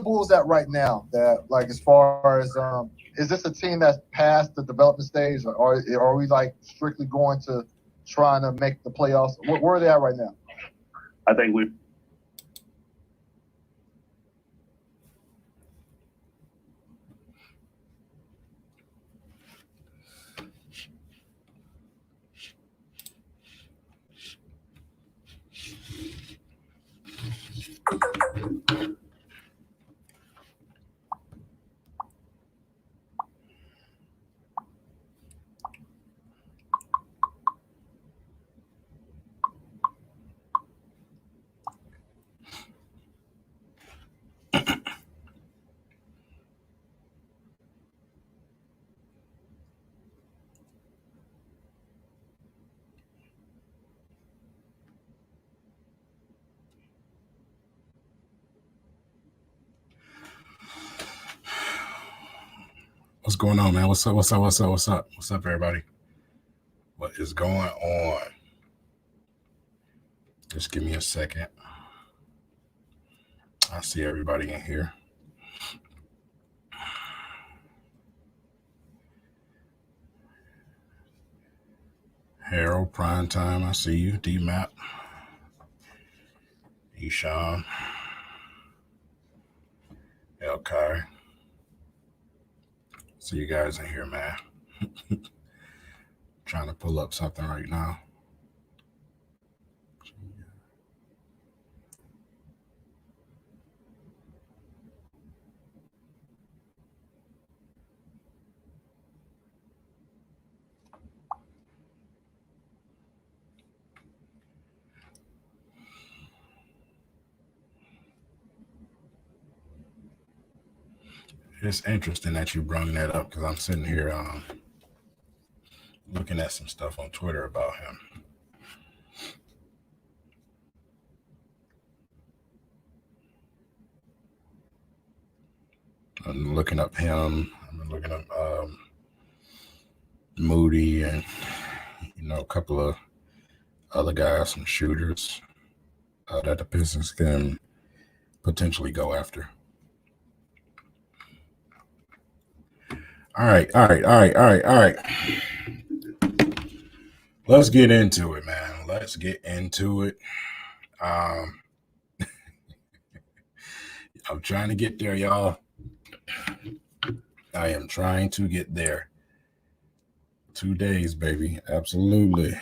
Bulls at right now? That like as far as is this a team that's past the development stage, or are we like strictly going to trying to make the playoffs? Where are they at right now? I think we. What's going on, man? What's up? What's up? What's up? What's up? What's up, everybody? What is going on? Just give me a second. I see everybody in here. Harold, Prime Time, I see you. D-Map, Eshawn, Elkai. See you guys in here, man. Trying to pull up something right now. It's interesting that you brought that up because I'm sitting here looking at some stuff on Twitter about him. I'm looking up him. I'm looking up Moody and a couple of other guys, some shooters that the Pistons can potentially go after. All right. Let's get into it, man. Let's get into it. I'm trying to get there, y'all. I am trying to get there. 2 days, baby. Absolutely.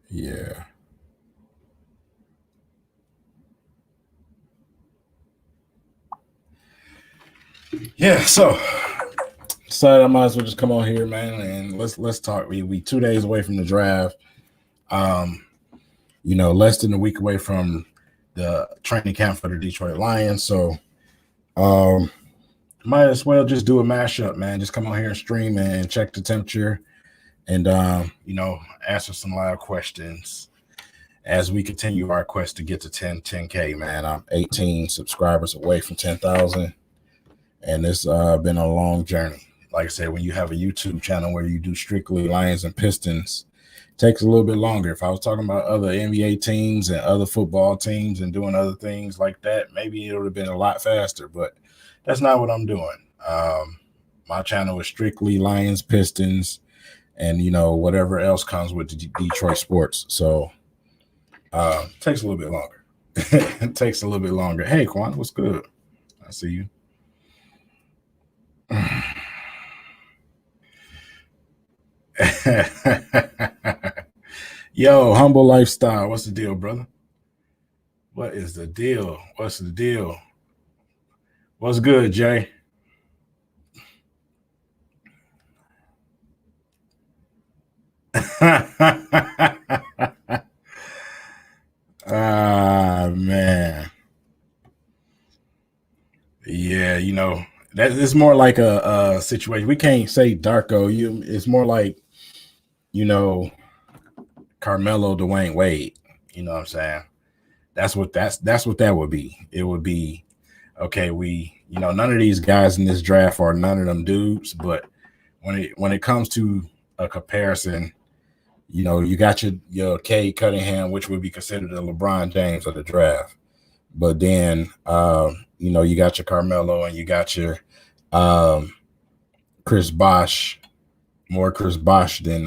Yeah. Yeah, so decided I might as well just come on here, man, and let's talk. We 2 days away from the draft. Less than a week away from the training camp for the Detroit Lions. So might as well just do a mashup, man. Just come on here and stream and check the temperature and answer some live questions as we continue our quest to get to 10K, man. I'm 18 subscribers away from 10,000. And it's been a long journey. Like I said, when you have a YouTube channel where you do strictly Lions and Pistons, it takes a little bit longer. If I was talking about other NBA teams and other football teams and doing other things like that, maybe it would have been a lot faster. But that's not what I'm doing. My channel is strictly Lions, Pistons, and, whatever else comes with Detroit sports. So it takes a little bit longer. It takes a little bit longer. Hey, Quan, what's good? I see you. Yo, humble lifestyle. What's the deal, brother? What is the deal? What's the deal? What's good, Jay? Man. Yeah, that is more like a situation. We can't say Darko. It's more like, Carmelo, Dwayne Wade. You know what I'm saying? That's what that would be. It would be, okay, none of these guys in this draft are none of them dudes, but when it comes to a comparison, You know, you got your Cade Cunningham, which would be considered the LeBron James of the draft. But then, you know, you got your Carmelo and you got your Chris Bosh, more Chris Bosh than,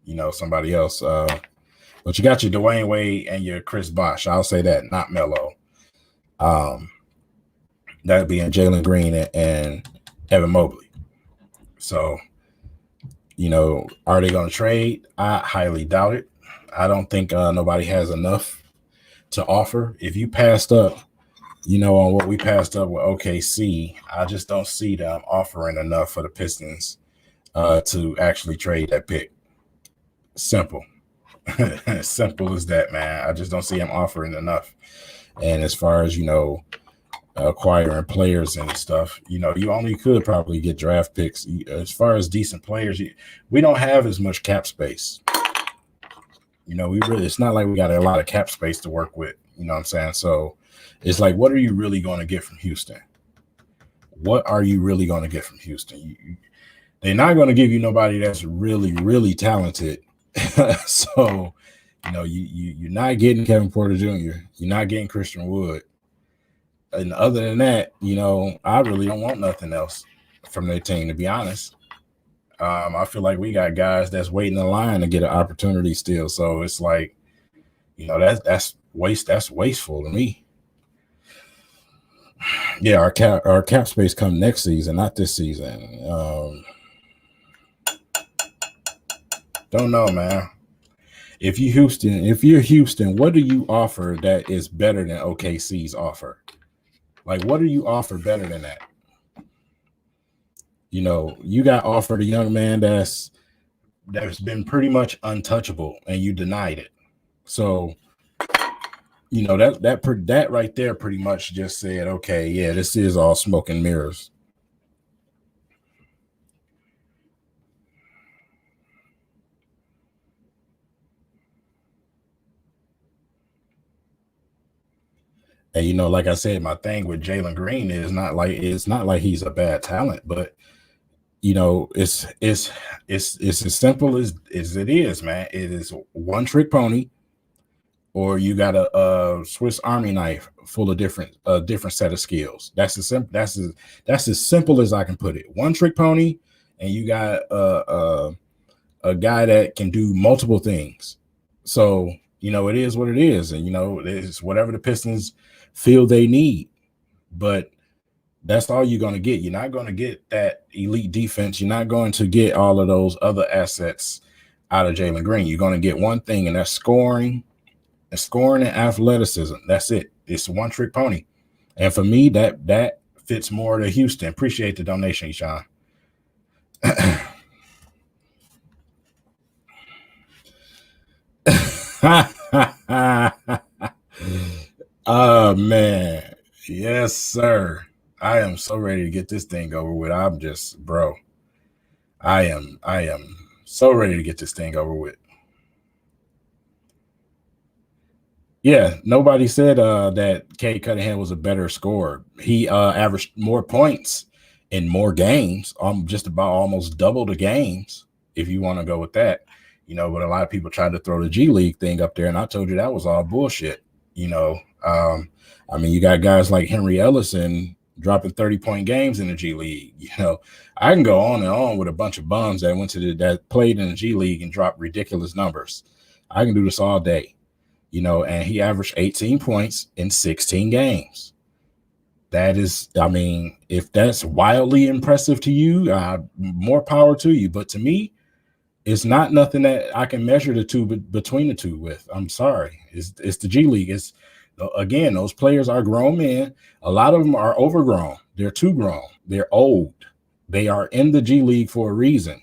you know, somebody else. But you got your Dwayne Wade and your Chris Bosh. I'll say that, not Melo. That being Jalen Green and Evan Mobley. So, you know, are they going to trade? I highly doubt it. I don't think nobody has enough to offer. If you passed up, you know, on what we passed up with OKC, I just don't see them offering enough for the Pistons to actually trade that pick. Simple. Simple as that, man. I just don't see them offering enough. And as far as, you know, acquiring players and stuff, you know, you only could probably get draft picks. As far as decent players, we don't have as much cap space. You know, it's not like we got a lot of cap space to work with. You know what I'm saying? So it's like, what are you really going to get from Houston? What are you really going to get from Houston? They're not going to give you nobody that's really, really talented. So, you know, you're not getting Kevin Porter Jr. You're not getting Christian Wood. And other than that, you know, I really don't want nothing else from their team, to be honest. I feel like we got guys that's waiting in line to get an opportunity still. So it's like, you know, that's wasteful to me. Yeah, our cap space come next season, not this season. Don't know, man. If you're Houston, what do you offer that is better than OKC's offer? Like, what do you offer better than that? You know, you got offered a young man that's been pretty much untouchable, and you denied it. So, you know, that right there pretty much just said, okay, yeah, this is all smoke and mirrors. And, you know, like I said, my thing with Jalen Green is it's not like he's a bad talent, but, you know, it's as simple as it is, man. It is one trick pony, or you got a Swiss Army knife full of different set of skills. That's as simple as I can put it. One trick pony, and you got a guy that can do multiple things. So, you know, it is what it is, and, you know, it's whatever the Pistons feel they need. But that's all you're going to get. You're not going to get that elite defense. You're not going to get all of those other assets out of Jalen Green. You're going to get one thing, and that's scoring and athleticism. That's it. It's a one-trick pony. And for me, that fits more to Houston. Appreciate the donation, Sean. Oh, man. Yes, sir. I am so ready to get this thing over with. I'm just, bro. I am so ready to get this thing over with. Yeah, nobody said that Cade Cunningham was a better scorer. He averaged more points in more games, just about almost double the games, if you want to go with that. You know, but a lot of people tried to throw the G League thing up there, and I told you that was all bullshit. You know, I mean, you got guys like Henry Ellison dropping 30-point games in the G League. You know, I can go on and on with a bunch of bums that played in the G League and dropped ridiculous numbers. I can do this all day. You know, and he averaged 18 points in 16 games. That is, I mean, if that's wildly impressive to you, more power to you. But to me, it's not nothing that I can measure the two between the two with. I'm sorry. It's the G League. It's, again, those players are grown men. A lot of them are overgrown. They're too grown. They're old. They are in the G League for a reason.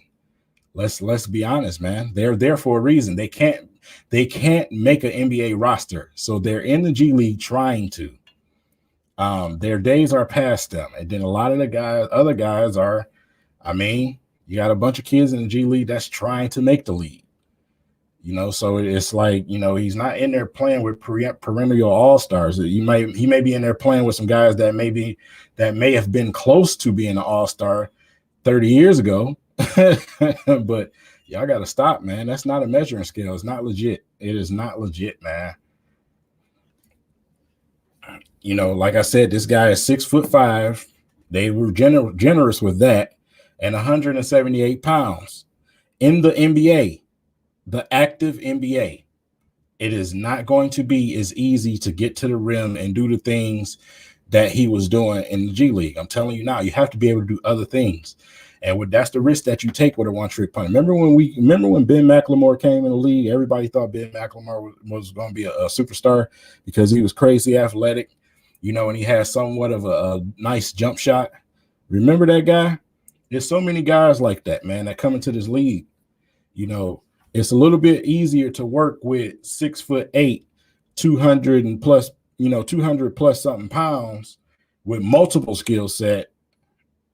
Let's be honest, man. They're there for a reason. They can't make an NBA roster, so they're in the G League trying to. Their days are past them, and then a lot of other guys are. I mean, you got a bunch of kids in the G League that's trying to make the league. You know, so it's like, you know, he's not in there playing with perennial all-stars. He may be in there playing with some guys that may have been close to being an all-star 30 years ago. But Y'all got to stop, man. That's not a measuring scale. It's not legit. It is not legit, man. You know, like I said, this guy is 6'5". They were generous with that, and 178 pounds in the NBA, the active NBA. It is not going to be as easy to get to the rim and do the things that he was doing in the G League. I'm telling you now, you have to be able to do other things. And that's the risk that you take with a one-trick pony. Remember when Ben McLemore came in the league? Everybody thought Ben McLemore was going to be a superstar because he was crazy athletic, you know, and he had somewhat of a nice jump shot. Remember that guy? There's so many guys like that, man, that come into this league. You know, it's a little bit easier to work with 6'8", 200 and plus, 200 plus something pounds with multiple skill set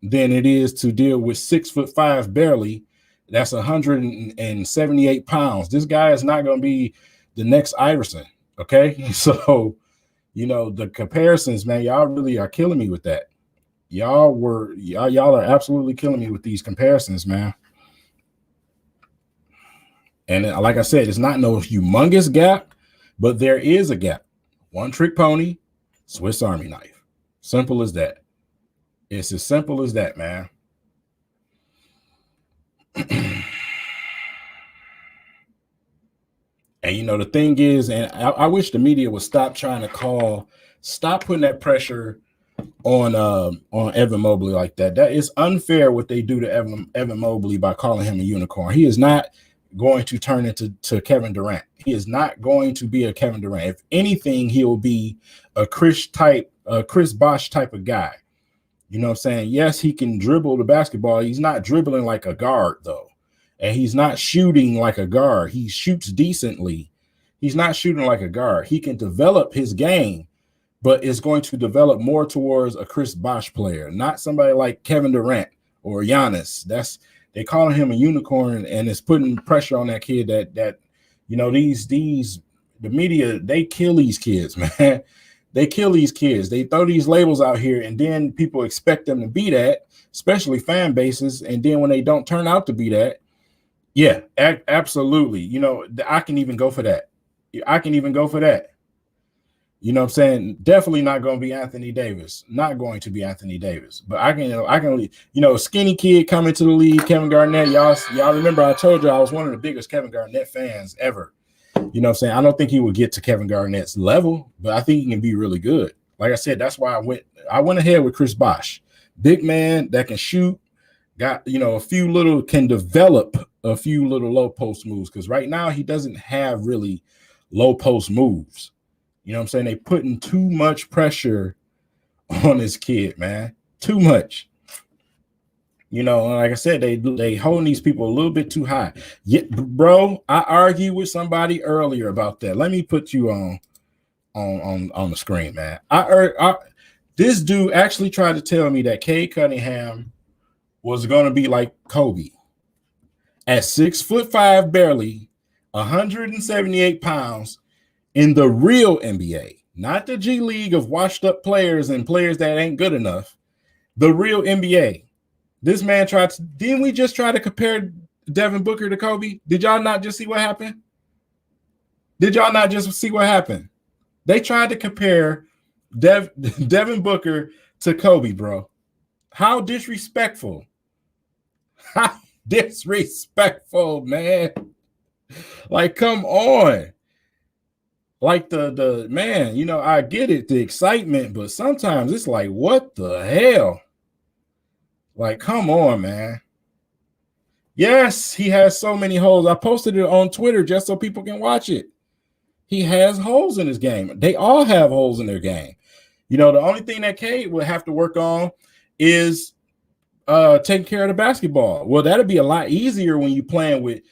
than it is to deal with 6'5" barely. That's 178 pounds. This guy is not going to be the next Iverson. Okay. So, the comparisons, man, y'all really are killing me with that. Y'all are absolutely killing me with these comparisons, man. And like I said, it's not no humongous gap, but there is a gap. One trick pony, Swiss Army knife. Simple as that. It's as simple as that, man. And the thing is, and I wish the media would stop putting that pressure on Evan Mobley like that. That is unfair what they do to Evan Mobley by calling him a unicorn. He is not going to turn into Kevin Durant. He is not going to be a Kevin Durant. If anything, he will be a Chris Bosh type of guy. You know what I'm saying? Yes, he can dribble the basketball. He's not dribbling like a guard, though. And he's not shooting like a guard. He shoots decently. He's not shooting like a guard. He can develop his game, but is going to develop more towards a Chris Bosh player, not somebody like Kevin Durant or Giannis. They calling him a unicorn, and it's putting pressure on that kid that the media, they kill these kids, man. They kill these kids. They throw these labels out here, and then people expect them to be that, especially fan bases. And then when they don't turn out to be that, yeah, absolutely. I can even go for that. I can even go for that. You know what I'm saying? Definitely not going to be Anthony Davis. Not going to be Anthony Davis. But I can, skinny kid coming to the league, Kevin Garnett. Y'all remember I told you I was one of the biggest Kevin Garnett fans ever. You know what I'm saying? I don't think he would get to Kevin Garnett's level, but I think he can be really good. Like I said, that's why I went ahead with Chris Bosh. Big man that can shoot, can develop a few little low post moves, because right now he doesn't have really low post moves. You know what I'm saying? They putting too much pressure on this kid, man. Too much. Like I said, they holding these people a little bit too high. Yeah, bro, I argued with somebody earlier about that. Let me put you on the screen, man. This dude actually tried to tell me that Cade Cunningham was going to be like Kobe at 6'5", barely, 178 pounds in the real NBA, not the G League of washed up players and players that ain't good enough. The real NBA. This man didn't we just try to compare Devin Booker to Kobe? Did y'all not just see what happened? They tried to compare Devin Booker to Kobe, bro. How disrespectful. How disrespectful, man. Like, come on. Like the man, I get it, the excitement, but sometimes it's like, what the hell? Like, come on, man. Yes, he has so many holes. I posted it on Twitter just so people can watch it. He has holes in his game. They all have holes in their game. The only thing that Cade will have to work on is taking care of the basketball. Well, that'll be a lot easier when you're playing with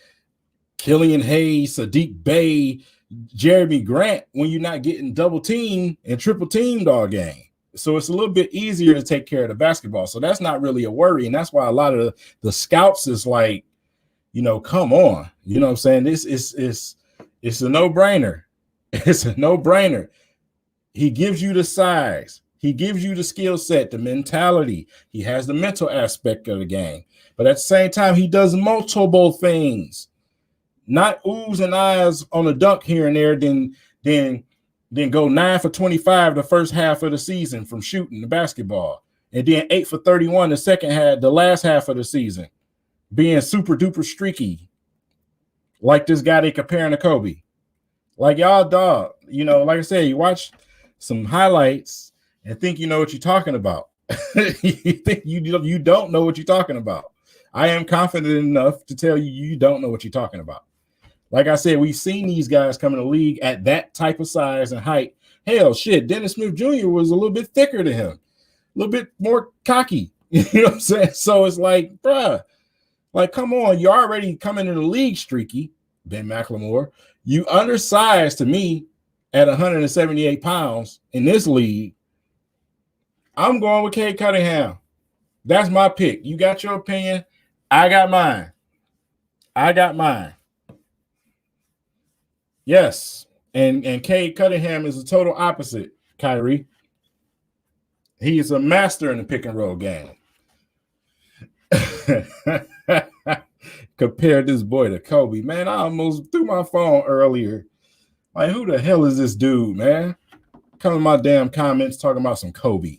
Killian Hayes, Sadiq Bey, Jeremy Grant, when you're not getting double teamed and triple teamed all game. So it's a little bit easier to take care of the basketball. So that's not really a worry. And that's why a lot of the scouts is like, come on. You know what I'm saying? It's a no-brainer. It's a no-brainer. He gives you the size. He gives you the skill set, the mentality. He has the mental aspect of the game. But at the same time, he does multiple things, not oohs and ahs on a dunk here and there, then go 9 for 25 the first half of the season from shooting the basketball, and then 8 for 31 the second half, the last half of the season, being super duper streaky, like this guy they comparing to Kobe. Like, y'all, dog, you know, like I said, you watch some highlights and think you know what you're talking about. You think you don't know what you're talking about. I am confident enough to tell you you don't know what you're talking about. Like I said, we've seen these guys come in the league at that type of size and height. Hell, shit, Dennis Smith Jr. was a little bit thicker than him, a little bit more cocky. You know what I'm saying? So it's like, bruh, like, come on, you're already coming in the league streaky, Ben McLemore. You undersized to me at 178 pounds in this league. I'm going with Cade Cunningham. That's my pick. You got your opinion. I got mine. Yes. And Cade Cunningham is the total opposite, Kyrie. He is a master in the pick and roll game. Compared this boy to Kobe. Man, I almost threw my phone earlier. Like, who the hell is this dude, man? Coming in my damn comments talking about some Kobe.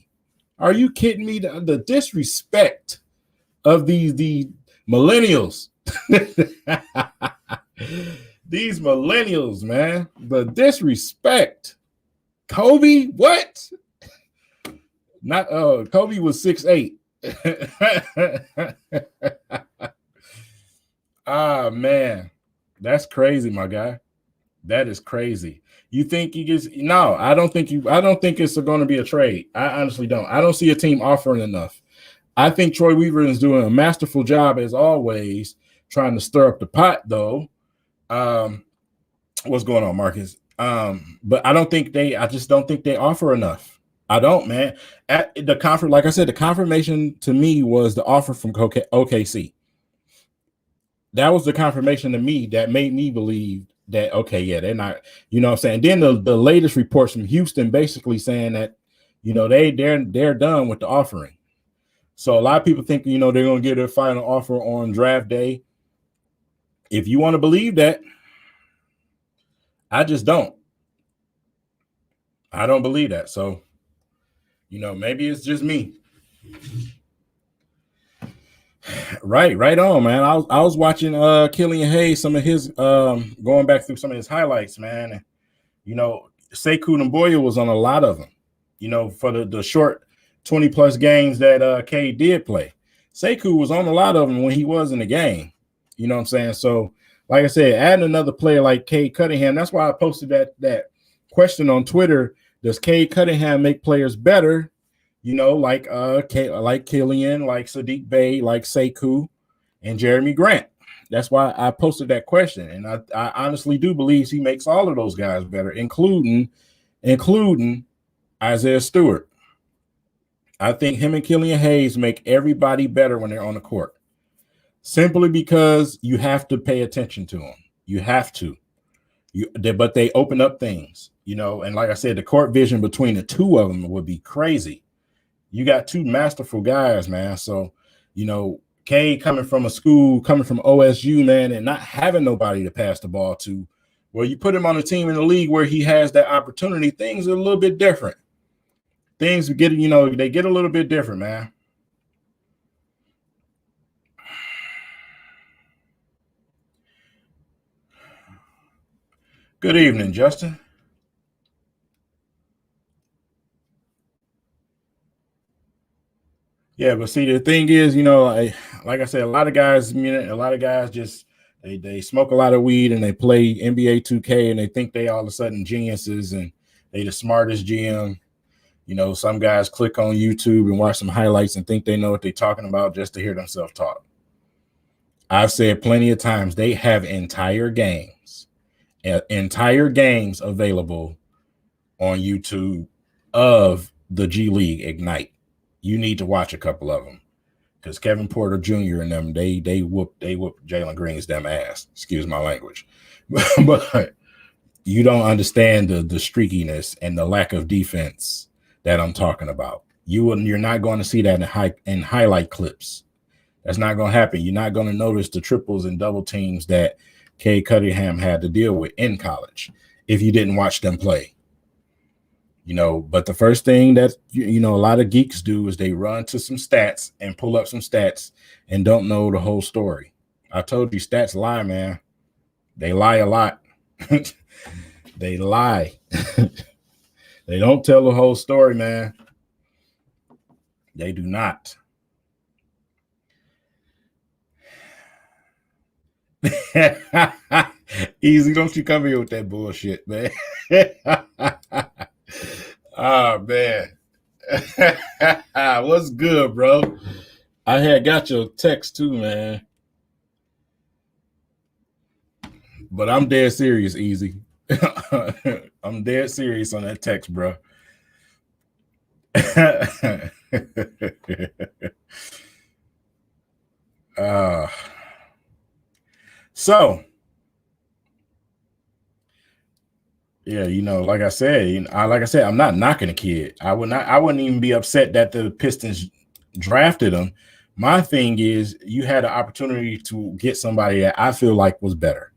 Are you kidding me? The disrespect of the millennials. These millennials, man. The disrespect. Kobe, what? Not Kobe was 6'8". Ah, man. That's crazy, my guy. That is crazy. You think he gets no, I don't think it's going to be a trade. I honestly don't. I don't see a team offering enough. I think Troy Weaver is doing a masterful job as always, trying to stir up the pot, though. What's going on, Marcus? But I just don't think they offer enough. I don't, man. At the conference, like I said, the confirmation to me was the offer from OKC. That was the confirmation to me that made me believe that, okay, yeah, they're not, you know what I'm saying? Then the latest reports from Houston basically saying that, you know, they're done with the offering. So a lot of people think, you know, they're going to get their final offer on draft day. If you want to believe that, I just don't. I don't believe that. So, you know, maybe it's just me. Right on, man. I was watching Killian Hayes, some of his going back through some of his highlights, man. And, you know, Sekou Doumbouya was on a lot of them, you know, for the short 20 plus games that Cade did play. Sekou was on a lot of them when he was in the game. You know what I'm saying? So, like I said, adding another player like Cade Cunningham, that's why I posted that question on Twitter. Does Cade Cunningham make players better? You know, like Killian, like Sadiq Bey, like Sekou, and Jeremy Grant. That's why I posted that question. And I honestly do believe he makes all of those guys better, including Isaiah Stewart. I think him and Killian Hayes make everybody better when they're on the court. Simply because you have to pay attention to them. You have to. But they open up things, you know, and like I said, the court vision between the two of them would be crazy. You got two masterful guys, man. So, you know, Cade coming from OSU, man, and not having nobody to pass the ball to, well, you put him on a team in the league where he has that opportunity, things are a little bit different. Things get, you know, they get a little bit different, man. Good evening, Justin. Yeah, but see, the thing is, you know, like I said, a lot of guys just they smoke a lot of weed and they play NBA 2K and they think they all of a sudden geniuses and they the smartest GM. You know, some guys click on YouTube and watch some highlights and think they know what they're talking about just to hear themselves talk. I've said plenty of times they have entire games available on YouTube of the G League Ignite. You need to watch a couple of them because Kevin Porter Jr. and them, they whoop Jalen Green's damn ass. Excuse my language. But you don't understand the streakiness and the lack of defense that I'm talking about. You're not going to see that in highlight clips. That's not going to happen. You're not going to notice the triples and double teams that Cade Cunningham had to deal with in college if you didn't watch them play. You know, but the first thing that, you know, a lot of geeks do is they run to some stats and pull up some stats and don't know the whole story. I told you stats lie, man. They lie a lot. They lie. They don't tell the whole story, man. They do not. Easy, don't you come here with that bullshit, man. Oh, man. What's good, bro? I had got your text too, man. But I'm dead serious, Easy. I'm dead serious on that text, bro. So, yeah, you know, like I said, I'm not knocking a kid. I wouldn't even be upset that the Pistons drafted him. My thing is, you had an opportunity to get somebody that I feel like was better.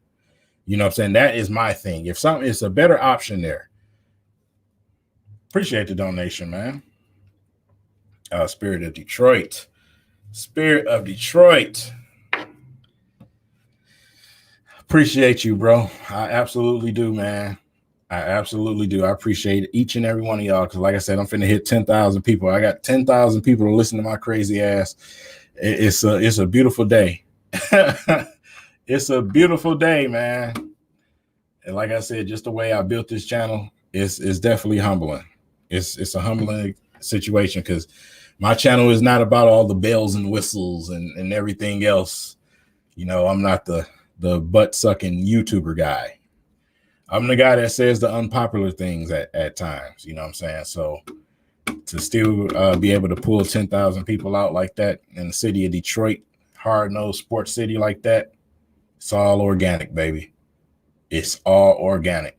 You know what I'm saying? That is my thing. If something is a better option there. Appreciate the donation, man. Spirit of Detroit. Spirit of Detroit. Appreciate you, bro. I absolutely do, man. I absolutely do. I appreciate each and every one of y'all because, like I said, I'm finna hit 10,000 people. I got 10,000 people to listen to my crazy ass. It's a beautiful day. It's a beautiful day, man. And like I said, just the way I built this channel is definitely humbling. It's a humbling situation because my channel is not about all the bells and whistles and everything else. You know, I'm not the butt-sucking YouTuber guy. I'm the guy that says the unpopular things at times. You know what I'm saying? So to still be able to pull 10,000 people out like that in the city of Detroit, hard-nosed sports city like that, it's all organic, baby. It's all organic.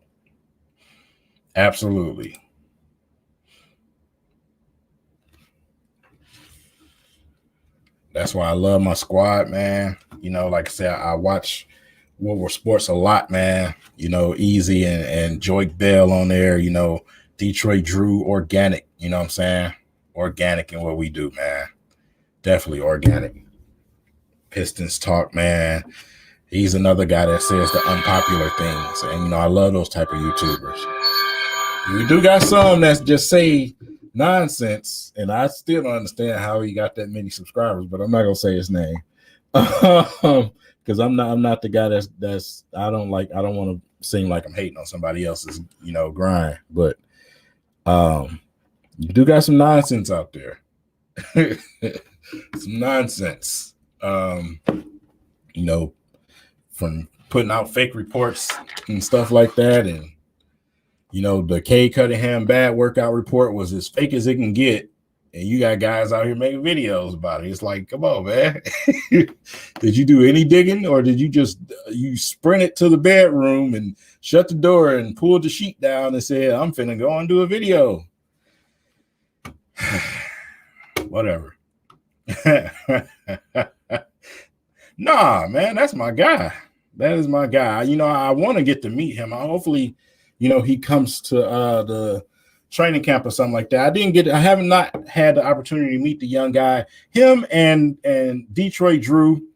Absolutely. That's why I love my squad, man. You know, like I said, I watch World War Sports a lot, man. You know, Easy and Joik Bell on there, you know, Detroit Drew, organic, you know what I'm saying? Organic in what we do, man. Definitely organic. Pistons talk, man. He's another guy that says the unpopular things. And, you know, I love those type of YouTubers. We do got some that just say nonsense, and I still don't understand how he got that many subscribers, but I'm not going to say his name. Because I'm not the guy that's I don't want to seem like I'm hating on somebody else's, you know, grind. But you do got some nonsense out there. Some nonsense. You know, from putting out fake reports and stuff like that. And, you know, the Cade Cunningham bad workout report was as fake as it can get. And you got guys out here making videos about it. It's like, come on, man. Did you do any digging, or did you just you sprinted to the bedroom and shut the door and pulled the sheet down and said, I'm finna go and do a video? Whatever. Nah, man, that's my guy. That is my guy. You know, I want to get to meet him. Hopefully, you know, he comes to the training camp or something like that. I have not had the opportunity to meet the young guy. Him and Detroit Drew,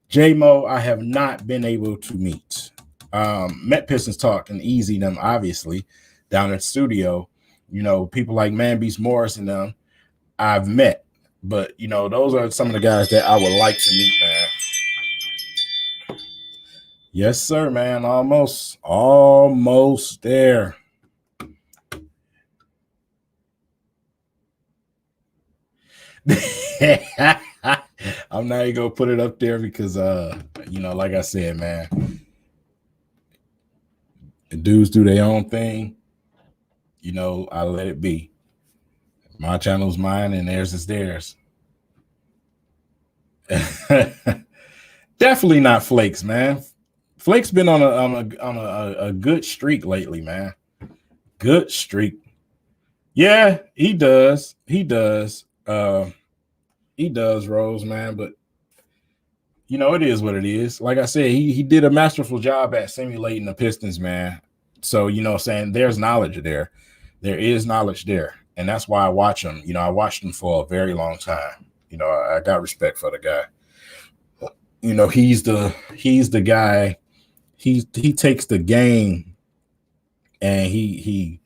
J-Mo, I have not been able to meet. Met Pistons Talk and Easy them, obviously, down at the studio. You know, people like Man Beast Morris and them, I've met. But, you know, those are some of the guys that I would like to meet, man. Yes, sir, man. Almost there. I'm not even gonna put it up there because you know, like I said, man, the dudes do their own thing. You know, I let it be. My channel's mine and theirs is theirs. Definitely not Flakes, man. Flake's been on a good streak lately, man. Good streak. Yeah, he does. He does, Rose, man. But you know, it is what it is. Like I said, he did a masterful job at simulating the Pistons, man. So, you know what I'm saying, there's knowledge there. There is knowledge there. And that's why I watch him. You know, I watched him for a very long time. You know, I got respect for the guy. You know, he's the guy. He takes the game and he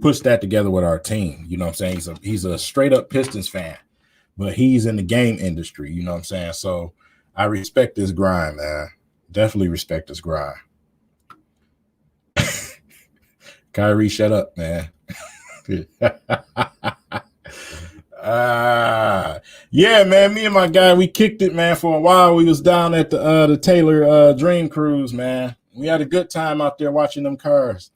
puts that together with our team. You know what I'm saying? He's a straight up Pistons fan, but he's in the game industry. You know what I'm saying? So I respect this grind, man. Definitely respect this grind. Kyrie, shut up, man. Yeah, man. Me and my guy, we kicked it, man. For a while, we was down at the Taylor Dream Cruise, man. We had a good time out there watching them cars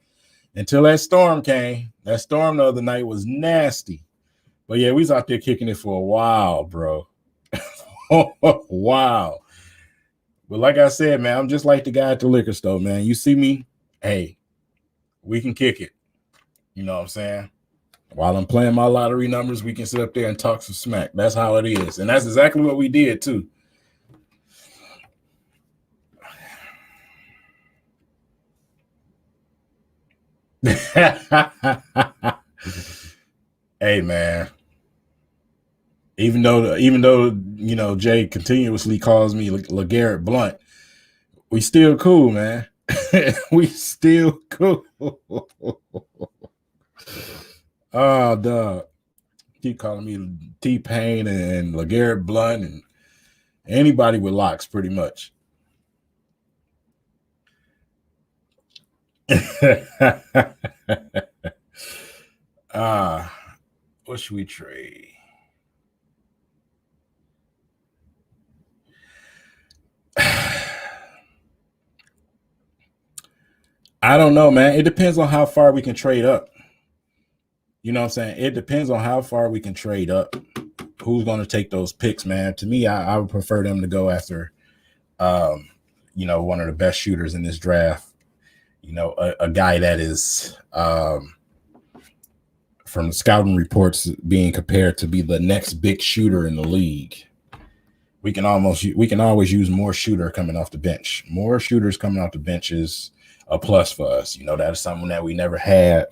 until that storm came. That storm the other night was nasty. But yeah, we was out there kicking it for a while, bro. Wow. But like I said, man, I'm just like the guy at the liquor store, man. You see me, hey, we can kick it. You know what I'm saying? While I'm playing my lottery numbers, we can sit up there and talk some smack. That's how it is. And that's exactly what we did, too. Hey, man. Even though you know Jay continuously calls me LeGarrette Blunt, we still cool, man. We still cool. Oh, dog. Keep calling me T-Pain and LeGarrette Blunt and anybody with locks, pretty much. What should we trade? I don't know, man. It depends on how far we can trade up. You know what I'm saying? It depends on how far we can trade up. Who's going to take those picks, man? To me, I would prefer them to go after, you know, one of the best shooters in this draft. You know, a guy that is, from the scouting reports, being compared to be the next big shooter in the league. We can always use more shooter coming off the bench. More shooters coming off the bench is a plus for us. You know, that is something that we never had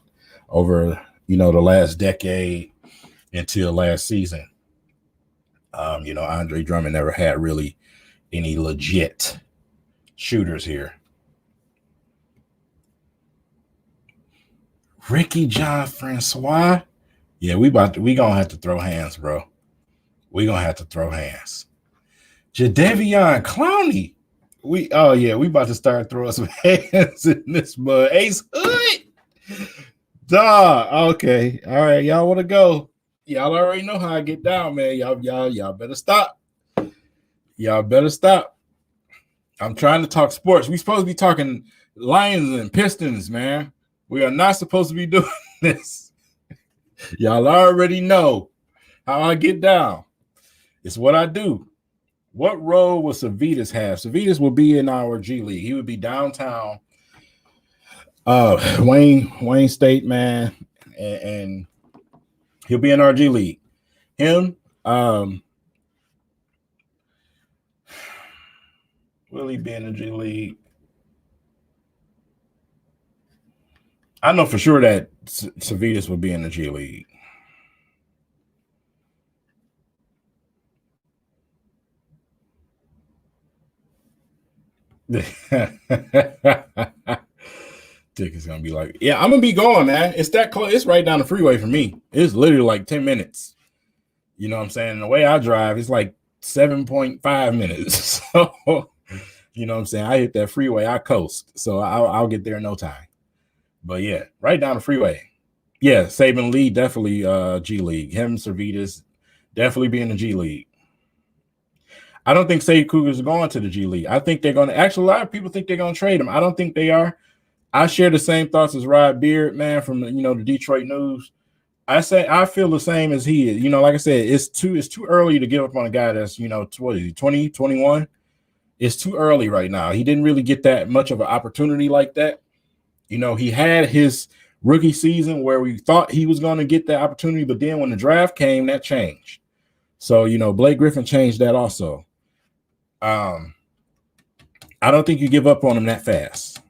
over, you know, the last decade until last season. You know, Andre Drummond never had really any legit shooters here. Ricky John Francois. Yeah, we gonna have to throw hands, bro. We gonna have to throw hands. Jadeveon Clowney. We about to start throwing some hands in this mud. Ace Hood. Dog. Okay. All right. Y'all want to go? Y'all already know how I get down, man. Y'all better stop. Y'all better stop. I'm trying to talk sports. We supposed to be talking Lions and Pistons, man. We are not supposed to be doing this. Y'all already know how I get down. It's what I do. What role will Savitas have? Savitas will be in our G League. He would be downtown Wayne State, man, and he'll be in our G League. Him, will he be in the G League? I know for sure that Savitas will be in the G League. Dick is gonna be like, yeah, I'm gonna be going, man. It's that close. It's right down the freeway for me. It's literally like 10 minutes. You know what I'm saying? And the way I drive, it's like 7.5 minutes. So, you know what I'm saying? I hit that freeway, I coast. So I'll get there in no time. But yeah, right down the freeway. Yeah, Saban Lee, definitely G League. Him, Savitas, definitely be in the G League. I don't think Sage Cougars are going to the G League. I think they're going to – actually, a lot of people think they're going to trade him. I don't think they are. I share the same thoughts as Rod Beard, man, from the, the Detroit News. I feel the same as he is. Like I said, it's too early to give up on a guy that's, what is he, 20, 21? It's too early right now. He didn't really get that much of an opportunity like that. He had his rookie season where we thought he was going to get that opportunity, but then when the draft came, that changed. So, Blake Griffin changed that also. I don't think you give up on him that fast.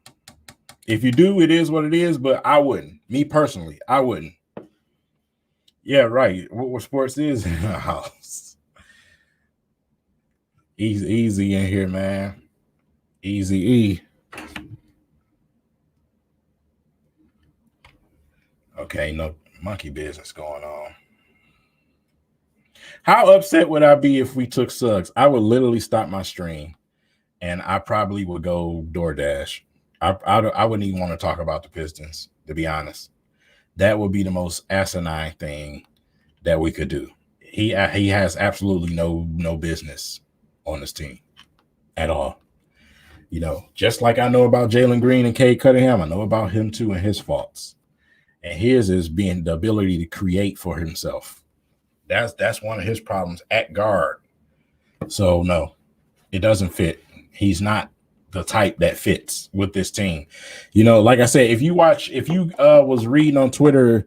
If you do, it is what it is, but I wouldn't. Me personally, I wouldn't. Yeah, right. What sports is in the house. Easy in here, man. Easy E. Okay, no monkey business going on. How upset would I be if we took Suggs? I would literally stop my stream, and I probably would go DoorDash. I wouldn't even want to talk about the Pistons, to be honest. That would be the most asinine thing that we could do. He has absolutely no business on this team at all. You know, just like I know about Jalen Green and Cade Cunningham, I know about him too and his faults. And his is being the ability to create for himself. That's one of his problems at guard. So no, it doesn't fit. He's not the type that fits with this team. You know, like I said, if you was reading on Twitter,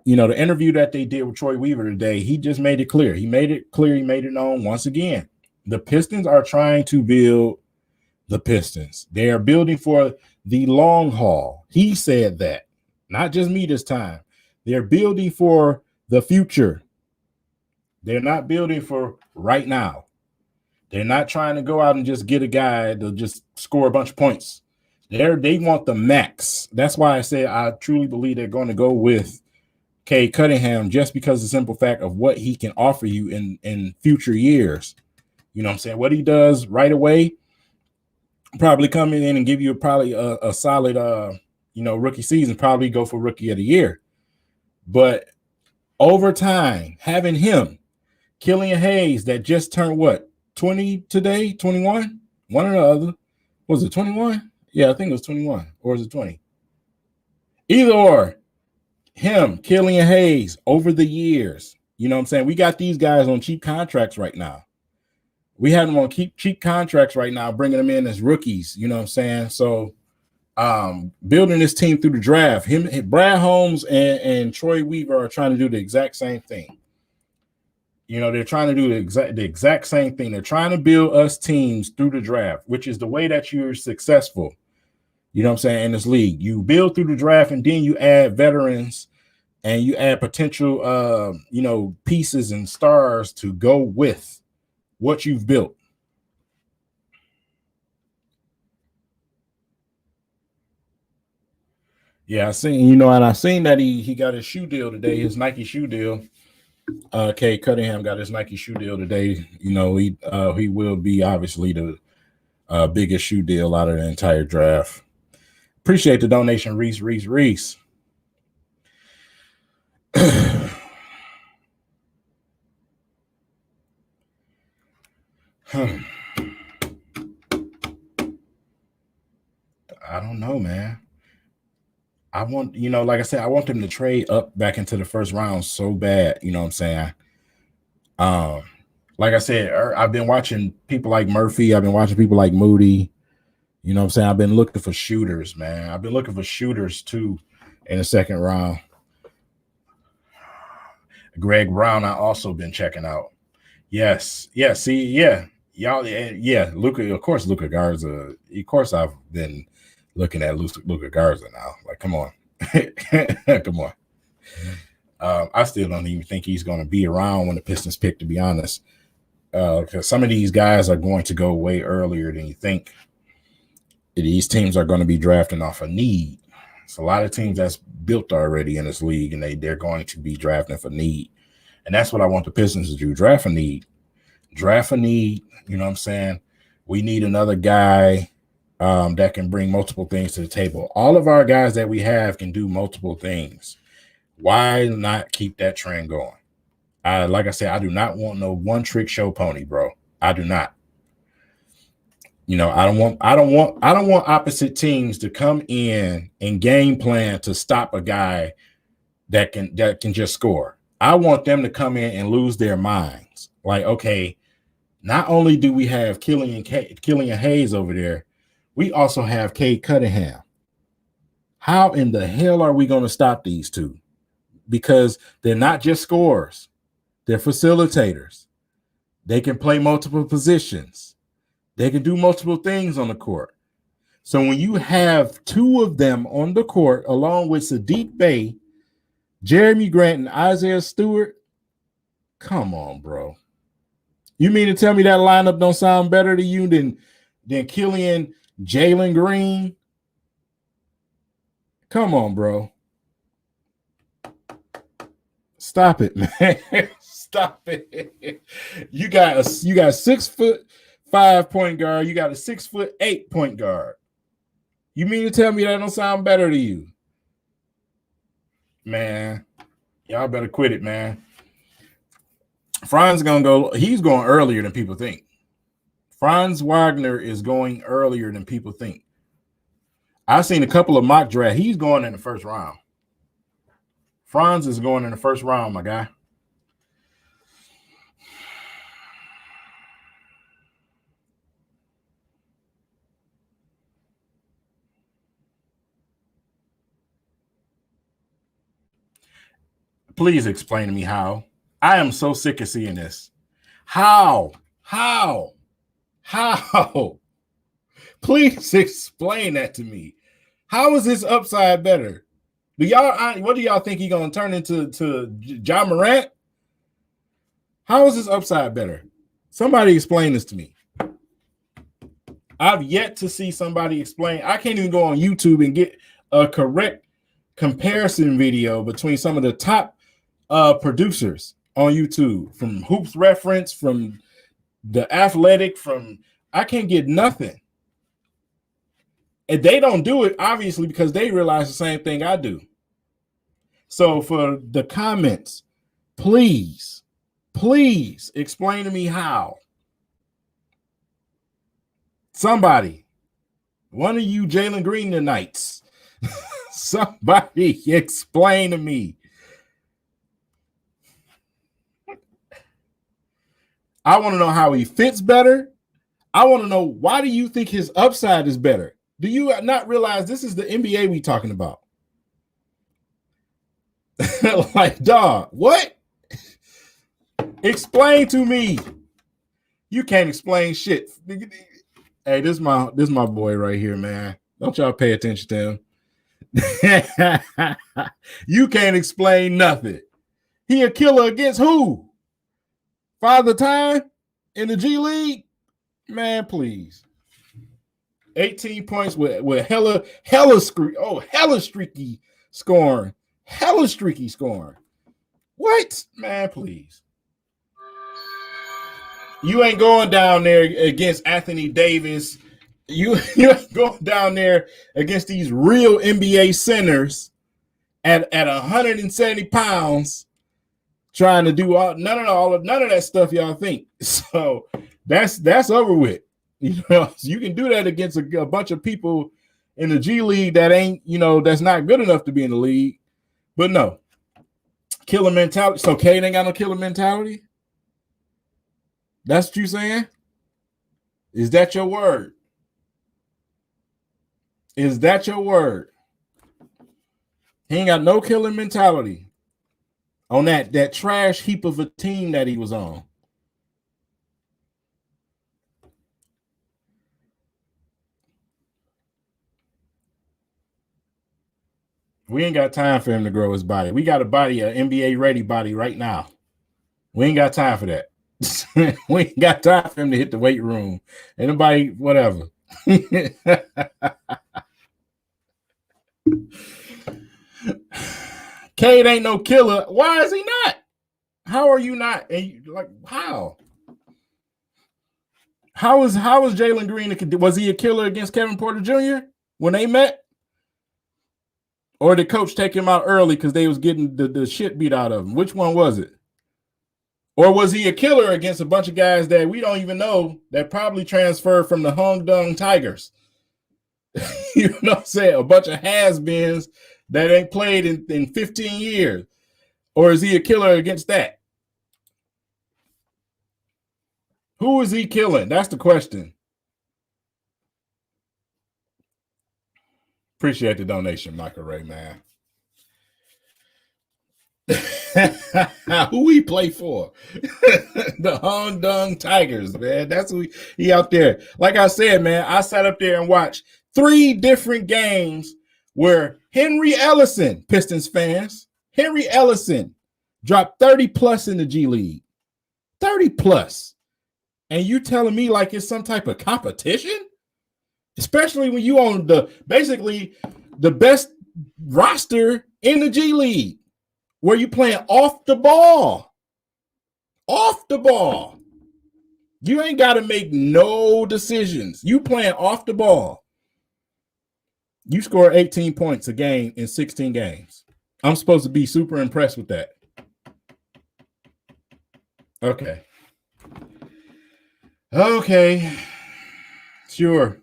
you know, the interview that they did with Troy Weaver today, he just made it clear. He made it known once again. The Pistons are trying to build the Pistons. They are building for the long haul. He said that, not just me this time. They're building for the future. They're not building for right now. They're not trying to go out and just get a guy to just score a bunch of points. They want the max. That's why I say I truly believe they're going to go with Cade Cunningham just because of the simple fact of what he can offer you in future years. You know what I'm saying? What he does right away, probably come in and give you probably a solid rookie season, probably go for rookie of the year. But over time, having him, Killian Hayes, that just turned what, 20 today, 21? One or the other. Was it 21? Yeah, I think it was 21. Or is it 20? Either or. Him, Killian Hayes, over the years. You know what I'm saying? We got these guys on cheap contracts right now. We have them on cheap contracts right now, bringing them in as rookies. You know what I'm saying? So building this team through the draft, Brad Holmes and Troy Weaver are trying to do the exact same thing. You know, they're trying to do the exact same thing. They're trying to build us teams through the draft, which is the way that you're successful. You know what I'm saying? In this league, you build through the draft and then you add veterans and you add potential, pieces and stars to go with what you've built. Yeah, I seen that he got his shoe deal today, his Nike shoe deal. Cade Cunningham got his Nike shoe deal today. You know, he will be obviously the biggest shoe deal out of the entire draft. Appreciate the donation, Reese. I don't know, man. I want, like I said, I want them to trade up back into the first round so bad. You know what I'm saying? Like I said, I've been watching people like Murphy. I've been watching people like Moody. You know what I'm saying? I've been looking for shooters, man. I've been looking for shooters too in the second round. Greg Brown, I also been checking out. Yes. Yeah. See, yeah. Y'all, yeah. Luka, of course, Luka Garza. Of course, I've been looking at Luka Garza now. Like, come on. Come on. I still don't even think he's going to be around when the Pistons pick, to be honest. Because some of these guys are going to go way earlier than you think. These teams are going to be drafting off a need. It's a lot of teams that's built already in this league, and they're going to be drafting for need. And that's what I want the Pistons to do. Draft a need. Draft a need. You know what I'm saying? We need another guy that can bring multiple things to the table. All of our guys that we have can do multiple things. Why not keep that trend going? Like I said, I do not want no one-trick show pony, bro. I do not. You know, I don't want opposite teams to come in and game plan to stop a guy that can just score. I want them to come in and lose their minds. Like, okay, not only do we have Killian Hayes over there, we also have Cade Cunningham. How in the hell are we going to stop these two? Because they're not just scorers. They're facilitators. They can play multiple positions. They can do multiple things on the court. So when you have two of them on the court, along with Sadiq Bey, Jeremy Grant, and Isaiah Stewart, come on, bro. You mean to tell me that lineup don't sound better to you than Killian, Jalen Green? Come on, bro. Stop it, man. Stop it. You got 6'5" point guard. You got a 6'8" point guard. You mean to tell me that don't sound better to you? Man, y'all better quit it, man. Franz gonna go. He's going earlier than people think. Franz Wagner is going earlier than people think. I've seen a couple of mock drafts. He's going in the first round. Franz is going in the first round, my guy. Please explain to me how. I am so sick of seeing this. How? Please explain that to me. How is this upside better? What do y'all think he's gonna turn into Ja Morant? How is this upside better? Somebody explain this to me. I've yet to see somebody explain. I can't even go on YouTube and get a correct comparison video between some of the top producers on YouTube, from Hoops Reference, from The Athletic, I can't get nothing. And they don't do it, obviously, because they realize the same thing I do. So for the comments, please explain to me how. Somebody, one of you Jalen Green tonights, somebody explain to me. I want to know how he fits better. I want to know, why do you think his upside is better? Do you not realize this is the NBA we talking about? Like, dog, what? Explain to me. You can't explain shit. Hey, this is my boy right here, man. Don't y'all pay attention to him. You can't explain nothing. He a killer against who? Father Time in the G League? Man, please. 18 points with hella streaky scoring. Hella streaky scoring. What? Man, please. You ain't going down there against Anthony Davis. You ain't going down there against these real NBA centers at 170 pounds trying to do none of that stuff y'all think. So that's over with. You know, you can do that against a bunch of people in the G League that ain't, that's not good enough to be in the league. But no, killer mentality. So Cade ain't got no killer mentality? That's what you saying? Is that your word? Is that your word? He ain't got no killer mentality on that trash heap of a team that he was on. We ain't got time for him to grow his body. We got an NBA ready body right now. We ain't got time for that. We ain't got time for him to hit the weight room. Anybody, whatever. Cade ain't no killer. Why is he not? How are you not? Like, how? How is Jalen Green? Was he a killer against Kevin Porter Jr. when they met? Or did coach take him out early because they was getting the shit beat out of him? Which one was it? Or was he a killer against a bunch of guys that we don't even know that probably transferred from the Hongdong Tigers? You know what I'm saying? A bunch of has-beens that ain't played in 15 years. Or is he a killer against that? Who is he killing? That's the question. Appreciate the donation, Michael Ray, man. Who he play for? The Hong Dong Tigers, man. That's who he out there. Like I said, man, I sat up there and watched 3 different games where Henry Ellison, Pistons fans, Henry Ellison dropped 30 plus in the G League. 30 plus. And you telling me like it's some type of competition? Especially when you own basically the best roster in the G League, where you playing off the ball. Off the ball. You ain't got to make no decisions. You playing off the ball. You score 18 points a game in 16 games. I'm supposed to be super impressed with that. Okay. Sure.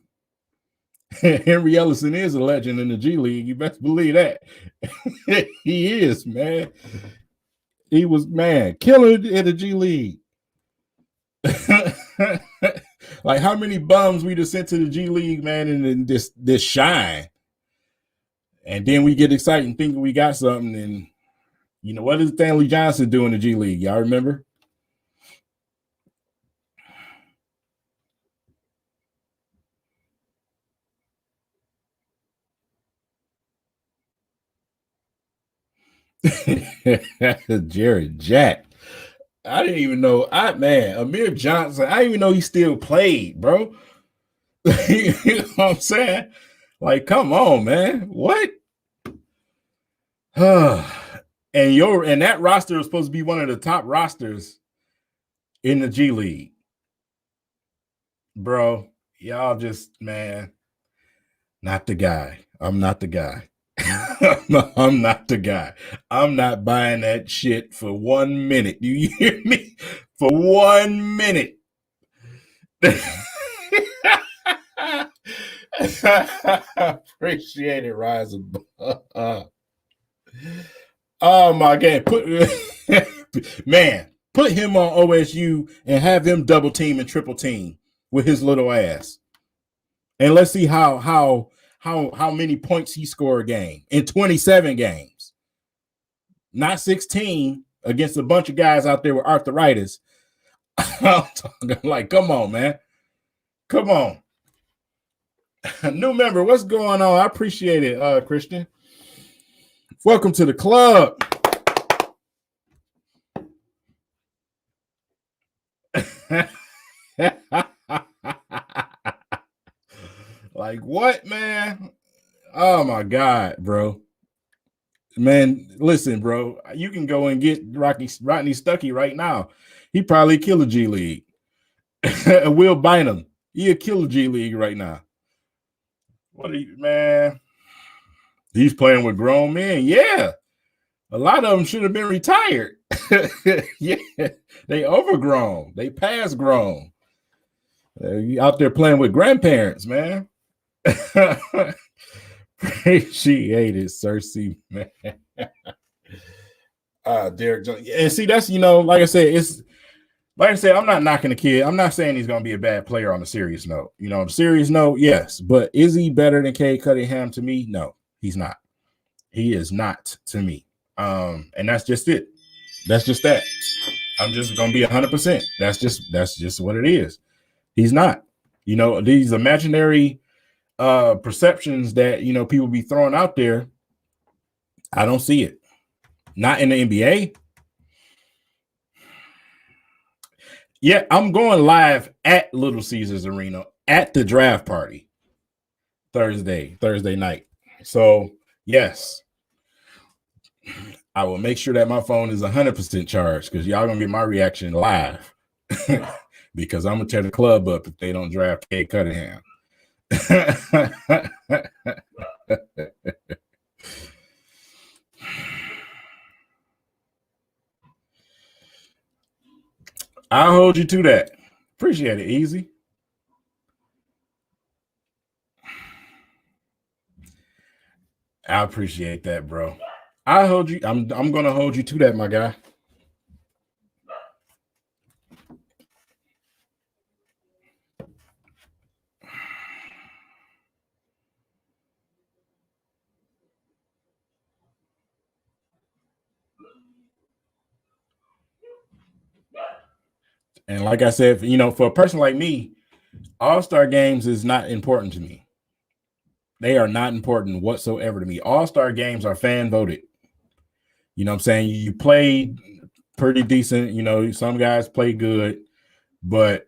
Henry Ellison is a legend in the G League. You best believe that. He is, man. He was, man, killing in the G League. Like how many bums we just sent to the G League, man, and this shine. And then we get excited and think we got something. And you know, what does Stanley Johnson do in the G League? Y'all remember? Jared Jack. I didn't even know. Amir Johnson. I didn't even know he still played, bro. You know what I'm saying? Like, come on, man. What? And that roster was supposed to be one of the top rosters in the G League. Bro, y'all just, man, not the guy. I'm not the guy. I'm not the guy. I'm not buying that shit for 1 minute. Do you hear me? For 1 minute. Appreciate it, Rise above. Oh my God. Put him on OSU and have him double team and triple team with his little ass. And let's see how many points he scored a game in 27 games. Not 16 against a bunch of guys out there with arthritis. I'm talking like, come on, man. Come on. New member, what's going on? I appreciate it, Christian. Welcome to the club. Like what, man? Oh my God, bro. Man, listen, bro. You can go and get Rodney Stuckey right now. He probably kill a G League. Will Bynum. He'll kill a G League right now. What are you, man? He's playing with grown men. Yeah. A lot of them should have been retired. Yeah. They overgrown. They past grown. Out there playing with grandparents, man. Appreciate it, Cersei, man. Derek Jones. And see, that's, like I said, I'm not knocking the kid. I'm not saying he's going to be a bad player on a serious note. On a serious note, yes. But is he better than Cade Cunningham to me? No, he's not. He is not to me. And that's just it. That's just that. I'm just going to be 100%. That's just what it is. He's not. These imaginary perceptions that, people be throwing out there, I don't see it. Not in the NBA. Yeah, I'm going live at Little Caesars Arena at the draft party Thursday night. So, yes, I will make sure that my phone is 100% charged because y'all going to get my reaction live because I'm going to tear the club up if they don't draft Cade Cunningham. I'll hold you to that. Appreciate it, Easy. I appreciate that, bro. I hold you. I'm gonna hold you to that, my guy. And like I said, you know, for a person like me, All-Star games is not important to me. They are not important whatsoever to me. All-Star games are fan voted. You know what I'm saying? You play pretty decent. You know, some guys play good, but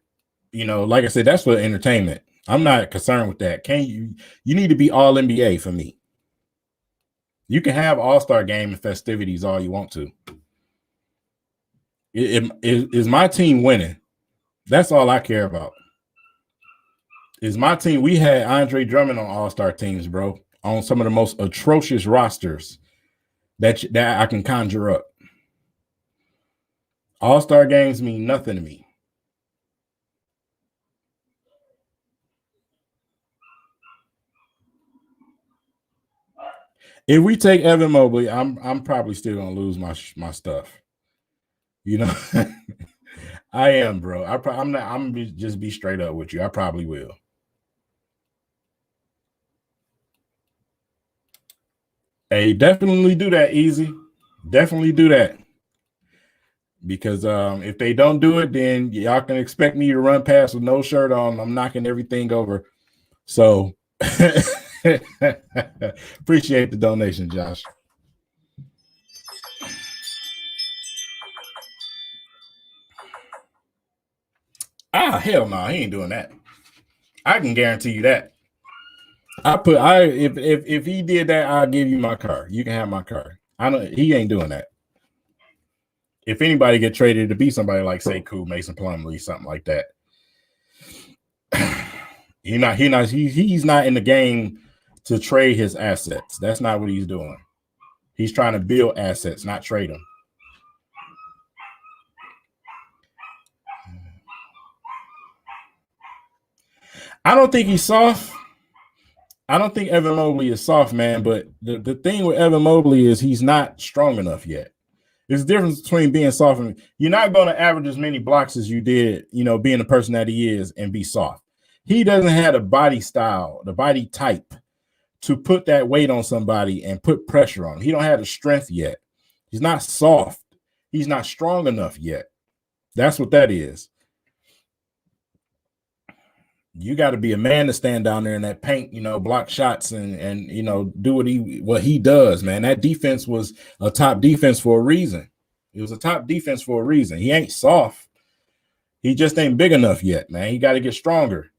you know, like I said, that's for entertainment. I'm not concerned with that. You need to be all NBA for me. You can have All-Star game and festivities all you want to. Is my team winning? That's all I care about. Is my team? We had Andre Drummond on All-Star teams, bro, on some of the most atrocious rosters that I can conjure up. All-Star games mean nothing to me. If we take Evan Mobley, I'm probably still gonna lose my stuff. You know, I am, bro. I'm not. I'm just be straight up with you. I probably will. Hey, definitely do that, Easy. Definitely do that. Because if they don't do it, then y'all can expect me to run past with no shirt on. I'm knocking everything over. So appreciate the donation, Josh. Hell no, he ain't doing that. I can guarantee you that. If he did that, I'll give you my car. You can have my car. He ain't doing that. If anybody get traded to be somebody like Sekou, Mason Plumlee, something like that. He's not in the game to trade his assets. That's not what he's doing. He's trying to build assets, not trade them. I don't think he's soft. I don't think Evan Mobley is soft, man. But the thing with Evan Mobley is he's not strong enough yet. There's a difference between being soft and you're not going to average as many blocks as you did, you know, being the person that he is and be soft. He doesn't have the body style, the body type to put that weight on somebody and put pressure on him. He don't have the strength yet. He's not soft. He's not strong enough yet. That's what that is. You got to be a man to stand down there in that paint, you know, block shots and you know, do what he does, man. That defense was a top defense for a reason. It was a top defense for a reason. He ain't soft. He just ain't big enough yet, man. He got to get stronger.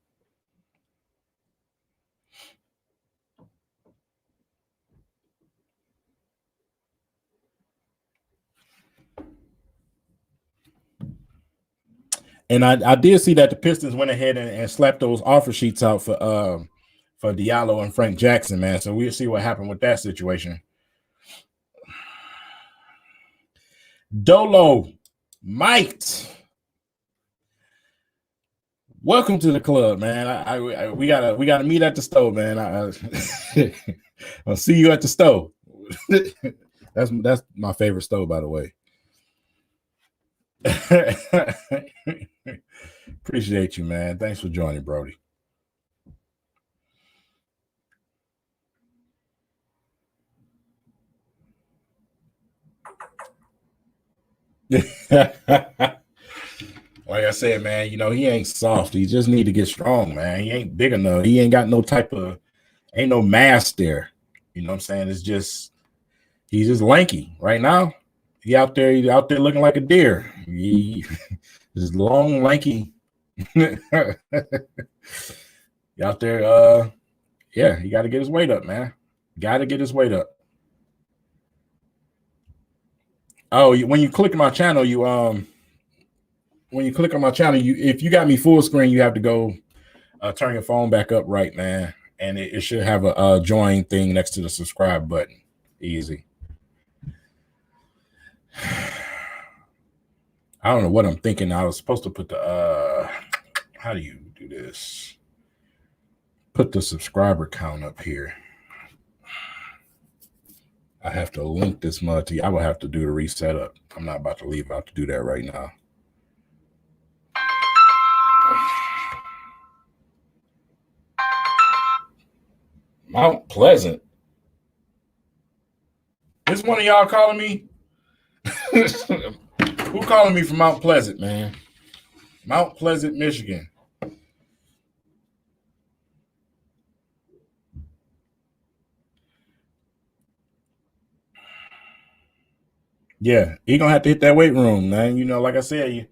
And I did see that the Pistons went ahead and slapped those offer sheets out for Diallo and Frank Jackson, man. So we'll see what happened with that situation. Dolo, Mike, welcome to the club, man. We gotta meet at the stove, man. I'll see you at the stove. That's my favorite stove, by the way. Appreciate you, man. Thanks for joining, Brody. Like I said, man, you know, he ain't soft. He just need to get strong, man. He ain't big enough. He ain't got no type of, ain't no mass there. You know what I'm saying? It's just, he's just lanky right now. He out there looking like a deer. He just long, lanky. Out there, yeah, he got to get his weight up, man. Got to get his weight up. Oh, when you click my channel, when you click on my channel, if you got me full screen, you have to go turn your phone back up right, man. And it should have a join thing next to the subscribe button. Easy. I don't know what I'm thinking. I was supposed to put the how do you do this? Put the subscriber count up here. I have to link this multi. I will have to do the reset up. I'm not about to leave out to do that right now. Mount Pleasant. Is one of y'all calling me? Who calling me from Mount Pleasant, man? Mount Pleasant, Michigan. Yeah, he gonna have to hit that weight room, man. You know, like I said,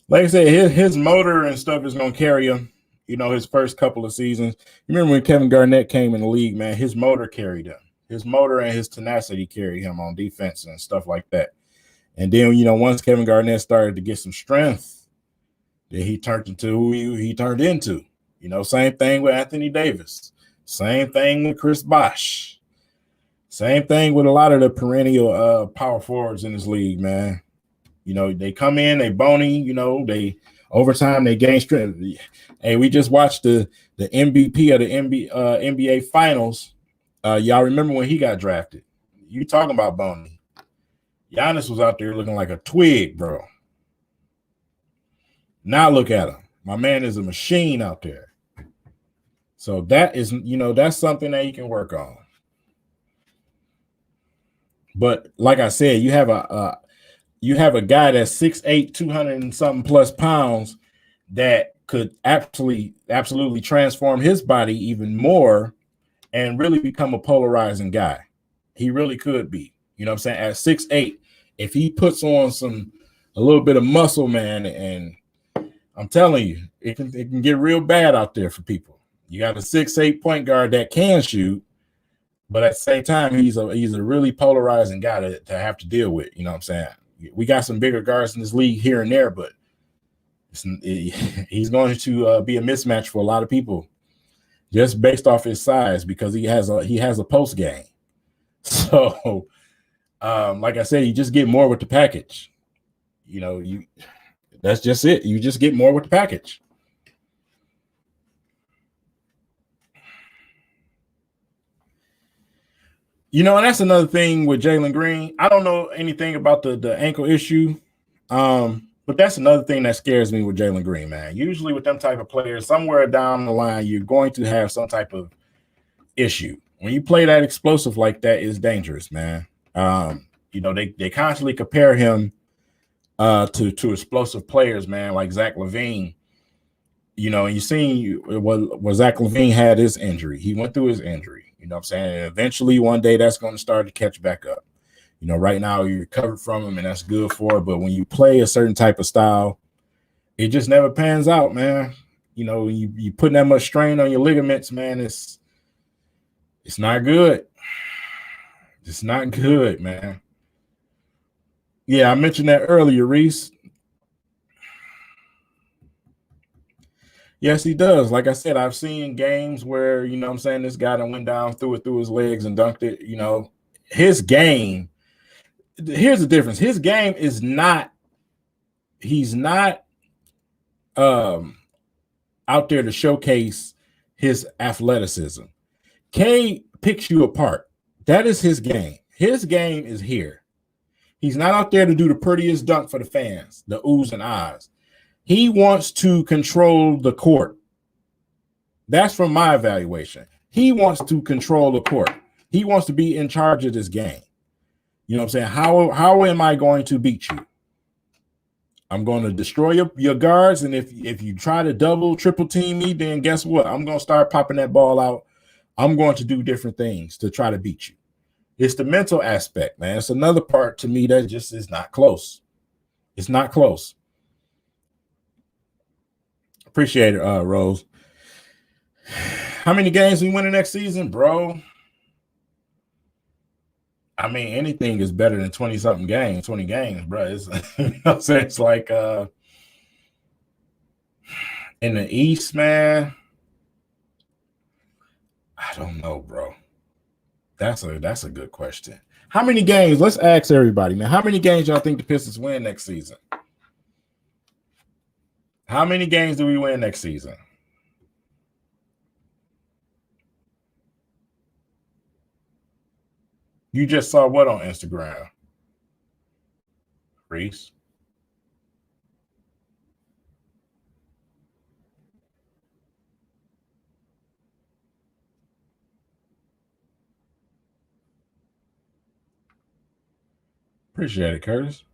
his motor and stuff is gonna carry him. You know, his first couple of seasons. You remember when Kevin Garnett came in the league, man? His motor carried him. His motor and his tenacity carried him on defense and stuff like that. And then, you know, once Kevin Garnett started to get some strength, then he turned into who he turned into. You know, same thing with Anthony Davis. Same thing with Chris Bosh. Same thing with a lot of the perennial power forwards in this league, man. You know, they come in, they bony, you know, they over time they gain strength. Hey, we just watched the MVP of the NBA Finals. Y'all remember when he got drafted? You talking about bony. Giannis was out there looking like a twig, bro. Now look at him. My man is a machine out there. So that is, you know, that's something that you can work on. But like I said, you have a guy that's 6'8", 200 and something plus pounds that could absolutely transform his body even more and really become a polarizing guy. He really could be. You know what I'm saying? At 6'8", if he puts on a little bit of muscle, man, and I'm telling you, it can get real bad out there for people. You got a 6'8" point guard that can shoot, but at the same time, he's a really polarizing guy to have to deal with. You know what I'm saying? We got some bigger guards in this league here and there, but he's going to be a mismatch for a lot of people just based off his size because he has a post game. So, like I said, you just get more with the package. You know, that's just it. You just get more with the package. You know, and that's another thing with Jalen Green. I don't know anything about the ankle issue, but that's another thing that scares me with Jalen Green, man. Usually with them type of players, somewhere down the line, you're going to have some type of issue. When you play that explosive like that, it's dangerous, man. You know, they constantly compare him to explosive players, man, like Zach LaVine. You know, and you seen what Zach LaVine had his injury. He went through his injury. You know what I'm saying? And eventually, one day, that's going to start to catch back up. You know, right now, you recovered from him, and that's good for it. But when you play a certain type of style, it just never pans out, man. You know, you putting that much strain on your ligaments, man, it's not good. It's not good, man. Yeah, I mentioned that earlier, Reese. Yes, he does. Like I said, I've seen games where, you know what I'm saying, this guy that went down, threw it through his legs and dunked it. You know, his game, here's the difference. His game is not, he's not out there to showcase his athleticism. K picks you apart. That is his game. His game is here. He's not out there to do the prettiest dunk for the fans, the oohs and ahs. He wants to control the court. That's from my evaluation. He wants to control the court. He wants to be in charge of this game. You know what I'm saying? How am I going to beat you? I'm going to destroy your guards, and if you try to double, triple team me, then guess what? I'm going to start popping that ball out. I'm going to do different things to try to beat you. It's the mental aspect, man. It's another part to me that just is not close. It's not close. Appreciate it, Rose. How many games we win the next season, bro? I mean, anything is better than 20-something games, 20 games, bro. It's, you know, so it's like in the East, man. I don't know, bro. That's a good question. How many games? Let's ask everybody, man. How many games y'all think the Pistons win next season? How many games do we win next season? You just saw what on Instagram? Reese? Appreciate it, Curtis.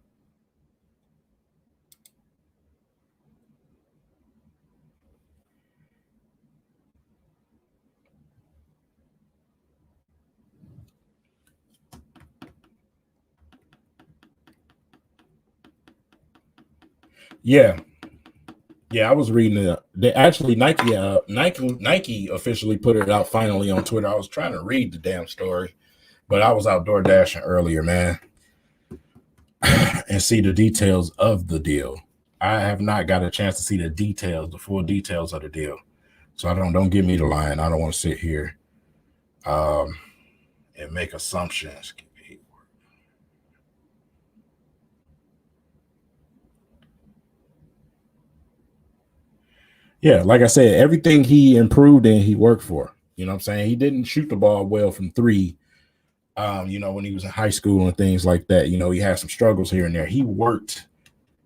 Yeah. Yeah, I was reading it. They actually Nike officially put it out finally on Twitter. I was trying to read the damn story, but I was outdoor dashing earlier, man, and see the details of the deal. I have not got a chance to see the details, the full details of the deal. So don't give me the line. I don't want to sit here and make assumptions. Yeah, like I said, everything he improved in, he worked for. You know what I'm saying? He didn't shoot the ball well from three. When he was in high school and things like that, he had some struggles here and there. He worked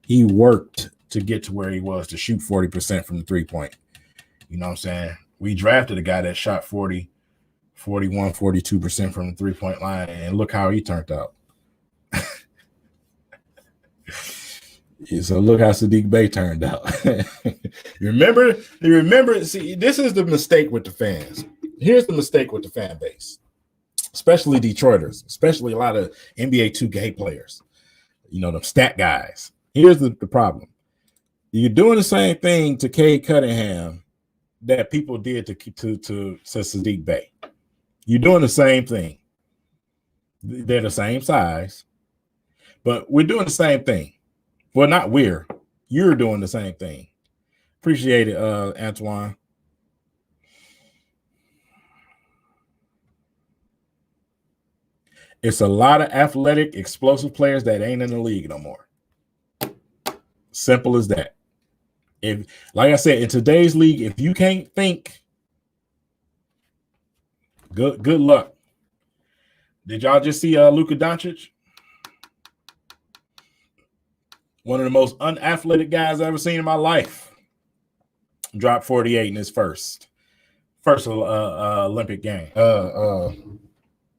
to get to where he was to shoot 40% from the 3-point. You know what I'm saying? We drafted a guy that shot 40, 41, 42% from the 3-point line, and look how he turned out. So look how Saddiq Bey turned out. You remember, see, this is the mistake with the fans. Here's the mistake with the fan base, especially Detroiters, especially a lot of NBA 2K players, the stat guys. Here's the problem. You're doing the same thing to Cade Cunningham that people did to Saddiq Bey. You're doing the same thing. They're the same size, but we're doing the same thing. Well, not you're doing the same thing. Appreciate it, Antoine. It's a lot of athletic, explosive players that ain't in the league no more. Simple as that. If, like I said, in today's league, if you can't think, good luck. Did y'all just see Luka Doncic? One of the most unathletic guys I've ever seen in my life. Dropped 48 in his first Olympic game.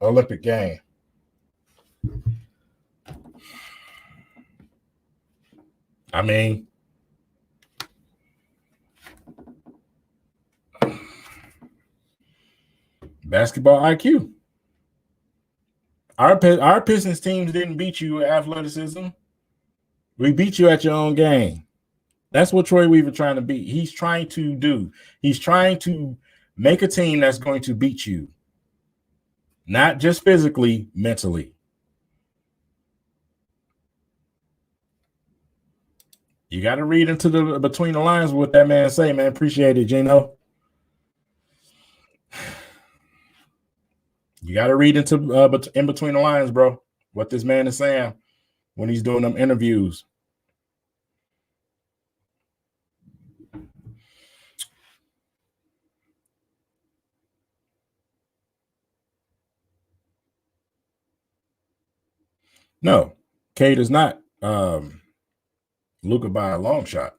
Olympic game. I mean, basketball IQ. Our Pistons teams didn't beat you with athleticism. We beat you at your own game. That's what Troy Weaver trying to be. He's trying to make a team that's going to beat you. Not just physically, mentally. You got to read into the between the lines what that man say, man. Appreciate it, Gino. You got to read into in between the lines, bro. What this man is saying when he's doing them interviews. No, Cade is not Luka by a long shot.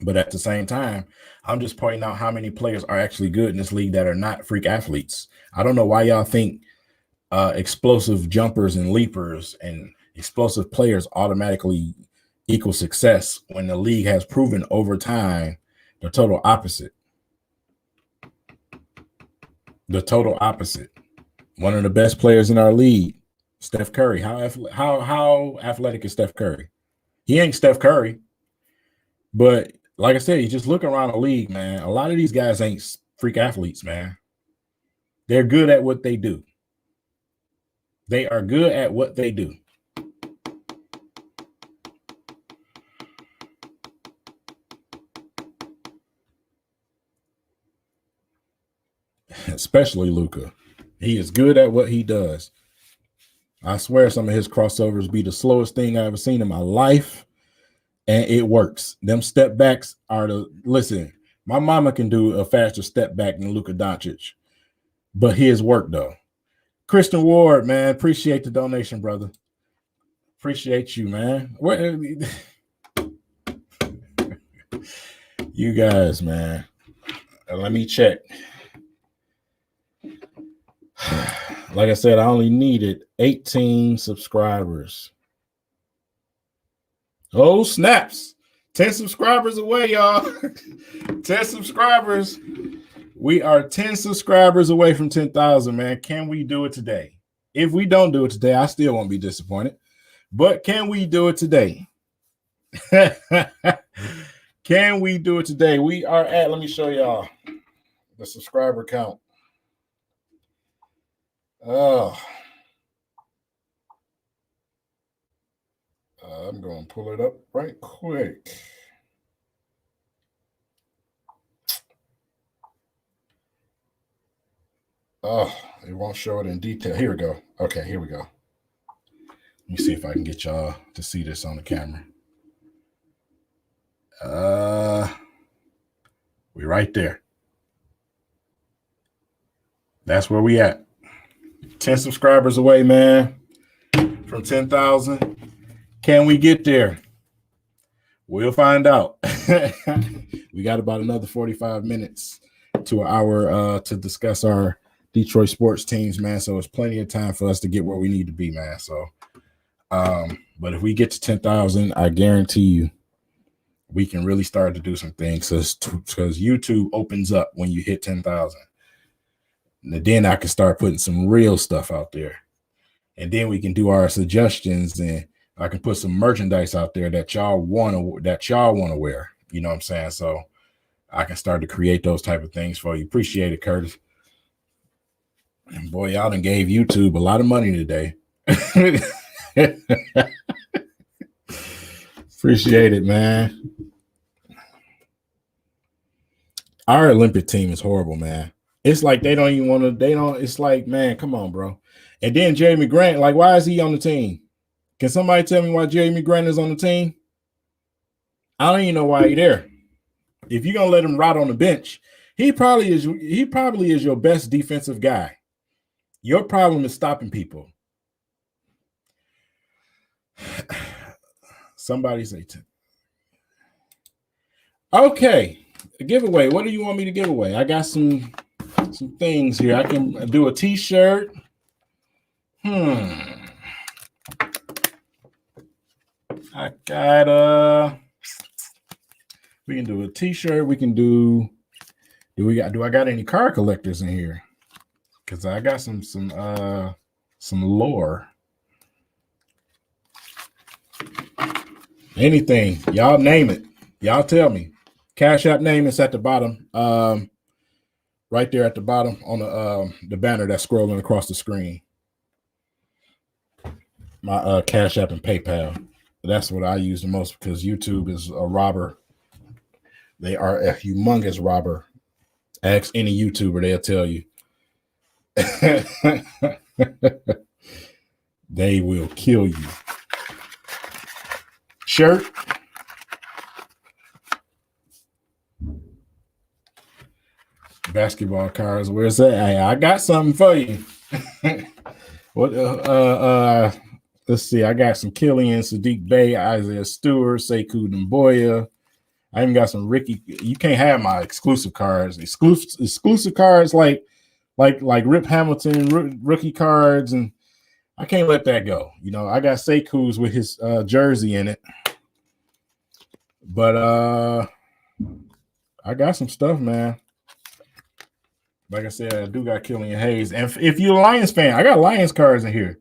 But at the same time, I'm just pointing out how many players are actually good in this league that are not freak athletes. I don't know why y'all think explosive jumpers and leapers and explosive players automatically equal success when the league has proven over time the total opposite. The total opposite. One of the best players in our league, Steph Curry. How athletic is Steph Curry? He ain't Steph Curry. But like I said, you just look around the league, man. A lot of these guys ain't freak athletes, man. They're good at what they do. They are good at what they do. Especially Luka. He is good at what he does. I swear some of his crossovers be the slowest thing I ever seen in my life. And it works. Them step backs are listen, my mama can do a faster step back than Luka Doncic. But his work, though. Christian Ward, man, appreciate the donation, brother. Appreciate you, man. You guys, man. Let me check. Like I said, I only needed 18 subscribers. Oh, snaps. 10 subscribers away, y'all. 10 subscribers. We are 10 subscribers away from 10,000, man. Can we do it today? If we don't do it today, I still won't be disappointed. But can we do it today? Can we do it today? We are at, let me show y'all the subscriber count. Oh, I'm going to pull it up right quick. Oh, it won't show it in detail. Here we go. Okay, here we go. Let me see if I can get y'all to see this on the camera. We're right there. That's where we at. 10 subscribers away, man, from 10,000. Can we get there? We'll find out. We got about another 45 minutes to an hour to discuss our Detroit sports teams, man. So it's plenty of time for us to get where we need to be, man. So, but if we get to 10,000, I guarantee you, we can really start to do some things because YouTube opens up when you hit 10,000. And then I can start putting some real stuff out there. And then we can do our suggestions, and I can put some merchandise out there that y'all want to wear. You know what I'm saying? So I can start to create those type of things for you. Appreciate it, Curtis. And boy, y'all done gave YouTube a lot of money today. Appreciate it, man. Our Olympic team is horrible, man. It's like they don't even want to, it's like, man, come on, bro. And then Jeremy Grant, like, why is he on the team? Can somebody tell me why Jeremy Grant is on the team? I don't even know why he's there. If you're gonna let him rot on the bench, he probably is your best defensive guy. Your problem is stopping people. Somebody say 10. Okay, a giveaway. What do you want me to give away? I got some things here. I can do a t-shirt. I got we can do a t-shirt. We can do I got any car collectors in here? Because I got some lore. Anything. Y'all name it. Y'all tell me. Cash App name is at the bottom. Right there at the bottom on the banner that's scrolling across the screen. My Cash App and PayPal. That's what I use the most because YouTube is a robber. They are a humongous robber. Ask any YouTuber, they'll tell you. They will kill you. Shirt. Basketball cards. Where's that? Hey, I got something for you. What? Let's see. I got some Killian, Sadiq Bey, Isaiah Stewart, Sekou Doumbouya. I even got some Ricky. You can't have my exclusive cards. Exclusive cards like Rip Hamilton rookie cards, and I can't let that go. You know, I got Sekou's with his jersey in it. But I got some stuff, man. Like I said, I do got Killian Hayes. And if you're a Lions fan, I got Lions cards in here.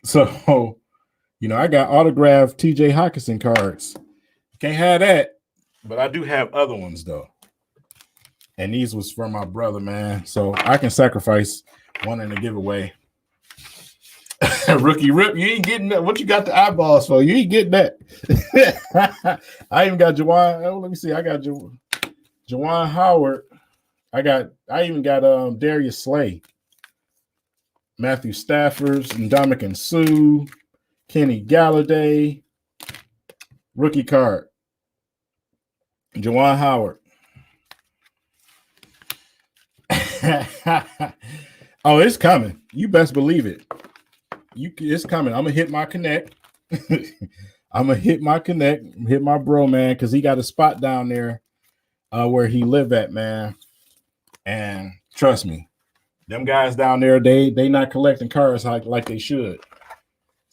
So, you know, I got autographed TJ Hawkinson cards. Can't have that, but I do have other ones, though. And these was from my brother, man. So I can sacrifice one in the giveaway. Rookie Rip, you ain't getting that. What you got the eyeballs for? You ain't getting that. I even got Juwan. Oh, let me see. I got Juwan Howard. I even got Darius Slay, Matthew Stafford, Ndamukong Suh, Kenny Galladay, rookie card, Juwan Howard. Oh, it's coming. You best believe it. It's coming. I'm gonna hit my connect. I'm gonna hit my connect, hit my bro, man, because he got a spot down there where he live at, man. And trust me, them guys down there, they not collecting cars like they should.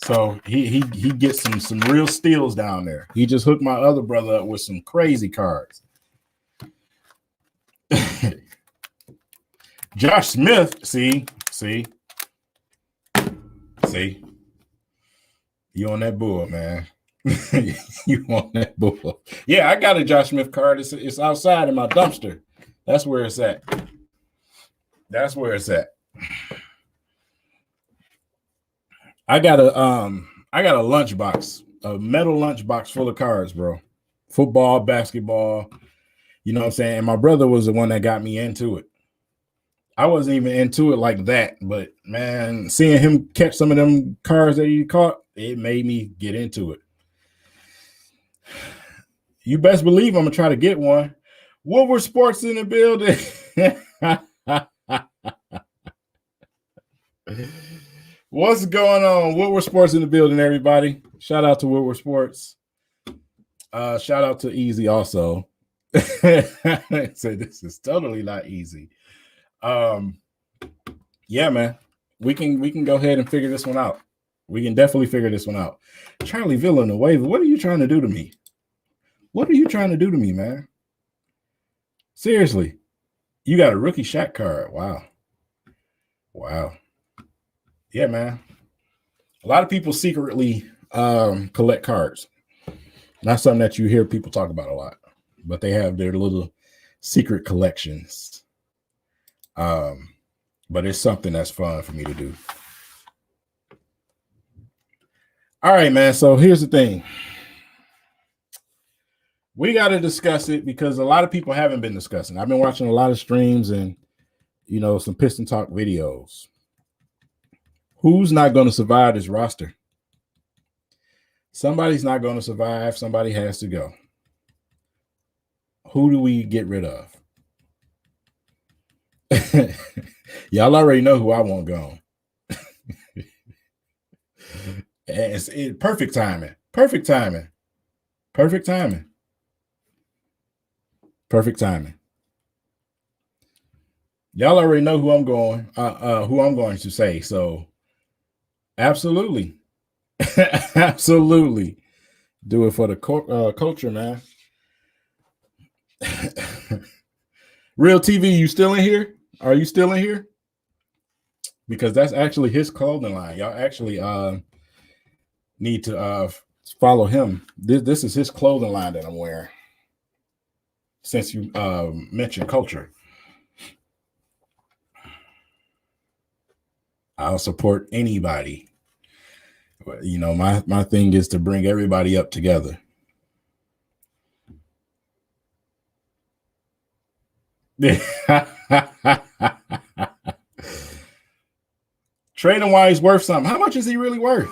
So he gets some real steals down there. He just hooked my other brother up with some crazy cards. Josh Smith, see, you on that bull, man. You want that bull? Yeah, I got a Josh Smith card. It's outside in my dumpster. That's where it's at. That's where it's at. I got a lunchbox, a metal lunchbox full of cards, bro. Football, basketball, you know what I'm saying? And my brother was the one that got me into it. I wasn't even into it like that, but man, seeing him catch some of them cards that he caught, it made me get into it. You best believe I'm gonna try to get one. Woodward Sports in the building. What's going on? Woodward Sports in the building, everybody. Shout out to Woodward Sports. Shout out to Easy also. Say this is totally not easy. Yeah, man. We can go ahead and figure this one out. We can definitely figure this one out. Charlie Villanueva, what are you trying to do to me? What are you trying to do to me, man? Seriously. You got a rookie Shaq card. Wow. Wow. Yeah, man. A lot of people secretly collect cards. Not something that you hear people talk about a lot, but they have their little secret collections. But it's something that's fun for me to do. All right, man. So here's the thing. We got to discuss it because a lot of people haven't been discussing. I've been watching a lot of streams and, you know, some Piston Talk videos. Who's not going to survive this roster? Somebody's not going to survive. Somebody has to go. Who do we get rid of? Y'all already know who I want gone. It's perfect timing. Perfect timing. Perfect timing. Perfect timing. Y'all already know who I'm going to say. So absolutely. Absolutely. Do it for the culture, man. Real TV, you still in here? Are you still in here? Because that's actually his clothing line. Y'all actually need to follow him. This is his clothing line that I'm wearing. Since you mentioned culture, I'll support anybody. You know, my thing is to bring everybody up together. Trading wise, he's worth something. How much is he really worth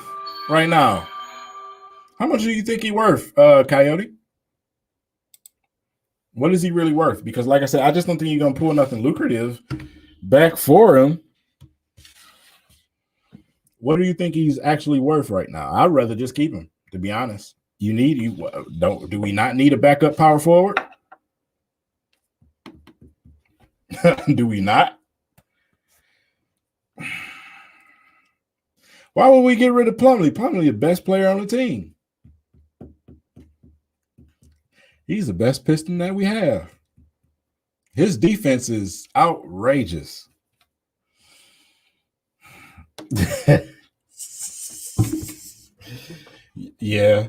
right now? How much do you think he's worth, Coyote? What is he really worth? Because, like I said, I just don't think you're gonna pull nothing lucrative back for him. What do you think he's actually worth right now? I'd rather just keep him, to be honest. Do we not need a backup power forward? Do we not? Why would we get rid of Plumlee? Plumlee, the best player on the team. He's the best Piston that we have. His defense is outrageous. Yeah.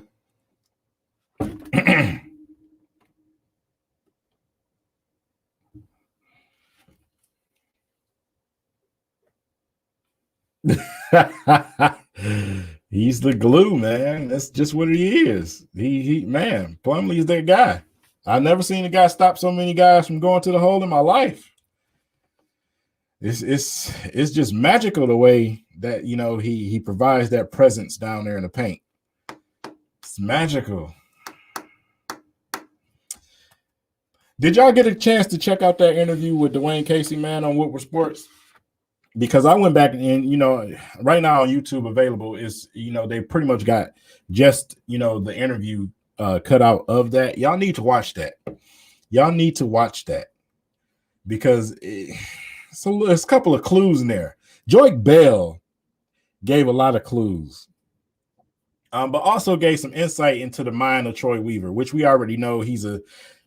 He's the glue, man. That's just what he is. Man, Plumlee's that guy. I've never seen a guy stop so many guys from going to the hole in my life. It's just magical the way that, you know, he provides that presence down there in the paint. It's magical. Did y'all get a chance to check out that interview with Dwayne Casey, man, on Woodward Sports? Because I went back and, you know, right now on YouTube available is, you know, they pretty much got just, you know, the interview cut out of that. Y'all need to watch that. Y'all need to watch that because so there's a couple of clues in there. Joique Bell gave a lot of clues, but also gave some insight into the mind of Troy Weaver, which we already know he's a,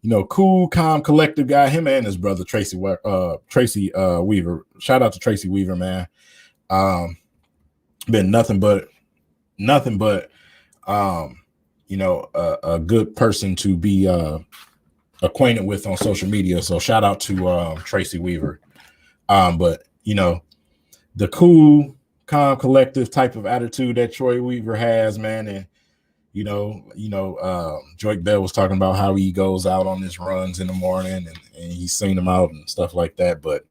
you know, cool, calm, collective guy. Him and his brother Tracy Weaver. Shout out to Tracy Weaver, man. Been nothing but, you a good person to be acquainted with on social media. So shout out to Tracy Weaver. But the cool, calm, collective type of attitude that Troy Weaver has, man, and Joyke Bell was talking about how he goes out on his runs in the morning and he's seen them out and stuff like that. But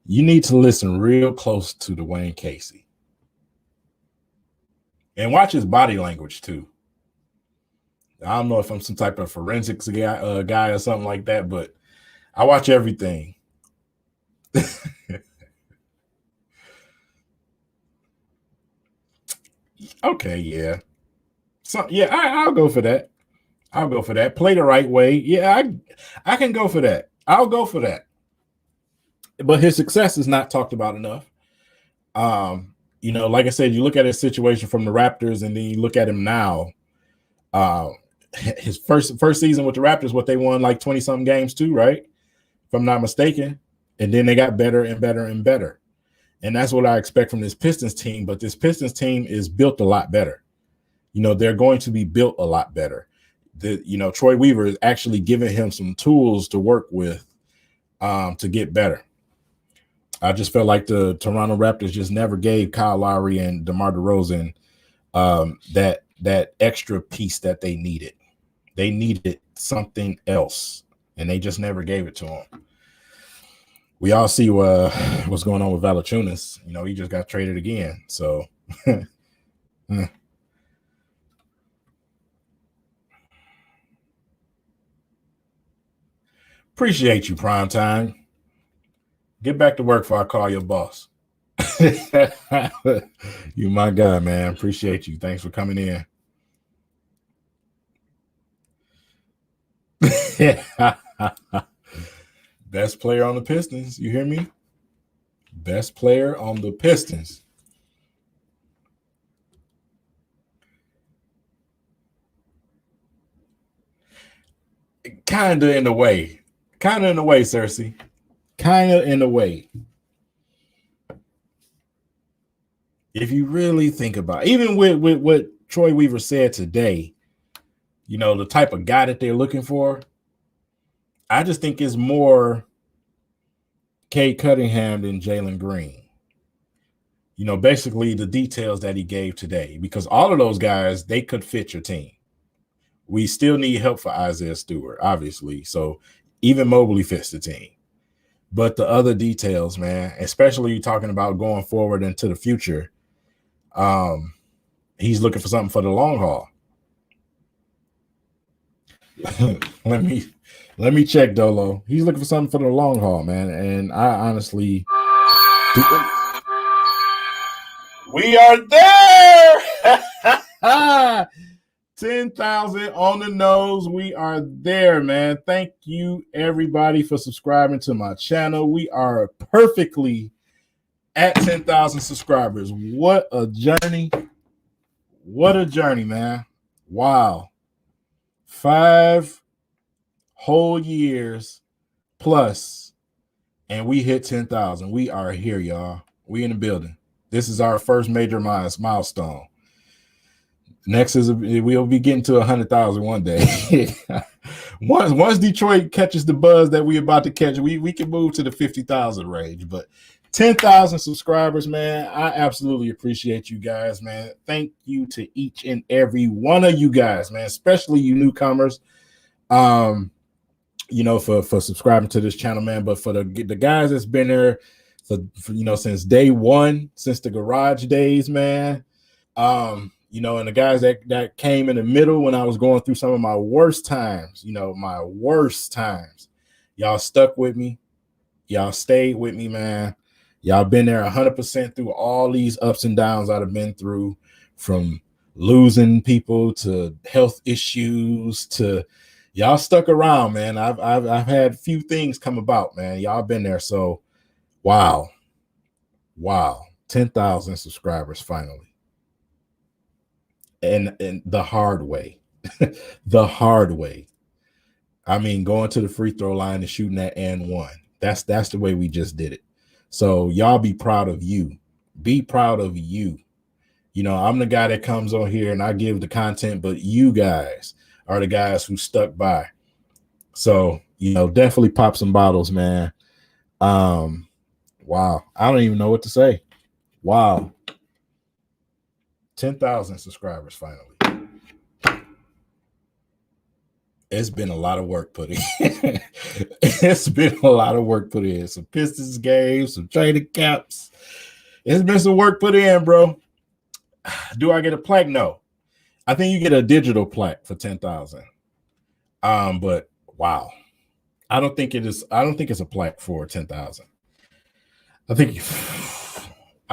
you need to listen real close to Dwayne Casey and watch his body language too. I don't know if I'm some type of forensics guy or something like that, but I watch everything. Okay, yeah. So yeah, I'll go for that. I'll go for that. Play the right way. Yeah, I can go for that. I'll go for that. But his success is not talked about enough. Like I said, you look at his situation from the Raptors, and then you look at him now. His first season with the Raptors, what they won like 20-something games too, right? If I'm not mistaken. And then they got better and better and better. And that's what I expect from this Pistons team. But this Pistons team is built a lot better. They're going to be built a lot better. Troy Weaver is actually giving him some tools to work with to get better. I just felt like the Toronto Raptors just never gave Kyle Lowry and DeMar DeRozan that extra piece that they needed. They needed something else, and they just never gave it to them. We all see what's going on with Valanciunas. He just got traded again. So appreciate you, Primetime. Get back to work before I call your boss. You my guy, man. Appreciate you. Thanks for coming in. Best player on the Pistons. You hear me? Best player on the Pistons. Kind of in a way, Cersei. Kind of in a way. If you really think about it, even with what Troy Weaver said today, the type of guy that they're looking for, I just think it's more Cade Cunningham than Jalen Green. Basically the details that he gave today, because all of those guys, they could fit your team. We still need help for Isaiah Stewart, obviously. So even Mobley fits the team. But the other details, man, especially talking about going forward into the future, he's looking for something for the long haul. Let me check, Dolo. He's looking for something for the long haul, man. And I honestly, we are there. 10,000 on the nose. We are there, man. Thank you, everybody, for subscribing to my channel. We are perfectly at 10,000 subscribers. What a journey. What a journey, man. Wow. 5 whole years plus, and we hit 10,000. We are here, y'all. We in the building. This is our first major milestone. Next is we'll be getting to 100,000 one day. once Detroit catches the buzz that we're about to catch, we can move to the 50,000 range. But 10,000 subscribers, man. I absolutely appreciate you guys, man. Thank you to each and every one of you guys, man, especially you newcomers. For subscribing to this channel, man. But for the guys that's been there for since day one, since the garage days, man. And the guys that came in the middle when I was going through some of my worst times, y'all stuck with me. Y'all stayed with me, man. Y'all been there 100% through all these ups and downs I've been through, from losing people to health issues to y'all stuck around, man. I've had a few things come about, man. Y'all been there. So wow. 10,000 subscribers finally. And the hard way. The hard way. I mean, going to the free throw line and shooting that and one. That's the way we just did it. So y'all be proud of you. Be proud of you. You know, I'm the guy that comes on here and I give the content, but you guys are the guys who stuck by. So, you know, definitely pop some bottles, man. Wow. I don't even know what to say. Wow. 10,000 subscribers finally. It's been a lot of work put in. It's been a lot of work put in. Some Pistons games, some training camps. It's been some work put in, bro. Do I get a plaque? No. I think you get a digital plaque for 10,000. But wow. I don't think it's a plaque for 10,000. I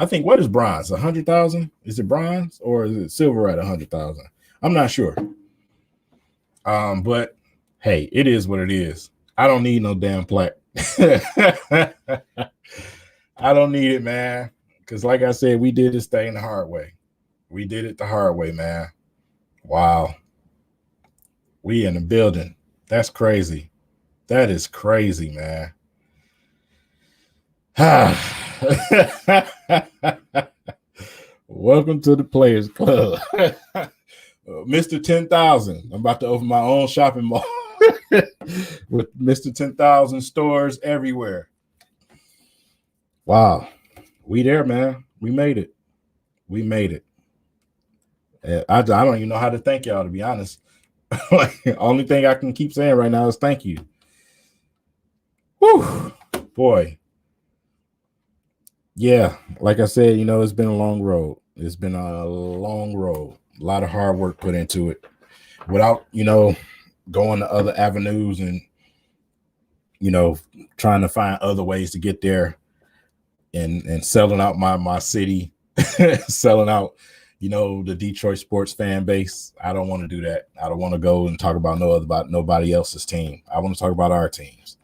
think what is bronze? 100,000? Is it bronze or is it silver at 100,000? I'm not sure. But hey, it is what it is. I don't need no damn plaque. I don't need it, man. Because like I said, we did this thing the hard way. We did it the hard way, man. Wow. We in the building. That's crazy. That is crazy, man. Welcome to the Players Club. Mr. 10,000. I'm about to open my own shopping mall with Mr. 10,000 stores everywhere. Wow. We there, man. We made it. We made it. I don't even know how to thank y'all, to be honest. Only thing I can keep saying right now is thank you. Whew. Boy. Yeah, like I said, you know, it's been a long road. It's been a long road. A lot of hard work put into it without, you know, going to other avenues and, you know, trying to find other ways to get there and selling out my city, selling out, you know, the Detroit sports fan base. I don't want to do that. I don't want to go and talk about nobody else's team. I want to talk about our teams,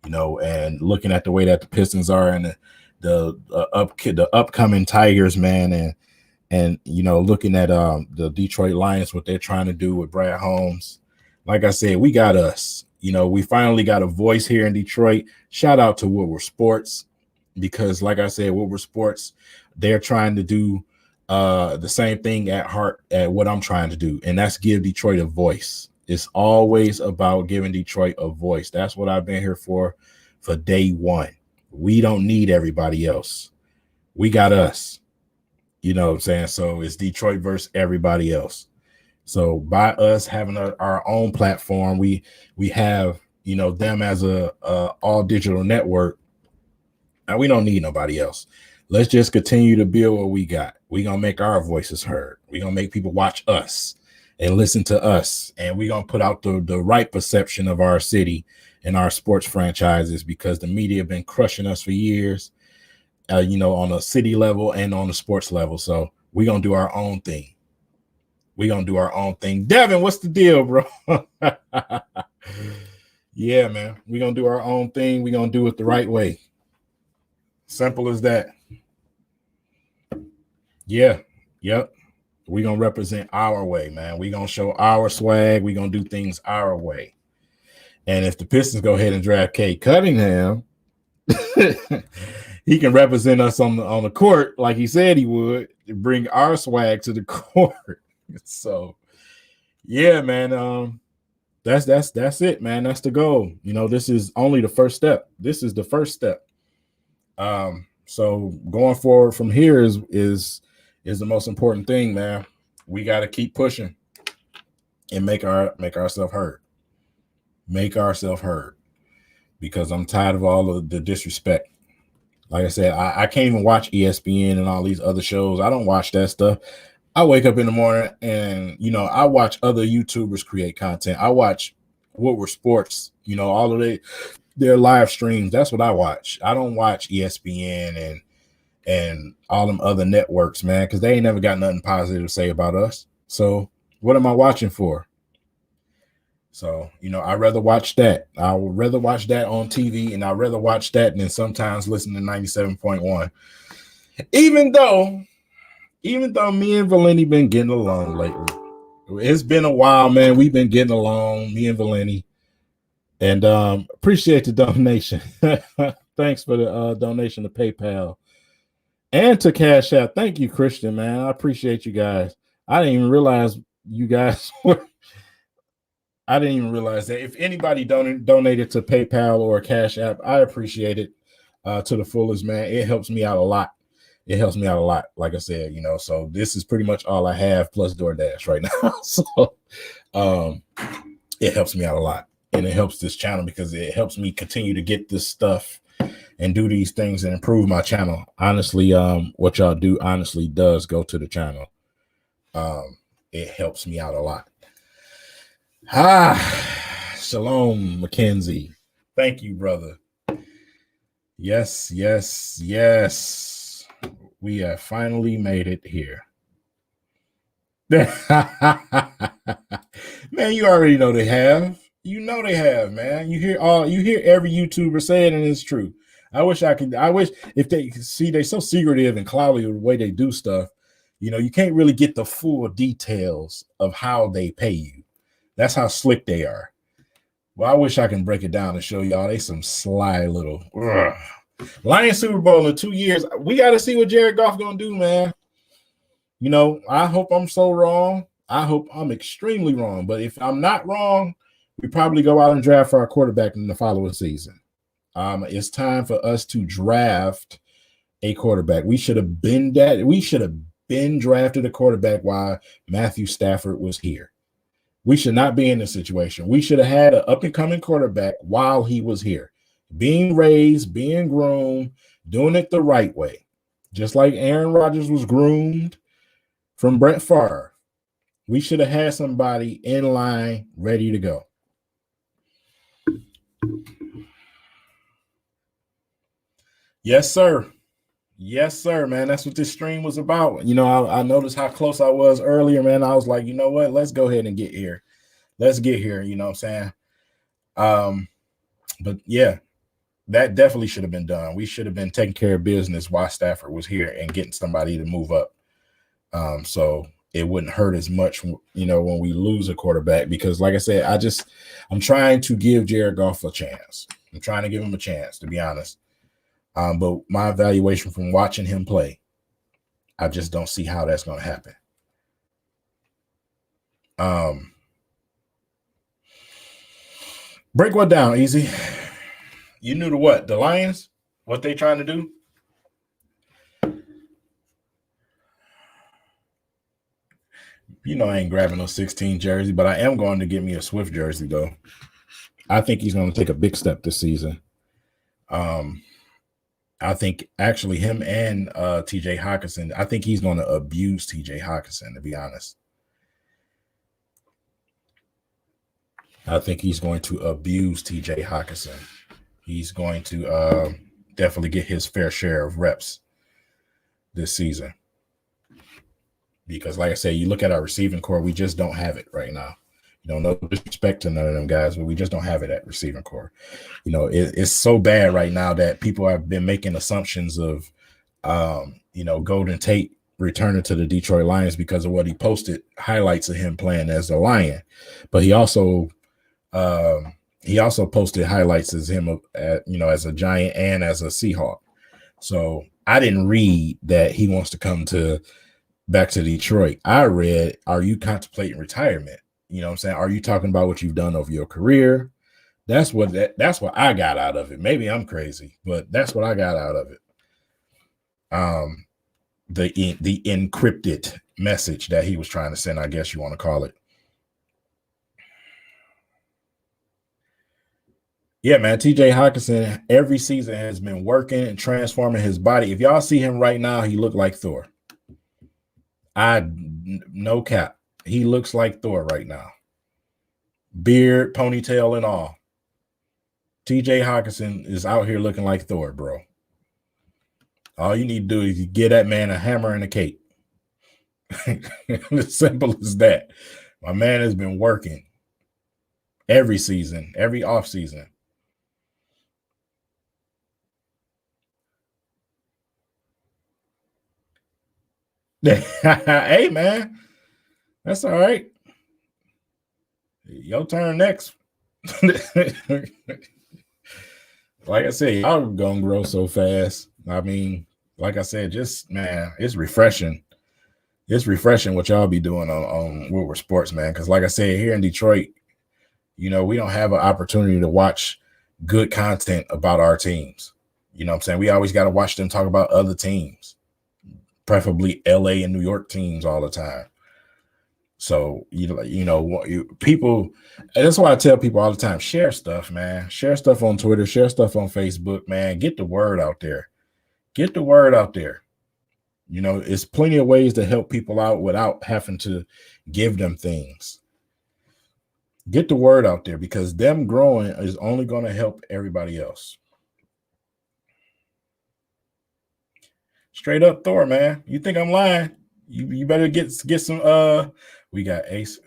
you know, and looking at the way that the Pistons are and the upcoming Tigers, man, and you know, looking at the Detroit Lions, what they're trying to do with Brad Holmes. Like I said, we got us. You know, we finally got a voice here in Detroit. Shout out to Woodward Sports, because like I said, Woodward Sports, they're trying to do the same thing at heart at what I'm trying to do, and that's give Detroit a voice. It's always about giving Detroit a voice. That's what I've been here for day one. We don't need everybody else. We got us. You know what I'm saying? So it's Detroit versus everybody else. So by us having our own platform, we have, you know, them as a all digital network, and we don't need nobody else. Let's just continue to build what we got. We're going to make our voices heard. We're going to make people watch us and listen to us. And we're going to put out the right perception of our city and our sports franchises, because the media have been crushing us for years, you know, on a city level and on the sports level. So we're going to do our own thing. We're going to do our own thing. Devin, what's the deal, bro? Yeah, man. We're going to do our own thing. We're going to do it the right way. Simple as that. Yeah. Yep. We're going to represent our way, man. We're going to show our swag. We're going to do things our way. And if the Pistons go ahead and draft Cade Cunningham, he can represent us on the court like he said he would, and bring our swag to the court. So, yeah, man. That's it, man. That's the goal. You know, this is only the first step. This is the first step. So going forward from here is the most important thing, man. We got to keep pushing and make ourselves heard. Make ourselves heard, because I'm tired of all of the disrespect. Like I said, I can't even watch ESPN and all these other shows. I don't watch that stuff. I wake up in the morning and, you know, I watch other YouTubers create content. I watch Woodward Sports, you know, all of their live streams. That's what I watch. I don't watch ESPN and all them other networks, man, because they ain't never got nothing positive to say about us. So what am I watching for? So, you know, I'd rather watch that. I would rather watch that on TV, and I'd rather watch that than sometimes listen to 97.1. Even though me and Valeni been getting along lately. It's been a while, man. We've been getting along, me and Valeni. And appreciate the donation. Thanks for the donation to PayPal. And to Cash App. Thank you, Christian, man. I appreciate you guys. I didn't even realize you guys were. I didn't even realize that. If anybody donated to PayPal or Cash App, I appreciate it to the fullest, man. It helps me out a lot. It helps me out a lot. Like I said, so this is pretty much all I have plus DoorDash right now. So it helps me out a lot. And it helps this channel because it helps me continue to get this stuff and do these things and improve my channel. Honestly, what y'all do honestly does go to the channel. It helps me out a lot. Shalom, Mackenzie. Thank you, brother. Yes. We have finally made it here. Man, you already know they have. You know they have, man. You hear every YouTuber say it, and it's true. I wish if they see they're so secretive and cloudy with the way they do stuff. You can't really get the full details of how they pay you. That's how slick they are. Well, I wish I can break it down and show y'all. They some sly little Lions Super Bowl in 2 years. We got to see what Jared Goff gonna do, man. I hope I'm so wrong. I hope I'm extremely wrong. But if I'm not wrong, we probably go out and draft for our quarterback in the following season. It's time for us to draft a quarterback. We should have been drafted a quarterback while Matthew Stafford was here. We should not be in this situation. We should have had an up-and-coming quarterback while he was here, being raised, being groomed, doing it the right way. Just like Aaron Rodgers was groomed from Brett Favre. We should have had somebody in line ready to go. Yes, sir. Yes, sir, man. That's what this stream was about. I noticed how close I was earlier, man. I was like, you know what? Let's go ahead and get here. Let's get here. You know what I'm saying? But yeah, that definitely should have been done. We should have been taking care of business while Stafford was here and getting somebody to move up. So it wouldn't hurt as much, when we lose a quarterback, because like I said, I'm trying to give Jared Goff a chance. I'm trying to give him a chance, to be honest. But my evaluation from watching him play, I just don't see how that's going to happen. Break what down, Easy? You knew what? The Lions? What they trying to do? I ain't grabbing no 16 jersey, but I am going to get me a Swift jersey, though. I think he's going to take a big step this season. I think actually him and TJ Hockenson, I think he's going to abuse TJ Hockenson, to be honest. I think he's going to abuse TJ Hockenson. He's going to definitely get his fair share of reps this season. Because like I said, you look at our receiving core, we just don't have it right now. No disrespect to none of them guys, but we just don't have it at receiving core. It's so bad right now that people have been making assumptions of, Golden Tate returning to the Detroit Lions because of what he posted, highlights of him playing as a Lion. But he also posted highlights as him, as a Giant and as a Seahawk. So I didn't read that he wants to come back to Detroit. I read, are you contemplating retirement? You know what I'm saying? Are you talking about what you've done over your career? That's what I got out of it. Maybe I'm crazy, but that's what I got out of it. The encrypted message that he was trying to send, I guess you want to call it. Yeah, man, TJ Hockenson every season has been working and transforming his body. If y'all see him right now, he looked like Thor. No cap. He looks like Thor right now. Beard, ponytail, and all. TJ Hockenson is out here looking like Thor, bro. All you need to do is give that man a hammer and a cape. As simple as that. My man has been working every season, every off season. Hey, man. That's all right. Your turn next. Like I said, y'all gonna grow so fast. I mean, like I said, just man, it's refreshing. It's refreshing what y'all be doing on Woodward Sports, man. Because like I said, here in Detroit, you know, we don't have an opportunity to watch good content about our teams. You know what I'm saying? We always got to watch them talk about other teams, preferably LA and New York teams all the time. So, people, and that's why I tell people all the time, share stuff, man. Share stuff on Twitter, share stuff on Facebook, man. Get the word out there. Get the word out there. You know, it's plenty of ways to help people out without having to give them things. Get the word out there because them growing is only going to help everybody else. Straight up Thor, man. You think I'm lying? You better get some we got Ace.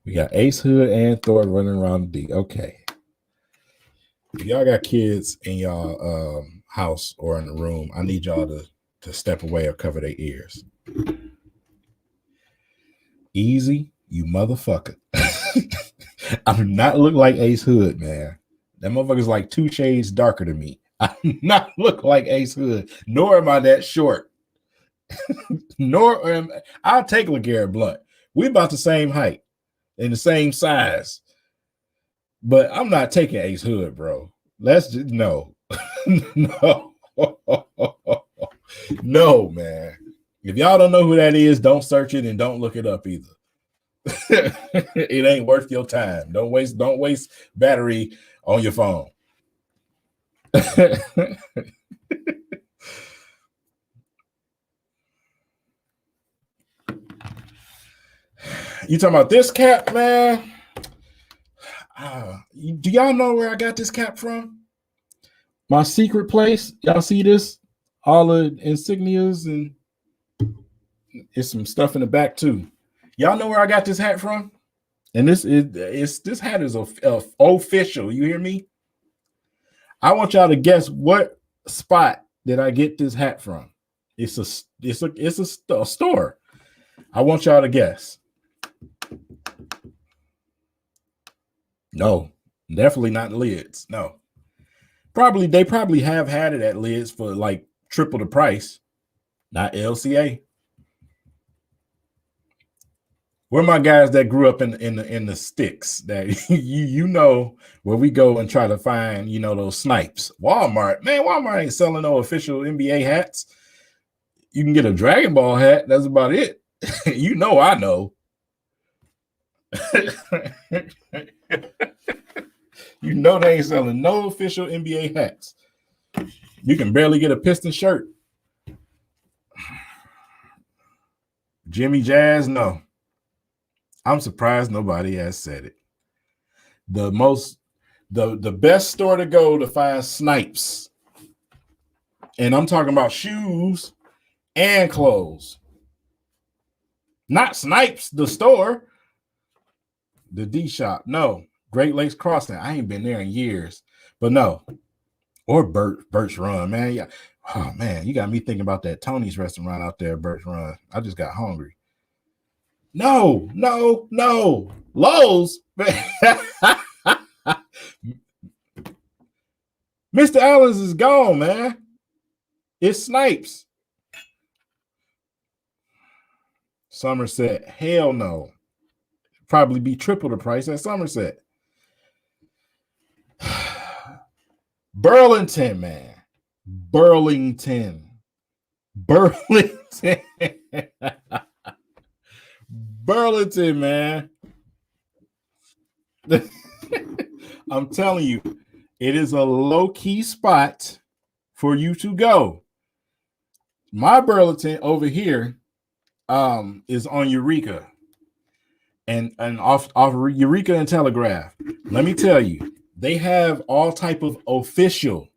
We got Ace Hood and Thor running around the D. Okay. If y'all got kids in y'all house or in the room, I need y'all to step away or cover their ears. Easy, you motherfucker. I do not look like Ace Hood, man. That motherfucker's like 2 shades darker than me. I do not look like Ace Hood, nor am I that short. I'll take LeGarrette Blount. We about the same height and the same size. But I'm not taking Ace Hood, bro. Let's just no. No, man. If y'all don't know who that is, don't search it and don't look it up either. It ain't worth your time. Don't waste battery on your phone. You talking about this cap, man? Do y'all know where I got this cap from? My secret place. Y'all see this? All the insignias and it's some stuff in the back too. Y'all know where I got this hat from? And this hat is official. You hear me? I want y'all to guess what spot did I get this hat from? It's a store. I want y'all to guess. No, definitely not Lids. No. They probably have had it at Lids for like triple the price. Not LCA. We're my guys that grew up in the sticks that you know where we go and try to find, you know, those snipes. Walmart ain't selling no official NBA hats. You can get a Dragon Ball hat. That's about it. You know, I know. You know they ain't selling no official NBA hats. You can barely get a Piston shirt. Jimmy Jazz, no. I'm surprised nobody has said it. The best store to go to find snipes, and I'm talking about shoes and clothes. Not Snipes, the store. The D Shop, no. Great Lakes Crossing, I ain't been there in years, but no. Or Birch Run, man. Yeah. Oh man, you got me thinking about that Tony's restaurant out there, Birch Run. I just got hungry. No. Lowe's. Mr. Allen's is gone, man. It's Snipes. Somerset, hell no. Probably be triple the price at Somerset. Burlington, man. Burlington, man. I'm telling you, it is a low-key spot for you to go. My Burlington over here is on Eureka and off Eureka and Telegraph. Let me tell you, they have all type of official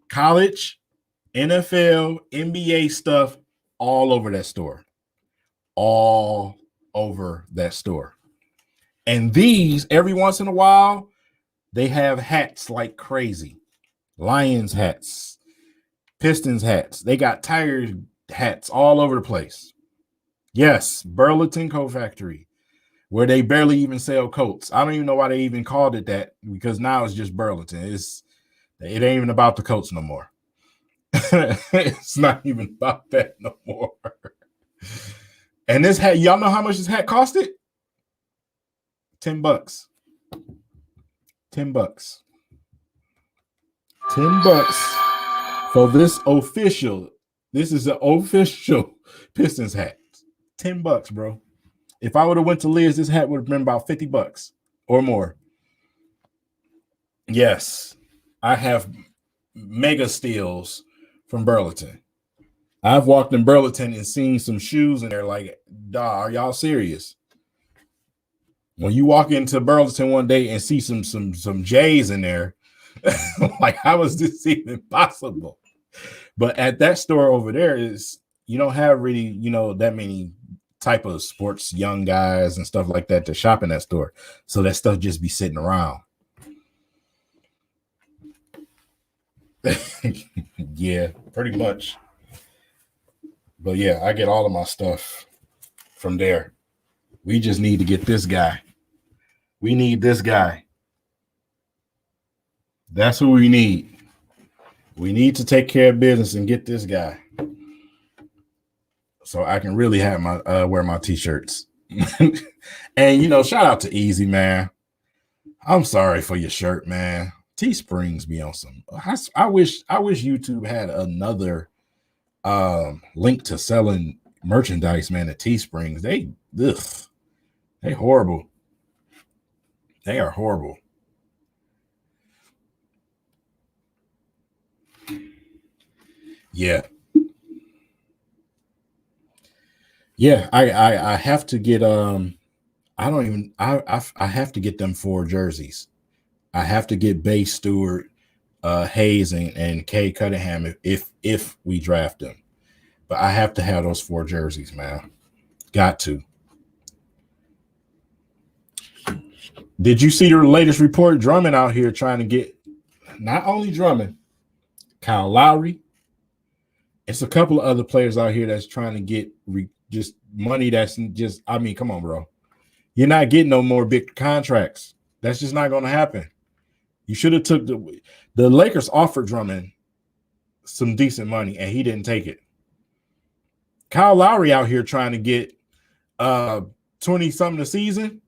college, NFL, NBA stuff all over that store. All over that store. And these, every once in a while, they have hats like crazy. Lions hats, Pistons hats. They got Tiger hats all over the place. Yes, Burlington Coat Factory, where they barely even sell coats. I don't even know why they even called it that, because now it's just Burlington. It ain't even about the Colts no more. It's not even about that no more. And this hat, y'all know how much this hat costed? $10. $10. $10 for this official. This is an official Pistons hat. $10, bro. If I would have went to Liz, this hat would have been about $50 or more. Yes, I have mega steals from Burlington. I've walked in Burlington and seen some shoes in there like, are y'all serious? When you walk into Burlington one day and see some J's in there, like, how is this even possible? But at that store over there is, you don't have really, that many type of sports young guys and stuff like that to shop in that store. So that stuff just be sitting around. Yeah, pretty much. But yeah, I get all of my stuff from there. We just need to get this guy. We need this guy. That's who we need. We need to take care of business and get this guy, so I can really have my wear my t-shirts. And shout out to Easy, man. I'm sorry for your shirt, man. Teesprings be on some. I wish YouTube had another link to selling merchandise, man. At Teesprings, they horrible. They are horrible. Yeah. I have to get I have to get them 4 jerseys. I have to get Bay Stewart, Hayes, and Kay Cunningham if we draft them. But I have to have those 4 jerseys, man. Got to. Did you see the latest report? Drummond out here trying to get not only Drummond, Kyle Lowry. It's a couple of other players out here that's trying to get just money that's just, come on, bro. You're not getting no more big contracts. That's just not going to happen. You should have took the Lakers offered Drummond some decent money, and he didn't take it. Kyle Lowry out here trying to get 20-something a season.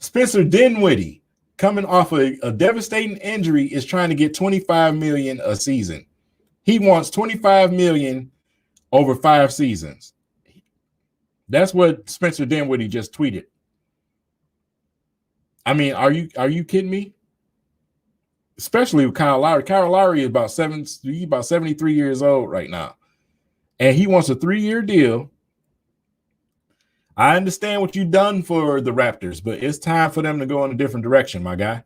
Spencer Dinwiddie, coming off a devastating injury, is trying to get $25 million a season. He wants $25 million over 5 seasons. That's what Spencer Dinwiddie just tweeted. Are you kidding me? Especially with Kyle Lowry. Kyle Lowry is about 73 years old right now, and he wants a 3-year deal. I understand what you've done for the Raptors, but it's time for them to go in a different direction, my guy.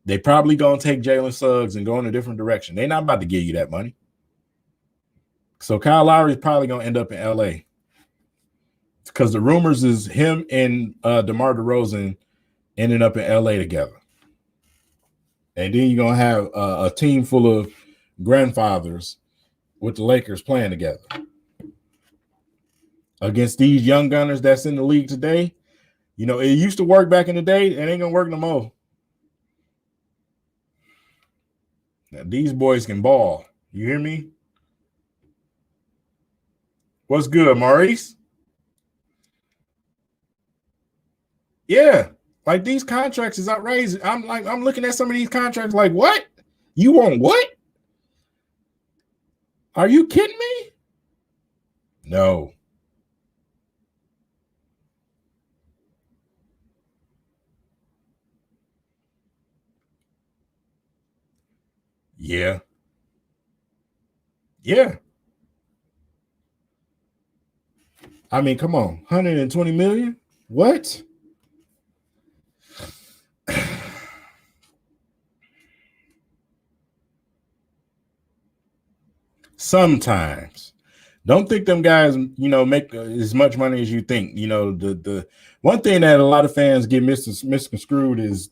They probably gonna take Jalen Suggs and go in a different direction. They're not about to give you that money. So Kyle Lowry is probably gonna end up in LA, because the rumors is him and DeMar DeRozan ending up in LA together. And then you're gonna have a team full of grandfathers with the Lakers playing together against these young gunners that's in the league today. It used to work back in the day. It ain't gonna work no more. Now, these boys can ball. You hear me? What's good, Maurice? Yeah, like, these contracts is outrageous. I'm looking at some of these contracts like, what? You want what? Are you kidding me? No. Yeah. Come on, 120 million? What? Sometimes. Don't think them guys, make as much money as you think. The one thing that a lot of fans get misconstrued is,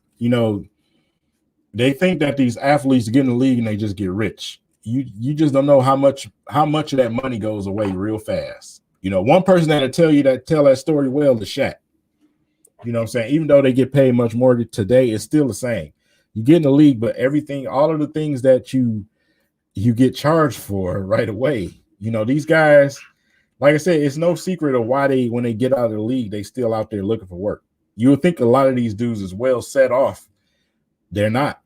they think that these athletes get in the league and they just get rich. You just don't know how much of that money goes away real fast. One person that'll tell that story well is Shaq. You know what I'm saying? Even though they get paid much more today, it's still the same. You get in the league, but everything, all of the things that you get charged for right away. You know, these guys, like I said, it's no secret of why when they get out of the league, they still out there looking for work. You would think a lot of these dudes is well set off. They're not.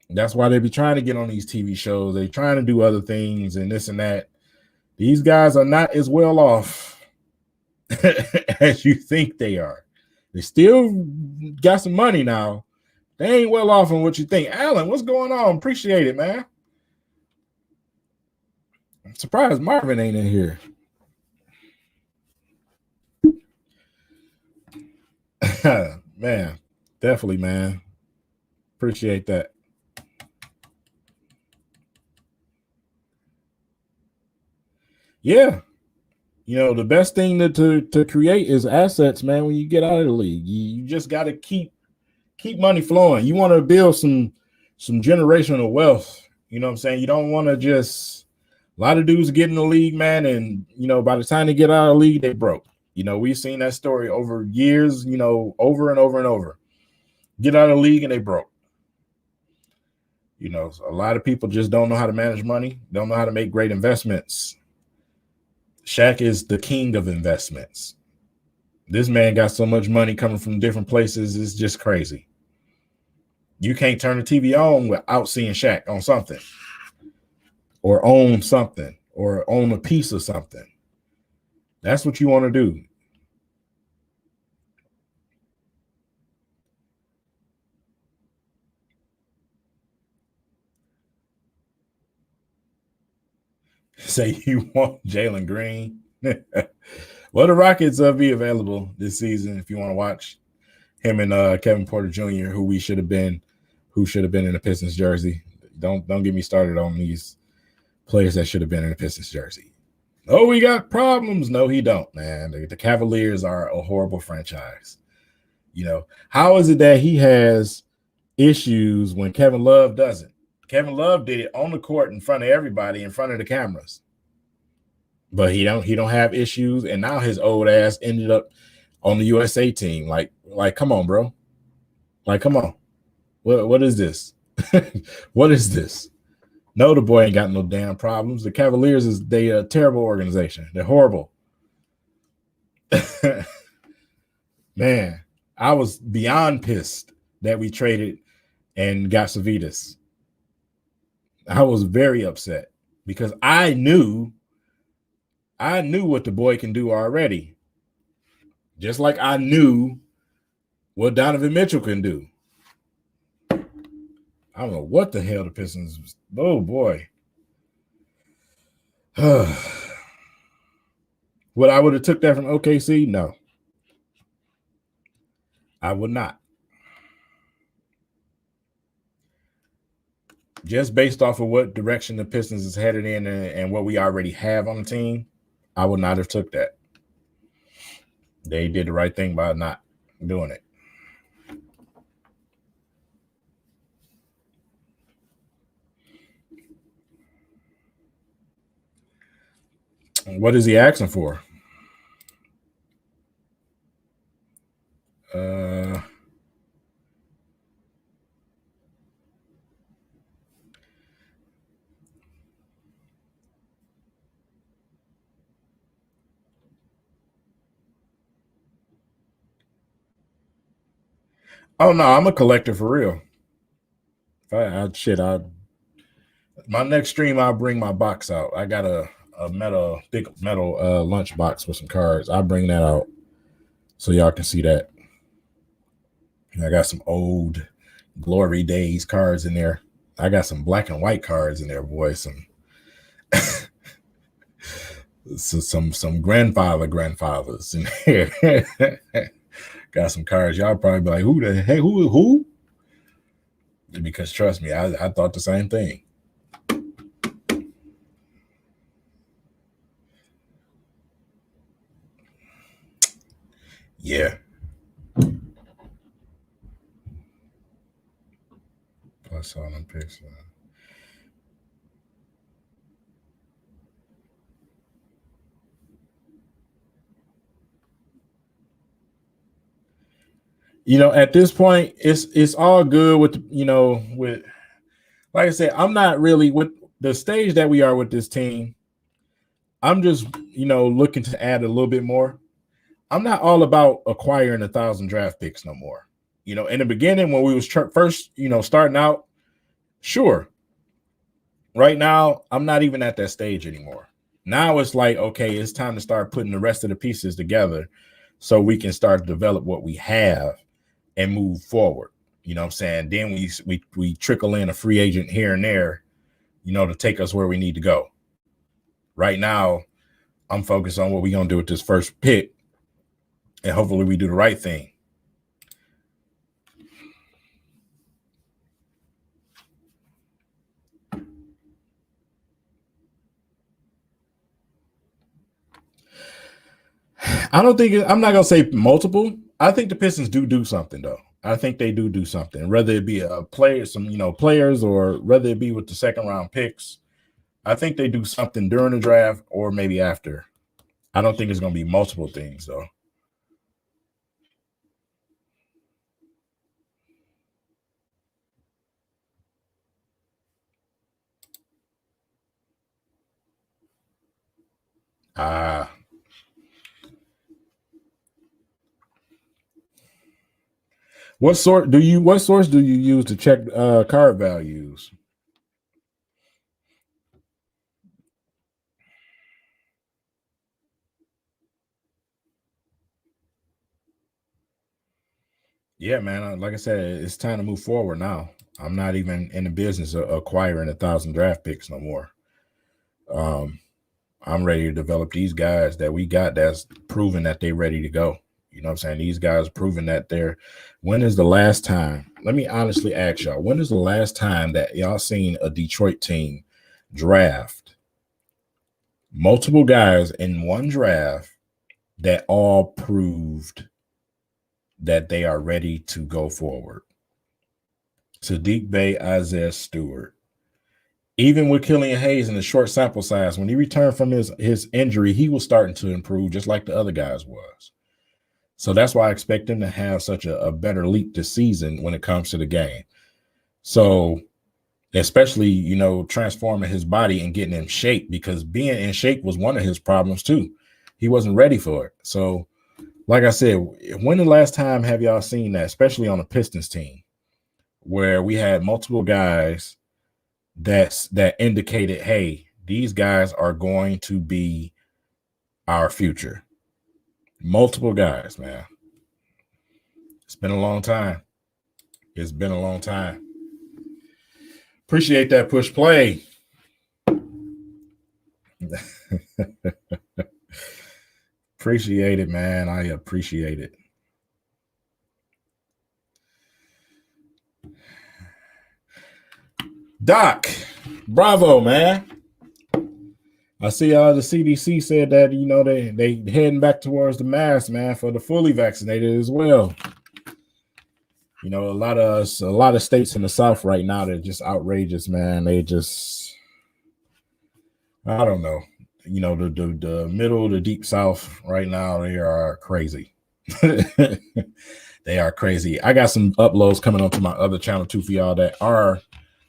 That's why they be trying to get on these TV shows. They trying to do other things and this and that. These guys are not as well off as you think they are. They still got some money now. They ain't well off on what you think. Alan, what's going on? Appreciate it, man. I'm surprised Marvin ain't in here. Man, definitely, man. Appreciate that. Yeah. You know, the best thing to create is assets, man, when you get out of the league. You just got to keep money flowing. You want to build some generational wealth. You know what I'm saying? You don't want to just a lot of dudes get in the league, man, and you know, by the time they get out of the league, they broke. You know, we've seen that story over years, you know, over and over and over. Get out of the league and they broke. You know, a lot of people just don't know how to manage money, don't know how to make great investments. Shaq is the king of investments. This man got so much money coming from different places, it's just crazy. You can't turn the TV on without seeing Shaq on something, or own something, or own a piece of something. That's what you want to do. Say you want Jalen Green. Well, the Rockets be available this season if you want to watch him and Kevin Porter Jr., who should have been in the Pistons jersey. Don't get me started on these players that should have been in the Pistons jersey. Oh, we got problems. No, he don't, man. The Cavaliers are a horrible franchise. You know, how is it that he has issues when Kevin Love doesn't? Kevin Love did it on the court in front of everybody, in front of the cameras. But he don't have issues, and now his old ass ended up on the USA team. Like come on, bro. Like, come on. What is this? What is this? No, the boy ain't got no damn problems. The Cavaliers they a terrible organization. They're horrible. Man, I was beyond pissed that we traded and got Savitas. I was very upset because I knew what the boy can do already. Just like I knew what Donovan Mitchell can do. I don't know what the hell the Pistons. Oh boy. Would I have took that from OKC? No. I would not. Just based off of what direction the Pistons is headed in and what we already have on the team, I would not have took that. They did the right thing by not doing it. What is he asking for? Oh no, I'm a collector for real. My next stream, I'll bring my box out. I got a big metal lunch box with some cards. I'll bring that out so y'all can see that. I got some old Glory Days cards in there. I got some black and white cards in there, boy. Some some grandfathers in there. Got some cards. Y'all probably be like, who the heck? Who? Because trust me, I thought the same thing. Yeah. Plus all them picks. At this point, it's all good with with like I said, I'm not really with the stage that we are with this team. I'm just looking to add a little bit more. I'm not all about acquiring 1,000 draft picks no more. In the beginning when we was first, starting out, sure. Right now, I'm not even at that stage anymore. Now it's like, okay, it's time to start putting the rest of the pieces together so we can start to develop what we have and move forward. You know what I'm saying? Then we trickle in a free agent here and there, to take us where we need to go. Right now, I'm focused on what we're going to do with this first pick, and hopefully we do the right thing. I'm not going to say multiple. I think the Pistons do something, though. I think they do something, whether it be a player, players, or whether it be with the second round picks. I think they do something during the draft or maybe after. I don't think it's going to be multiple things, though. What source do you use to check card values? Yeah, man. Like I said, it's time to move forward now. I'm not even in the business of acquiring 1,000 draft picks no more. I'm ready to develop these guys that we got that's proven that they're ready to go. You know what I'm saying? These guys proven that they're. When is the last time? Let me honestly ask y'all. When is the last time that y'all seen a Detroit team draft multiple guys in one draft that all proved that they are ready to go forward? Saddiq Bey, Isaiah Stewart. Even with Killian Hayes in the short sample size, when he returned from his injury, he was starting to improve just like the other guys was. So that's why I expect him to have such a better leap this season when it comes to the game. So especially, transforming his body and getting in shape, because being in shape was one of his problems too. He wasn't ready for it. So like I said, when the last time have y'all seen that, especially on a Pistons team, where we had multiple guys that indicated, hey, these guys are going to be our future? Multiple guys, man. It's been a long time. It's been a long time. Appreciate that push play. Appreciate it, man. I appreciate it. Doc, bravo, man. I see the CDC said that, they heading back towards the mask, man, for the fully vaccinated as well. A lot of states in the South right now, they're just outrageous, man. They just, I don't know. The middle, the deep South right now, they are crazy. They are crazy. I got some uploads coming onto my other channel too for y'all that are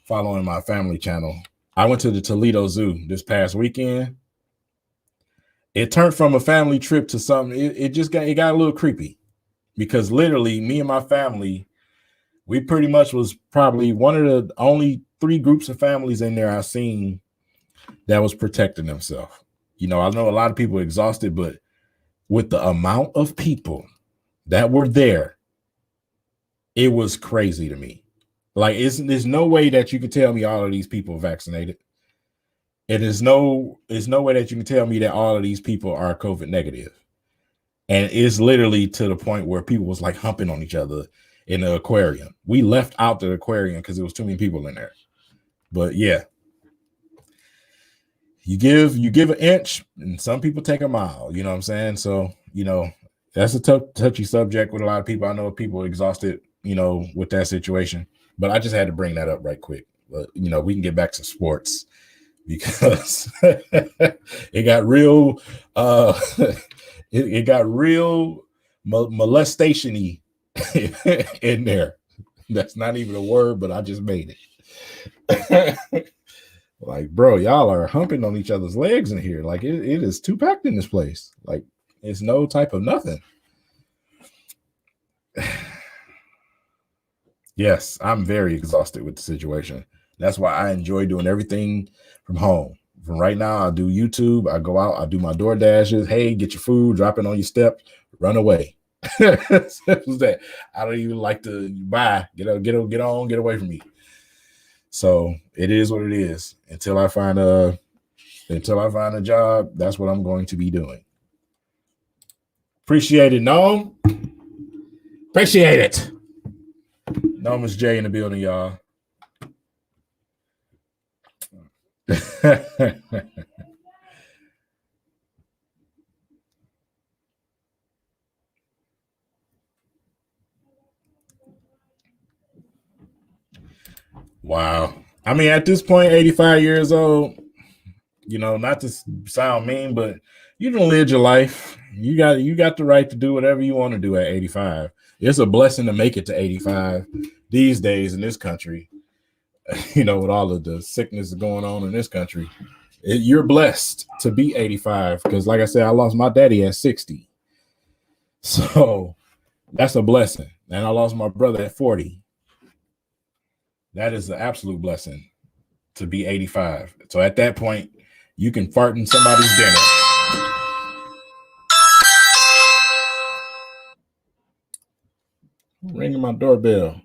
following my family channel. I went to the Toledo Zoo this past weekend. It turned from a family trip to something. It got a little creepy, because literally me and my family, we pretty much was probably one of the only 3 groups of families in there I've seen that was protecting themselves. I know a lot of people exhausted, but with the amount of people that were there, it was crazy to me. Like, there's no way that you can tell me all of these people are vaccinated. And there's no way that you can tell me that all of these people are COVID negative. And it's literally to the point where people was like humping on each other in the aquarium. We left out the aquarium because there was too many people in there. But yeah, you give an inch and some people take a mile. You know what I'm saying? So, that's a touchy subject with a lot of people. I know people are exhausted, with that situation. But I just had to bring that up right quick. But, we can get back to sports, because it got real. It got real molestation-y in there. That's not even a word, but I just made it. Like, bro, y'all are humping on each other's legs in here. Like, it is too packed in this place. Like, it's no type of nothing. Yes, I'm very exhausted with the situation. That's why I enjoy doing everything from home. From right now, I do YouTube. I go out. I do my door dashes. Hey, get your food. Drop it on your step. Run away. Simple as that. I don't even like to buy. Get on. Get away from me. So it is what it is. Until I find a job, that's what I'm going to be doing. Appreciate it, Gnome. Appreciate it. Gnome is Jay in the building, y'all. Wow. I mean, at this point, 85 years old, not to sound mean, but you don't live your life. You got the right to do whatever you want to do at 85. It's a blessing to make it to 85 these days in this country. With all of the sickness going on in this country, you're blessed to be 85 because, like I said, I lost my daddy at 60. So that's a blessing. And I lost my brother at 40. That is an absolute blessing to be 85. So at that point, you can fart in somebody's dinner. Ringing my doorbell.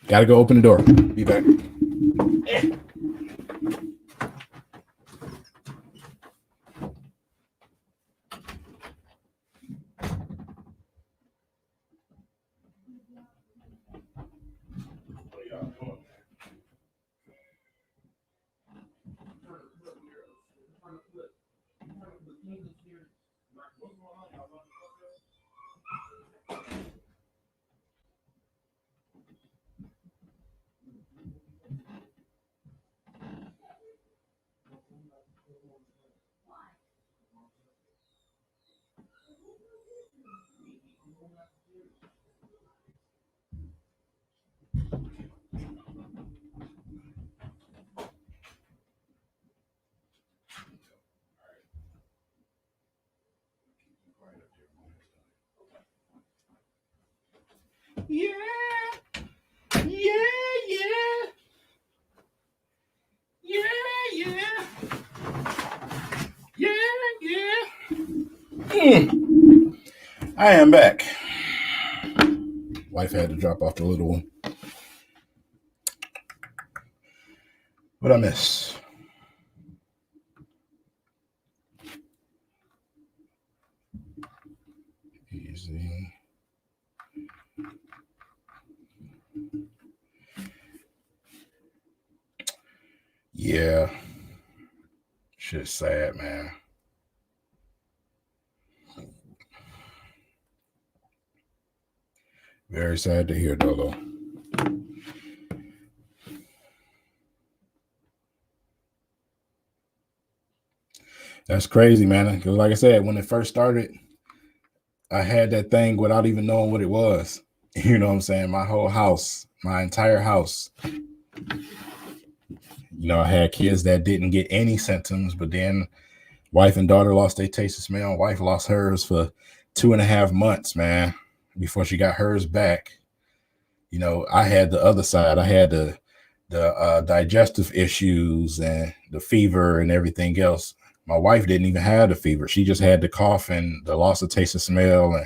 Gotta go open the door. Be back. Yeah. I am back. Wife had to drop off the little one. What I miss? Easy. Yeah. Shit's sad, man. Very sad to hear, Dolo. That's crazy, man. Because like I said, when it first started, I had that thing without even knowing what it was. You know what I'm saying? My whole house, my entire house. I had kids that didn't get any symptoms, but then wife and daughter lost their taste of smell. Wife lost hers for 2.5 months, man, before she got hers back. I had the other side. I had the digestive issues and the fever and everything else. My wife didn't even have the fever. She just had the cough and the loss of taste of smell.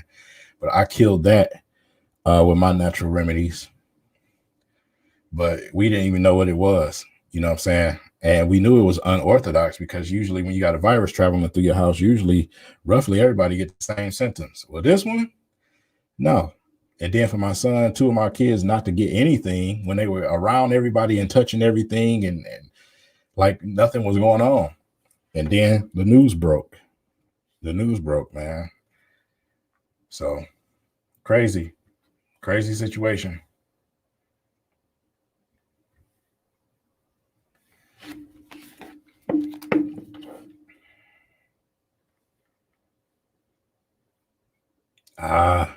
But I killed that with my natural remedies. But we didn't even know what it was. You know what I'm saying? And we knew it was unorthodox because usually when you got a virus traveling through your house, usually roughly everybody gets the same symptoms. Well, this one, no. And then for my son, 2 of my kids not to get anything when they were around everybody and touching everything and like nothing was going on. And then the news broke. The news broke, man. So crazy situation. Yeah.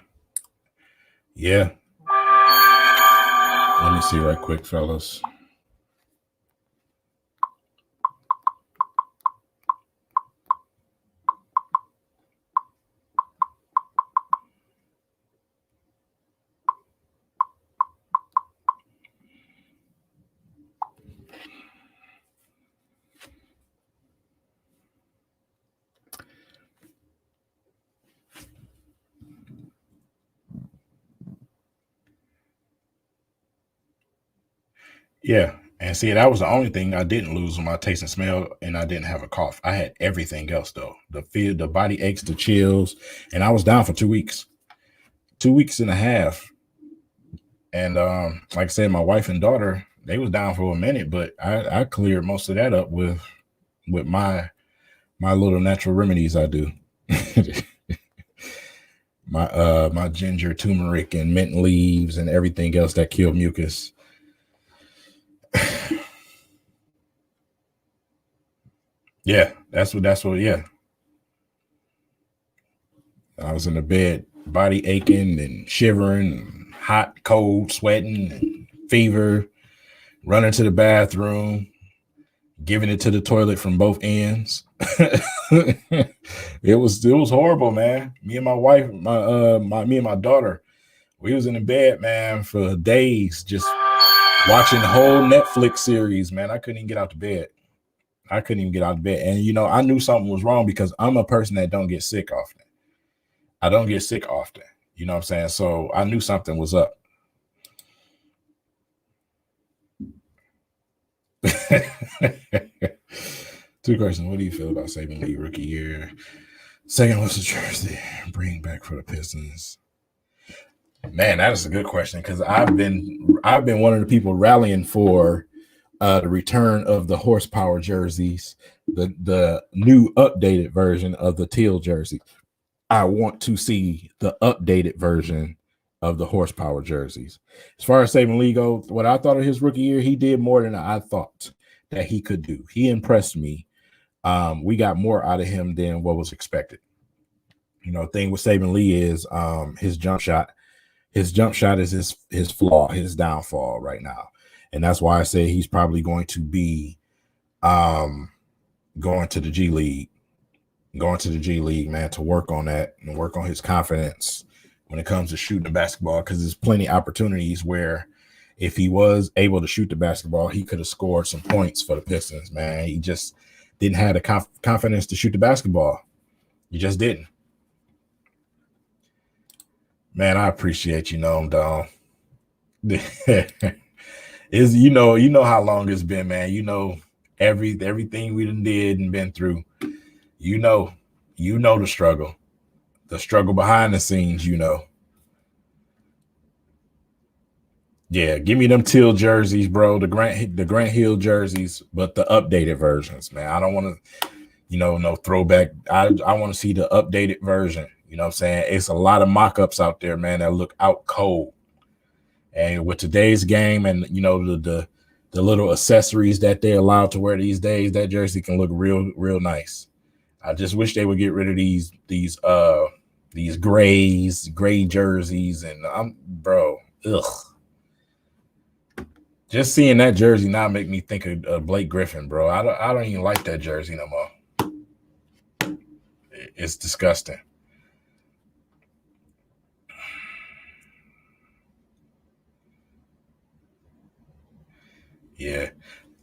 Let me see right quick, fellas. Yeah. And see, that was the only thing I didn't lose on my taste and smell, and I didn't have a cough. I had everything else though. The feel, the body aches, the chills, and I was down for 2 weeks. 2 weeks and a half. And like I said, my wife and daughter, they was down for a minute, but I cleared most of that up with my little natural remedies I do. My ginger, turmeric, and mint leaves and everything else that kill mucus. Yeah, that's what yeah. I was in the bed, body aching and shivering, and hot, cold, sweating, and fever, running to the bathroom, giving it to the toilet from both ends. it was horrible, man. Me and my wife, me and my daughter, we was in the bed, man, for days, just watching the whole Netflix series, man. I couldn't even get out of bed. And I knew something was wrong because I'm a person that don't get sick often. I don't get sick often. You know what I'm saying? So I knew something was up. Two questions. What do you feel about Saban Lee rookie year? Second, what's the jersey bring back for the Pistons? Man, that is a good question because I've been one of the people rallying for the return of the horsepower jerseys, the new updated version of the teal jersey. I want to see the updated version of the horsepower jerseys. As far as Saban Lee goes, what I thought of his rookie year, he did more than I thought that he could do. He impressed me. We got more out of him than what was expected. The thing with Saban Lee is his jump shot. His jump shot is his flaw, his downfall right now. And that's why I say he's probably going to be going to the G League, man, to work on that and work on his confidence when it comes to shooting the basketball, because there's plenty of opportunities where if he was able to shoot the basketball, he could have scored some points for the Pistons, man. He just didn't have the confidence to shoot the basketball. He just didn't. Man, I appreciate dog. Is you know how long it's been, man. Everything we done did and been through. You know the struggle behind the scenes. Yeah, give me them teal jerseys, bro. The Grant Hill jerseys, but the updated versions, man. I don't want to, no throwback. I want to see the updated version. You know what I'm saying? It's a lot of mock-ups out there, man, that look out cold. And with today's game and the little accessories that they're allowed to wear these days, that jersey can look real nice. I just wish they would get rid of these gray jerseys, and ugh. Just seeing that jersey now make me think of Blake Griffin, bro. I don't even like that jersey no more. It's disgusting. Yeah.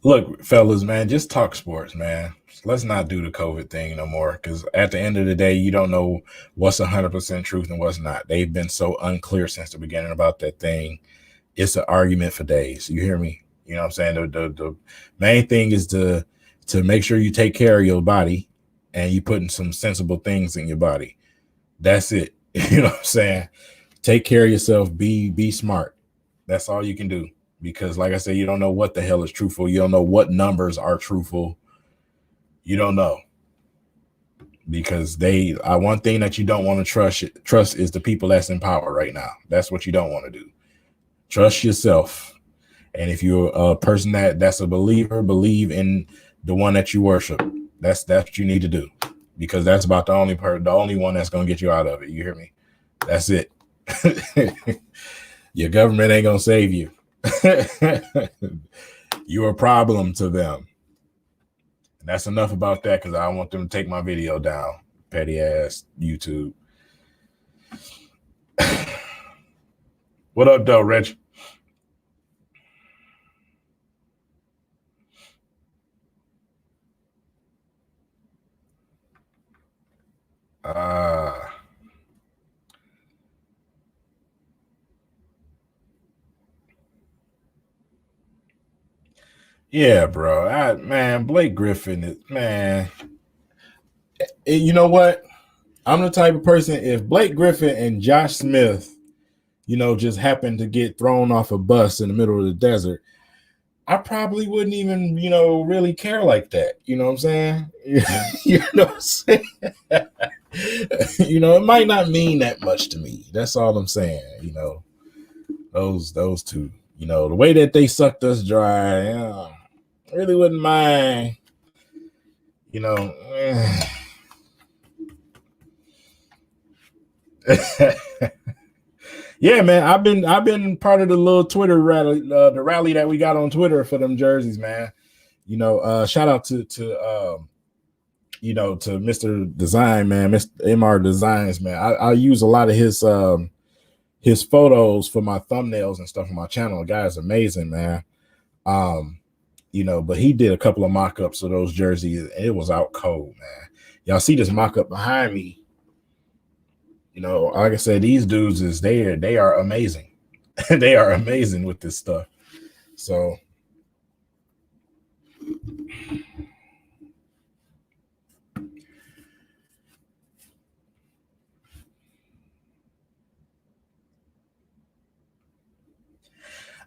Look, fellas, man, just talk sports, man. Let's not do the COVID thing no more, because at the end of the day, you don't know what's 100% truth and what's not. They've been so unclear since the beginning about that thing. It's an argument for days. You hear me? You know what I'm saying? The main thing is to make sure you take care of your body and you putting some sensible things in your body. That's it. You know what I'm saying? Take care of yourself. Be smart. That's all you can do. Because like I said, you don't know what the hell is truthful. You don't know what numbers are truthful. You don't know. Because one thing that you don't want to trust is the people that's in power right now. That's what you don't want to do. Trust yourself. And if you're a person that's a believer, believe in the one that you worship. That's what you need to do. Because that's about the only one that's going to get you out of it. You hear me? That's it. Your government ain't gonna save you. You're a problem to them. And that's enough about that, because I don't want them to take my video down. Petty ass YouTube. What up, though, Reg? Yeah, bro. Man, Blake Griffin is, man. You know what? I'm the type of person, if Blake Griffin and Josh Smith, just happened to get thrown off a bus in the middle of the desert, I probably wouldn't even, really care like that. You know what I'm saying? You know what I'm saying? It might not mean that much to me. That's all I'm saying. Those two, the way that they sucked us dry, I really wouldn't mind, Yeah, man. I've been part of the little Twitter rally, the rally that we got on Twitter for them jerseys, man. Shout out to Mr. Design, man, Mr. MR Designs, man. I use a lot of his photos for my thumbnails and stuff on my channel. The guy's amazing, man. But he did a couple of mock-ups of those jerseys, and it was out cold, man. Y'all see this mock-up behind me? Like I said, these dudes they are amazing. They are amazing with this stuff. So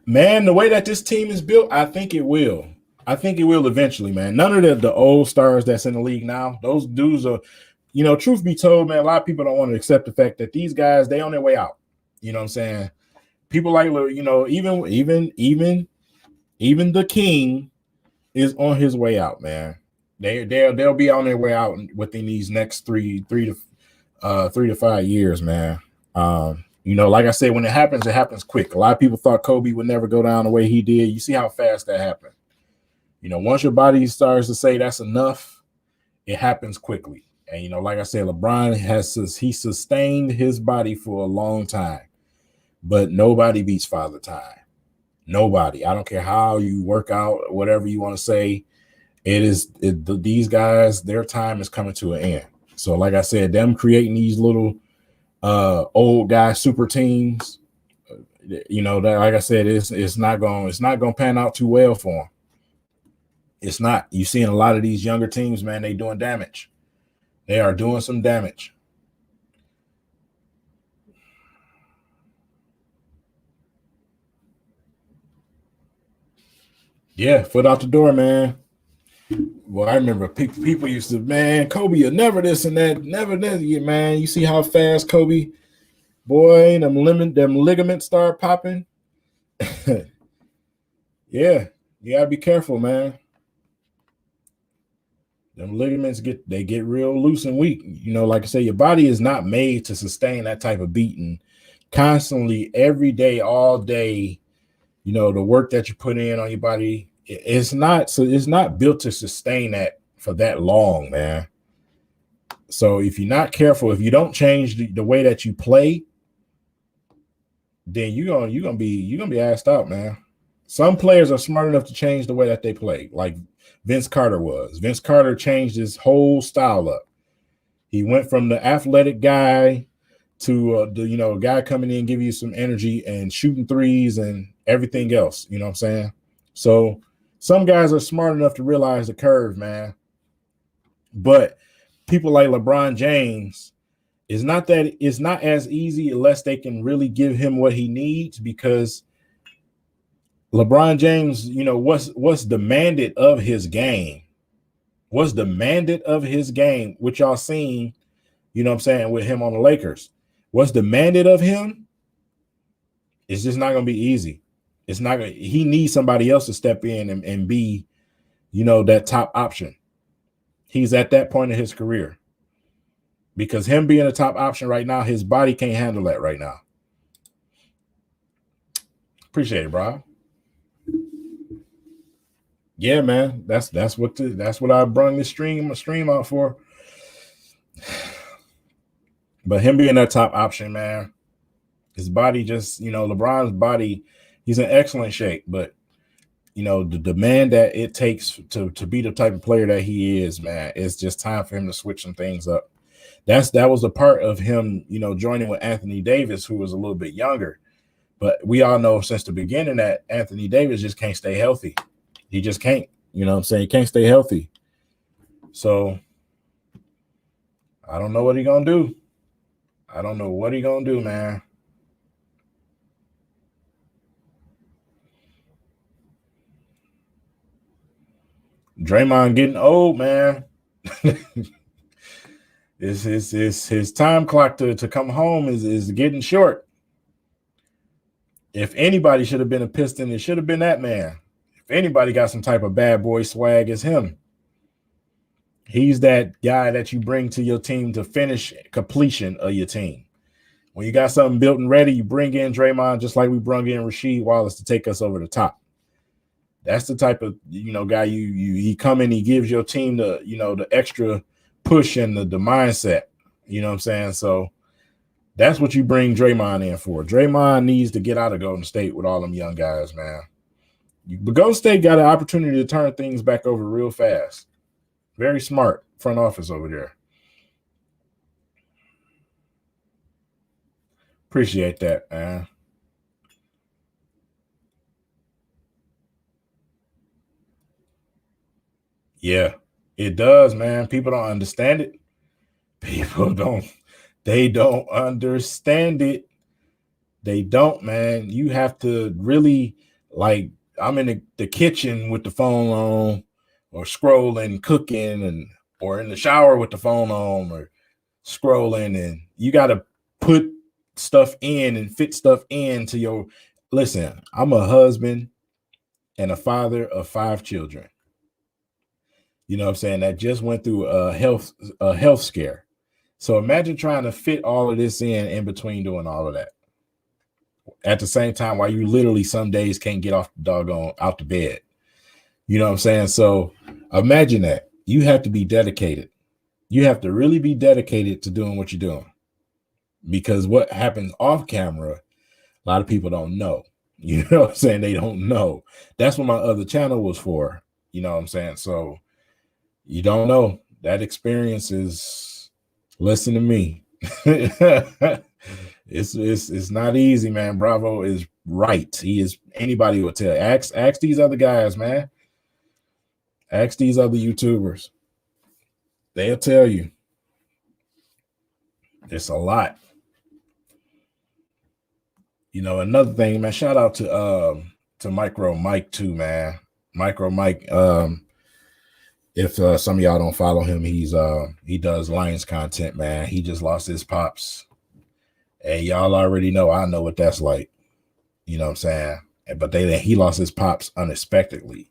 man, the way that this team is built, I think it will. I think it will eventually, man. None of the old stars that's in the league now, those dudes are, truth be told, man, a lot of people don't want to accept the fact that these guys, they on their way out. You know what I'm saying? People like, even the King is on his way out, man. They'll be on their way out within these next three to 5 years, man. Like I said, when it happens quick. A lot of people thought Kobe would never go down the way he did. You see how fast that happened. Once your body starts to say that's enough, it happens quickly. And, like I said, LeBron he sustained his body for a long time, but nobody beats Father Time. Nobody. I don't care how you work out, whatever you want to say. These guys, their time is coming to an end. So, like I said, them creating these little old guy super teams, that, like I said, it's not going to pan out too well for them. It's not. You're seeing a lot of these younger teams, man, they doing damage. They are doing some damage. Yeah, foot out the door, man. Well, I remember people used to, man, Kobe, you never this and that, never that, man. You see how fast Kobe, boy, them ligaments start popping. Yeah, you gotta be careful, man. Them ligaments get real loose and weak. Like I say, your body is not made to sustain that type of beating constantly, every day, all day. The work that you put in on your body, it's not built to sustain that for that long, man. So if you're not careful, if you don't change the way that you play, then you're gonna be asked out, man. Some players are smart enough to change the way that they play, like Vince Carter was. Vince Carter changed his whole style up. He went from the athletic guy to the guy coming in, give you some energy and shooting threes and everything else. You know what I'm saying? So some guys are smart enough to realize the curve, man. But people like LeBron James, it's not as easy unless they can really give him what he needs, because LeBron James, what's demanded of his game, which y'all seen, what I'm saying, with him on the Lakers. What's demanded of him is just not going to be easy. He needs somebody else to step in and be, that top option. He's at that point in his career. because him being a top option right now, his body can't handle that right now. Appreciate it, bro. Yeah, man. That's what I brung this stream out for. But him being that top option, man, his body just, LeBron's body, he's in excellent shape, but the demand that it takes to be the type of player that he is, man, it's just time for him to switch some things up. That was a part of him, joining with Anthony Davis, who was a little bit younger. But we all know since the beginning that Anthony Davis just can't stay healthy. He just can't. You know what I'm saying? He can't stay healthy. So I don't know what he's going to do. I don't know what he's going to do, man. Draymond getting old, man. His time clock to come home is getting short. If anybody should have been a Piston, it should have been that man. If anybody got some type of bad boy swag, it's him. He's that guy that you bring to your team to finish completion of your team. When you got something built and ready, you bring in Draymond, just like we brought in Rasheed Wallace to take us over the top. That's the type of guy he come in, he gives your team the extra push and the mindset. You know what I'm saying? So that's what you bring Draymond in for. Draymond needs to get out of Golden State with all them young guys, man. But Golden State got an opportunity to turn things back over real fast. Very smart front office over there. Appreciate that, man. Yeah, it does, man. People don't understand it. They don't understand it. They don't, man. You have to really, like, I'm in the kitchen with the phone on, or scrolling, cooking, or in the shower with the phone on, or scrolling, and you got to put stuff in and fit stuff into your. Listen, I'm a husband and a father of 5 children. You know what I'm saying? That just went through a health scare. So imagine trying to fit all of this in between doing all of that. At the same time, while you literally some days can't get off the doggone out the bed. You know what I'm saying? So imagine that. You have to be dedicated. You have to really be dedicated to doing what you're doing. Because what happens off camera, a lot of people don't know. You know what I'm saying? They don't know. That's what my other channel was for. You know what I'm saying? So you don't know. That experience is, listen to me. It's not easy, man. Bravo is right. He is, anybody will tell. Ask these other guys, man. Ask these other YouTubers. They'll tell you. It's a lot. Another thing, man, shout out to Micro Mike too, man. Micro Mike, if some of y'all don't follow him, he does Lions content, man. He just lost his pops. And y'all already know, I know what that's like. You know what I'm saying? But he lost his pops unexpectedly.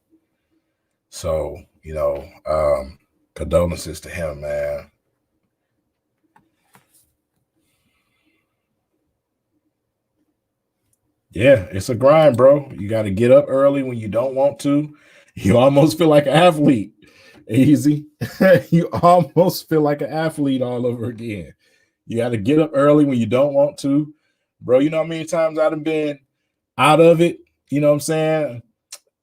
So, condolences to him, man. Yeah, it's a grind, bro. You got to get up early when you don't want to. You almost feel like an athlete. Easy. You almost feel like an athlete all over again. You got to get up early when you don't want to. Bro, you know how many times I've been out of it? You know what I'm saying?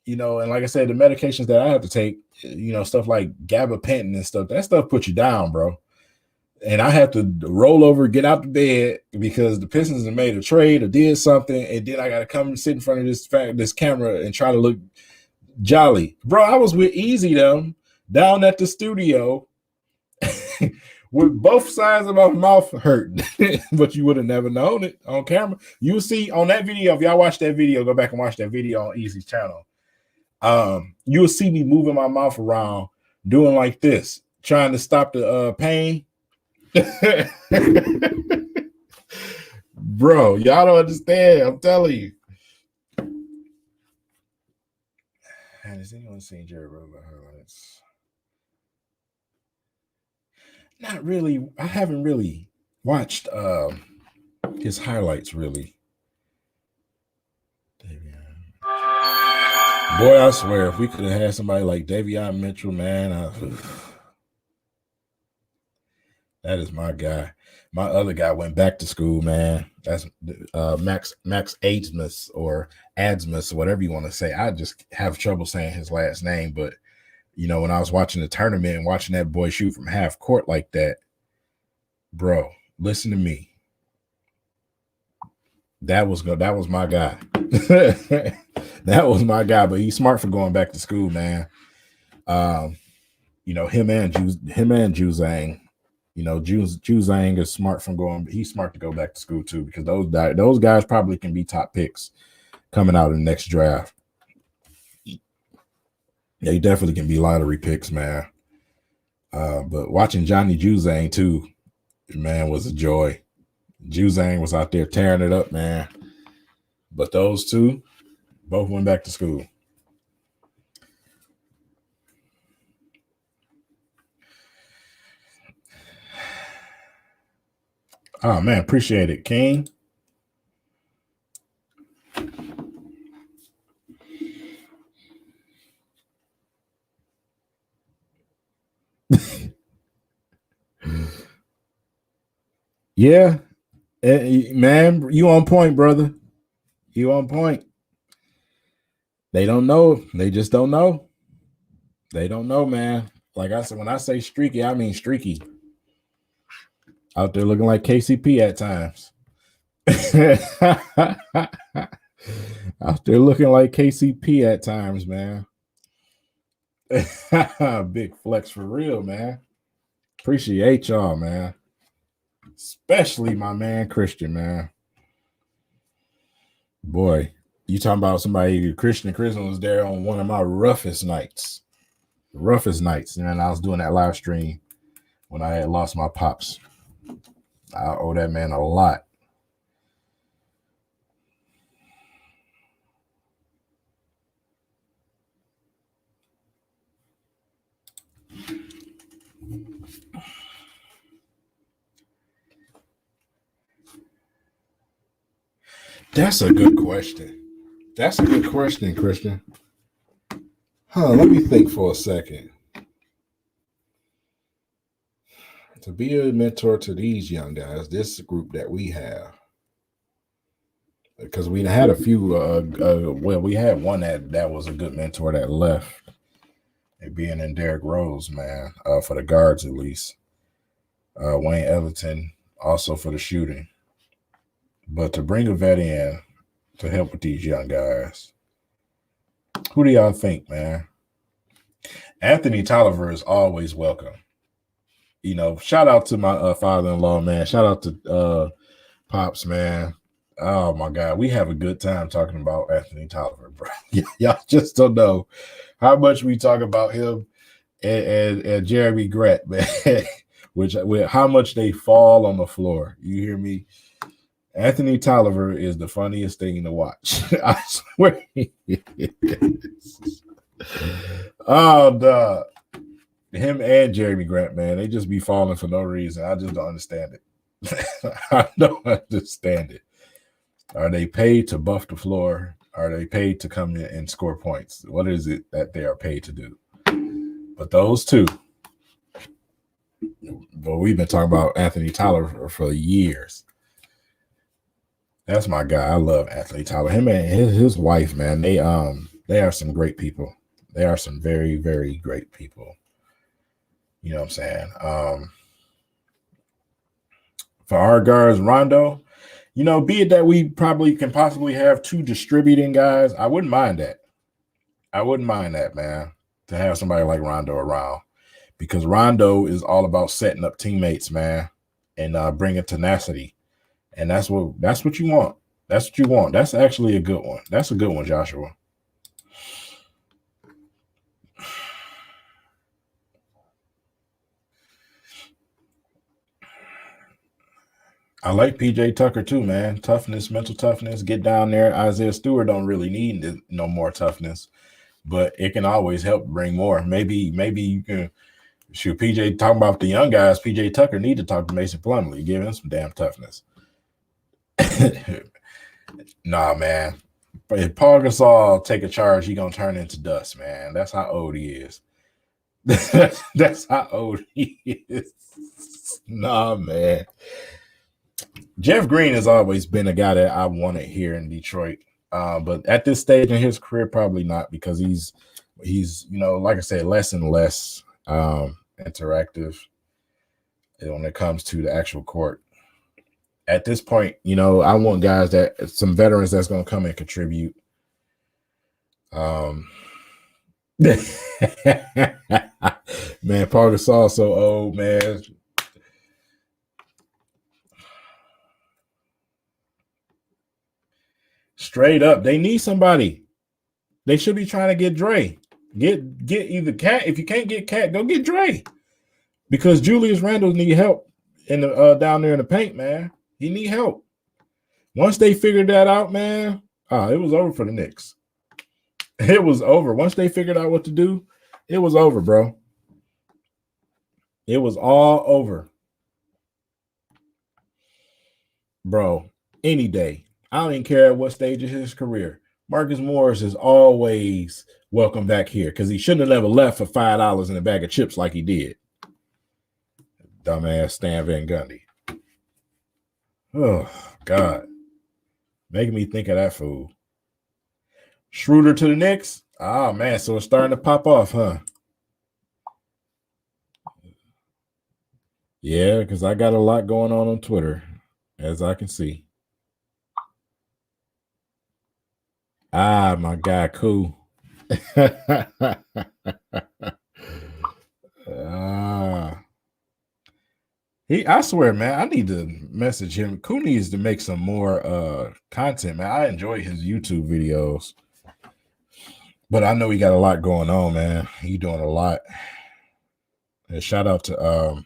And like I said, the medications that I have to take, stuff like gabapentin and stuff, that stuff puts you down, bro. And I have to roll over, get out the bed because the Pistons have made a trade or did something, and then I got to come and sit in front of this camera and try to look jolly. Bro, I was with Easy them down at the studio with both sides of my mouth hurting, but you would have never known it on camera. You'll see on that video, if y'all watch that video, go back and watch that video on Easy's channel. You'll see me moving my mouth around, doing like this, trying to stop the pain. Bro, y'all don't understand. I'm telling you. Has anyone seen Jared Rover highlights? Not really. I haven't really watched his highlights really. Boy, I swear, if we could have had somebody like Davion Mitchell, man, that is my guy. My other guy went back to school, man. That's Max Adsmus or Adsmus, whatever you want to say. I just have trouble saying his last name, but you know, when I was watching the tournament and watching that boy shoot from half court like that, bro, listen to me. That was my guy. That was my guy, but he's smart for going back to school, man. You know, him and Juzang. You know, Juzang is smart from going. He's smart to go back to school too, because those guys probably can be top picks coming out in the next draft. Yeah, he definitely can be lottery picks, man. But watching Johnny Juzang too, man, was a joy. Juzang was out there tearing it up, man. But those two both went back to school. Oh, man, appreciate it, King. Yeah, man, you on point, brother. You on point. They don't know. They just don't know. They don't know, man. Like I said, when I say streaky, I mean streaky. Out there looking like KCP at times. Out there looking like KCP at times, man. Big flex for real, man. Appreciate y'all, man. Especially my man Christian, man. Boy, you talking about somebody, Christian was there on one of my roughest nights. And I was doing that live stream when I had lost my pops. I owe that man a lot. That's a good question. That's a good question, Christian. Let me think for a second. To be a mentor to these young guys, this group that we have, because we had a few, well, we had one that was a good mentor that left, it being in Derrick Rose, man, for the guards at least. Wayne Ellington, also for the shooting. But to bring a vet in to help with these young guys, who do y'all think, man? Anthony Tolliver is always welcome. You know, shout out to my father-in-law, man. Shout out to Pops, man. Oh, my God. We have a good time talking about Anthony Tolliver, bro. Y'all just don't know how much we talk about him and Jeremy Grant, man, with how much they fall on the floor. You hear me? Anthony Tolliver is the funniest thing to watch. I swear he is. Oh, dog. Him and Jeremy Grant, man, they just be falling for no reason. I just don't understand it. I don't understand it. Are they paid to buff the floor? Are they paid to come in and score points? What is it that they are paid to do? But those two, but we've been talking about Anthony Tolliver for years. That's my guy. I love Anthony Tolliver. Him and his wife, man, they are some great people. They are some very, very great people. You know what I'm saying? For our guards, Rondo, you know, be it that we probably can possibly have two distributing guys, I wouldn't mind that. I wouldn't mind that, man, to have somebody like Rondo around, because Rondo is all about setting up teammates, man, and bringing tenacity. And that's what you want. That's what you want. That's actually a good one. That's a good one, Joshua. I like PJ Tucker too, man. Toughness, mental toughness, get down there. Isaiah Stewart don't really need no more toughness, but it can always help bring more. Maybe you can Shoot, PJ talking about the young guys. PJ Tucker need to talk to Mason Plumlee, give him some damn toughness. Nah, man. But if Paul Gasol take a charge, he gonna turn into dust, man. That's how old he is. That's how old he is. Nah, man. Jeff Green has always been a guy that I wanted here in Detroit. But at this stage in his career, probably not, because he's like I said, less and less interactive when it comes to the actual court. At this point, I want guys some veterans that's going to come and contribute. Man, Paul Gasol so old, man. Straight up, they need somebody. They should be trying to get Dre. Get either Cat. If you can't get Cat, go get Dre. Because Julius Randle need help in the down there in the paint, man. He need help. Once they figured that out, man, it was over for the Knicks. It was over. Once they figured out what to do, it was over, bro. It was all over. Bro, any day. I don't even care at what stage of his career. Marcus Morris is always welcome back here, because he shouldn't have never left for $5 in a bag of chips like he did. Dumbass Stan Van Gundy. Oh, God. Making me think of that fool. Schroeder to the Knicks? Oh, man, so it's starting to pop off, huh? Yeah, because I got a lot going on Twitter, as I can see. My guy, cool. I swear, man, I need to message him. Koo needs to make some more content, man. I enjoy his YouTube videos, but I know he got a lot going on, man. He doing a lot. And shout out to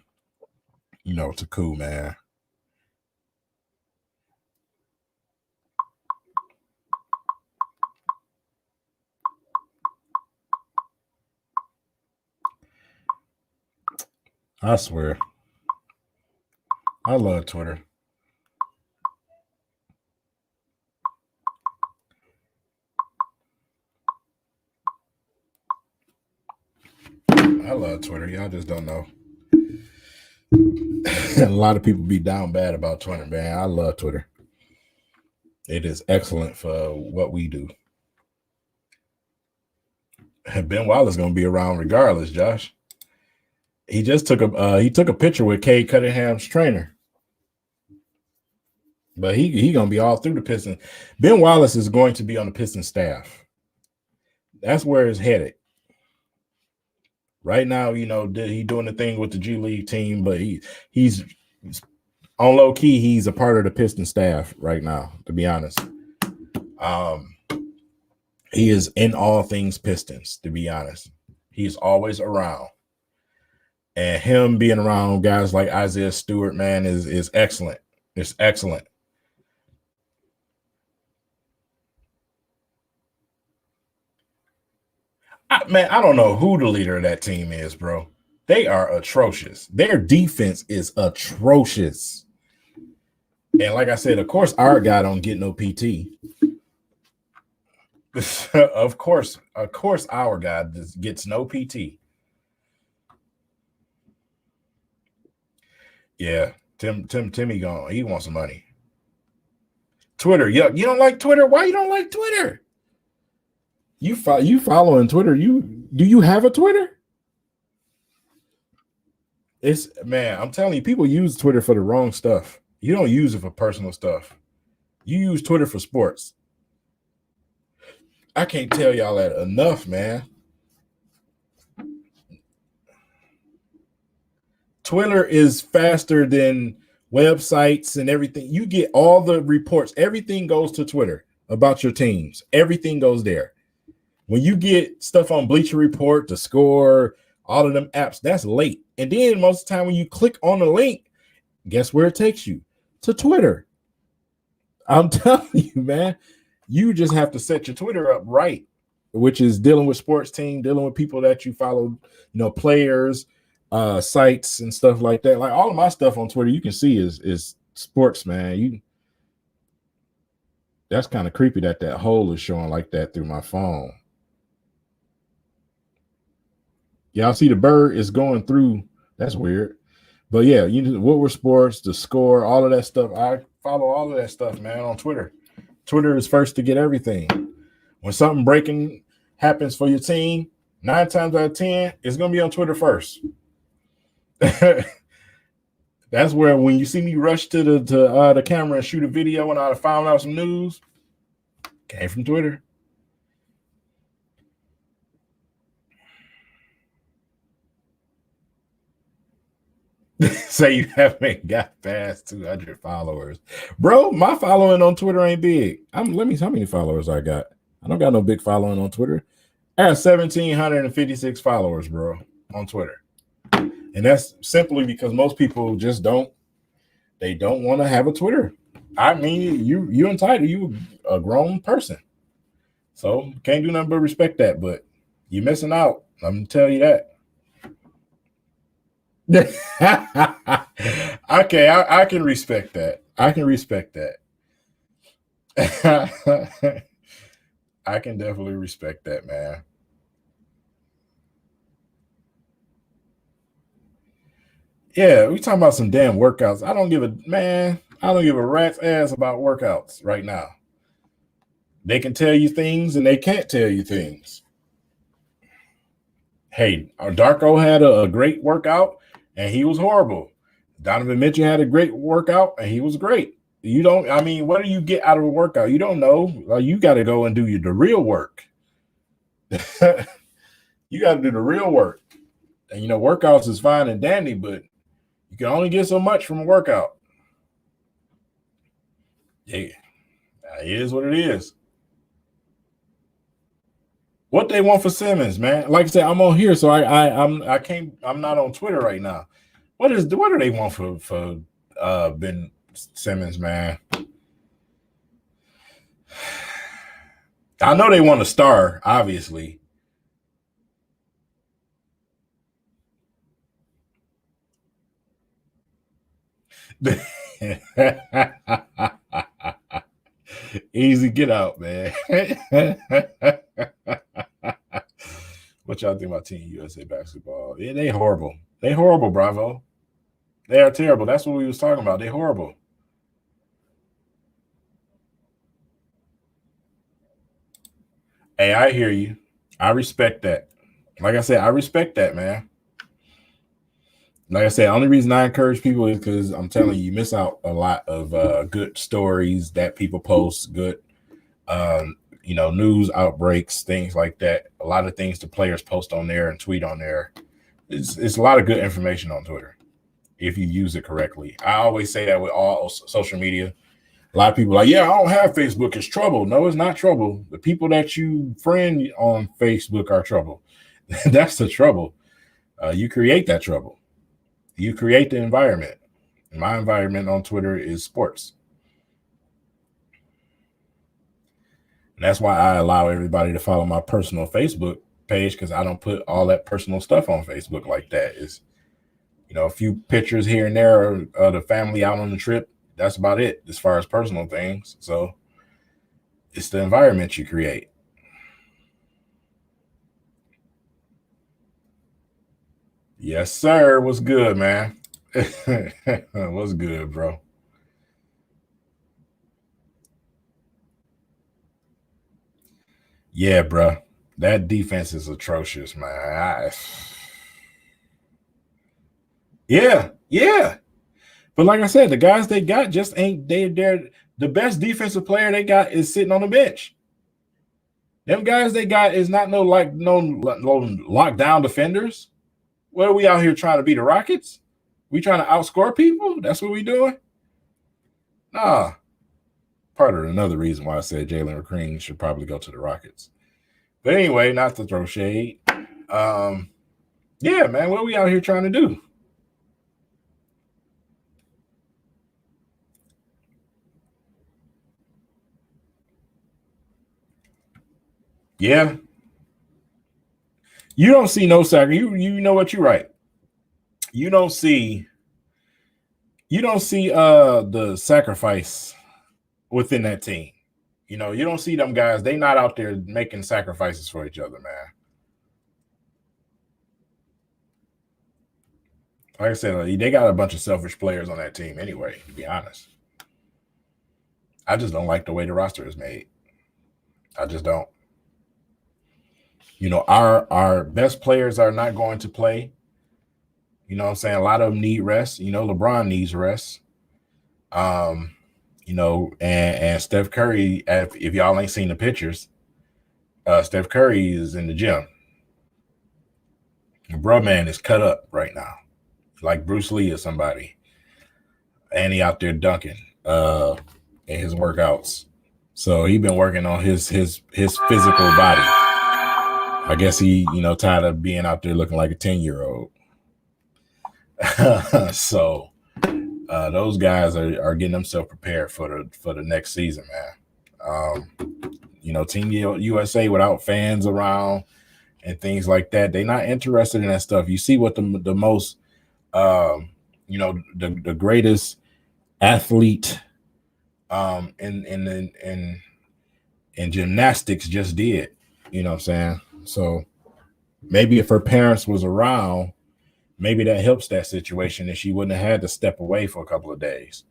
to Koo, man. I swear. I love Twitter. I love Twitter. Y'all just don't know. A lot of people be down bad about Twitter, man. I love Twitter. It is excellent for what we do. Ben Wallace gonna be around regardless, Josh. He just took a picture with Cade Cunningham's trainer. But he gonna be all through the Pistons. Ben Wallace is going to be on the Pistons staff. That's where it's headed. Right now, he doing the thing with the G League team, but he's on low key. He's a part of the Pistons staff right now, to be honest. He is in all things Pistons, to be honest. He's always around. And him being around guys like Isaiah Stewart, man, is excellent. It's excellent. I don't know who the leader of that team is, bro. They are atrocious. Their defense is atrocious. And like I said, of course, our guy don't get no PT. Of course, our guy gets no PT. Yeah, Timmy gone. He wants some money. Twitter, you don't like Twitter? Why you don't like Twitter? You following Twitter? Do you have a Twitter? I'm telling you, people use Twitter for the wrong stuff. You don't use it for personal stuff. You use Twitter for sports. I can't tell y'all that enough, man. Twitter is faster than websites and everything. You get all the reports. Everything goes to Twitter about your teams. Everything goes there. When you get stuff on Bleacher Report, The Score, all of them apps, that's late. And then most of the time when you click on the link, guess where it takes you? To Twitter. I'm telling you, man, you just have to set your Twitter up right, which is dealing with sports team, dealing with people that you follow, players, sites and stuff like that. Like all of my stuff on Twitter, you can see is sports, man. That's kind of creepy that hole is showing like that through my phone. Y'all see the bird is going through. That's weird. But yeah, Woodward Sports, the score, all of that stuff. I follow all of that stuff, man, on Twitter. Twitter is first to get everything. When something breaking happens for your team, 9 times out of 10, it's going to be on Twitter first. That's where when you see me rush to the camera and shoot a video when I found out some news, came from Twitter. Say you haven't got past 200 followers, bro. My following on Twitter ain't big. Let me see how many followers I got. I don't got no big following on Twitter. I have 1,756 followers, bro, on Twitter, and that's simply because most people just don't want to have a Twitter. I mean, you entitled, you a grown person, so can't do nothing but respect that. But you're missing out. I'm gonna tell you that. Okay, I can respect that. I can respect that. I can definitely respect that, man. Yeah, we talking about some damn workouts. I don't give a rat's ass about workouts right now. They can tell you things and they can't tell you things. Hey, Darko had a great workout and he was horrible. Donovan Mitchell had a great workout and he was great. What do you get out of a workout? You don't know. You got to go and do the real work. You got to do the real work. And, workouts is fine and dandy, but you can only get so much from a workout. Yeah, it is what it is. What they want for Simmons, man? Like I said, I'm on here, so I'm not on Twitter right now. What do they want for Ben Simmons, man? I know they want a star, obviously. Easy get out, man. What y'all think about Team USA basketball? Yeah, they horrible. They horrible, Bravo. They are terrible. That's what we was talking about. They horrible. Hey, I hear you. I respect that. Like I said, I respect that, man. Like I said, the only reason I encourage people is because I'm telling you, you miss out a lot of good stories that people post, good, news outbreaks, things like that. A lot of things the players post on there and tweet on there. It's a lot of good information on Twitter if you use it correctly. I always say that with all social media. A lot of people are like, yeah, I don't have Facebook. It's trouble. No, it's not trouble. The people that you friend on Facebook are trouble. That's the trouble. You create that trouble. You create the environment. My environment on Twitter is sports. And that's why I allow everybody to follow my personal Facebook page, because I don't put all that personal stuff on Facebook like that. It's, a few pictures here and there of the family out on the trip. That's about it as far as personal things. So it's the environment you create. Yes, sir. What's good, man? What's good, bro? Yeah, bro. That defense is atrocious, man. Yeah. But like I said, the guys they got just ain't they're the best defensive player they got is sitting on the bench. Them guys they got is not no lockdown defenders. What are we out here trying to be, the Rockets? We trying to outscore people? That's what we doing? Nah. Part of another reason why I said Jalen Green should probably go to the Rockets. But anyway, not to throw shade. Yeah, man, what are we out here trying to do? Yeah. You don't see no sacrifice. You know what? You're right. you don't see the sacrifice within that team. You know, you don't see them guys. They not out there making sacrifices for each other, man. Like I said, they got a bunch of selfish players on that team anyway, to be honest. I just don't like the way the roster is made. I just don't. You know, our best players are not going to play. You know what I'm saying? A lot of them need rest. You know, LeBron needs rest. You know, and Steph Curry, if y'all ain't seen the pictures, Steph Curry is in the gym. The bro man is cut up right now, like Bruce Lee or somebody. And he out there dunking in his workouts. So he been working on his physical body. I guess he, you know, tired of being out there looking like a 10-year-old. So those guys are getting themselves prepared for the next season, man. You know, Team USA without fans around and things like that, they're not interested in that stuff. You see what the most, you know, the greatest athlete in gymnastics just did. You know what I'm saying? So maybe if her parents was around, maybe that helps that situation and she wouldn't have had to step away for a couple of days.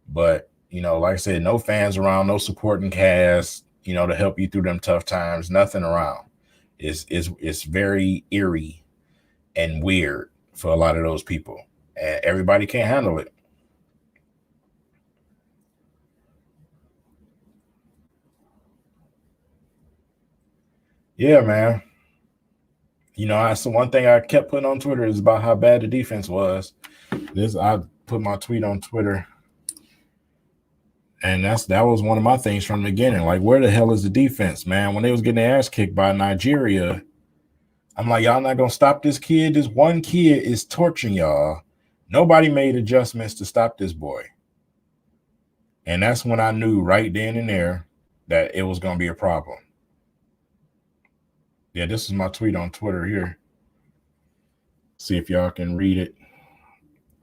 But, you know, like I said, no fans around, no supporting cast, you know, to help you through them tough times, nothing around. It's very eerie and weird for a lot of those people. And everybody can't handle it. Yeah, man. You know, that's the one thing I kept putting on Twitter is about how bad the defense was. I put my tweet on Twitter, and that was one of my things from the beginning. Like, where the hell is the defense, man? When they was getting their ass kicked by Nigeria, I'm like, y'all not gonna stop this kid. This one kid is torturing y'all. Nobody made adjustments to stop this boy. And that's when I knew right then and there that it was gonna be a problem. Yeah, this is my tweet on Twitter here. See if y'all can read it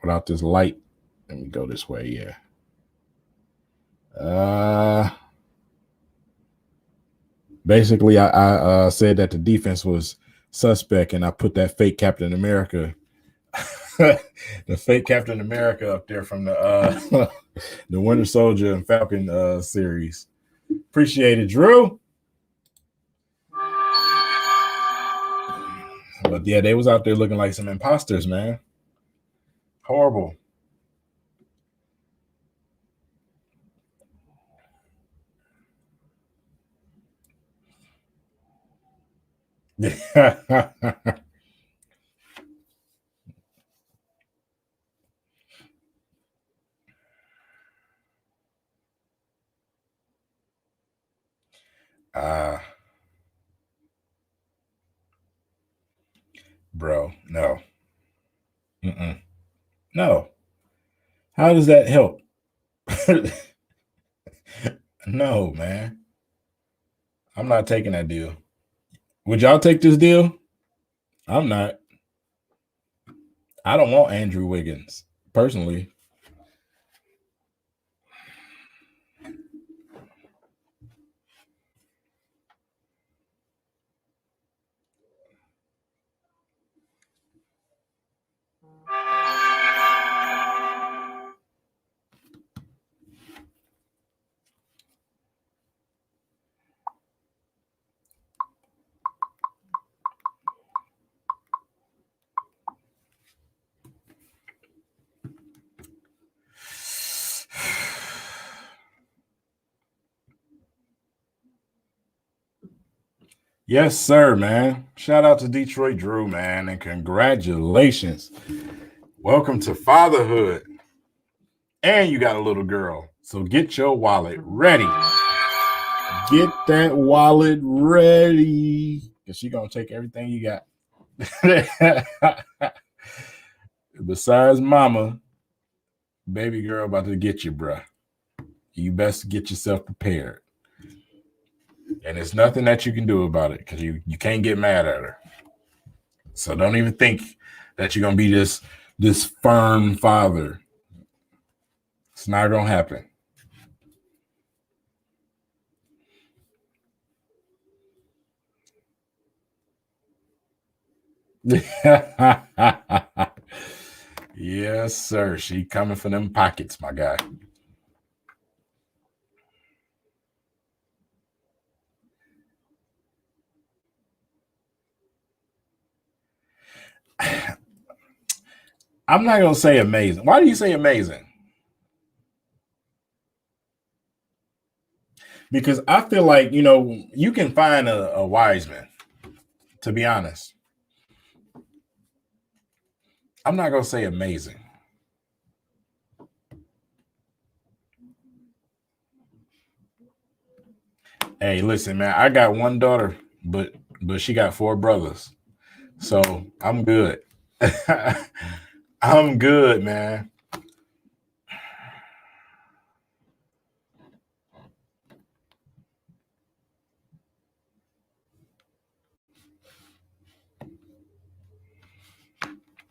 without this light. Let me go this way. Yeah. Basically, I said that the defense was suspect, and I put that fake Captain America, the fake Captain America up there from the the Winter Soldier and Falcon series. Appreciate it, Drew. But yeah, they was out there looking like some imposters, man. Horrible. Bro, no. No. How does that help? No, man. I'm not taking that deal. Would y'all take this deal? I'm not. I don't want Andrew Wiggins, personally. Yes, sir, man. Shout out to Detroit Drew, man, and congratulations. Welcome to fatherhood. And you got a little girl. So get your wallet ready. Get that wallet ready. Because she's going to take everything you got. Besides mama, baby girl about to get you, bruh. You best get yourself prepared. And there's nothing that you can do about it because you can't get mad at her. So don't even think that you're going to be this This firm father. It's not gonna happen. Yes, sir. She coming for them pockets, my guy. I'm not gonna say amazing. Why do you say amazing? Because I feel like, you can find a Wiseman, to be honest. I'm not gonna say amazing. Hey, listen, man, I got one daughter, but she got 4 brothers. So I'm good. I'm good, man.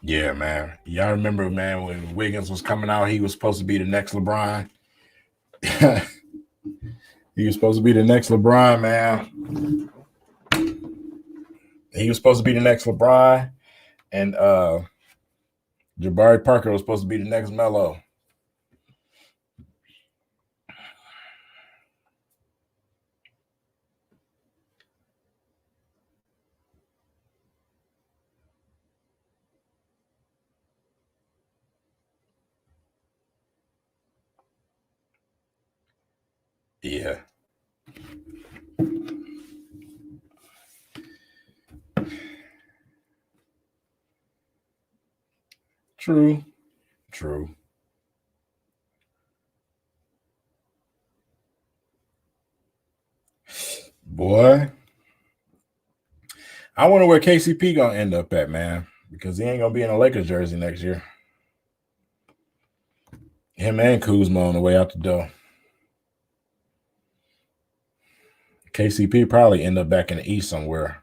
Yeah, man. Y'all remember, man, when Wiggins was coming out, he was supposed to be the next LeBron. He was supposed to be the next LeBron, man. He was supposed to be the next LeBron, and Jabari Parker was supposed to be the next Melo. Yeah. True. Boy, I wonder where KCP gonna end up at, man, because he ain't gonna be in a Lakers jersey next year. Him and Kuzma on the way out the door. KCP probably end up back in the East somewhere.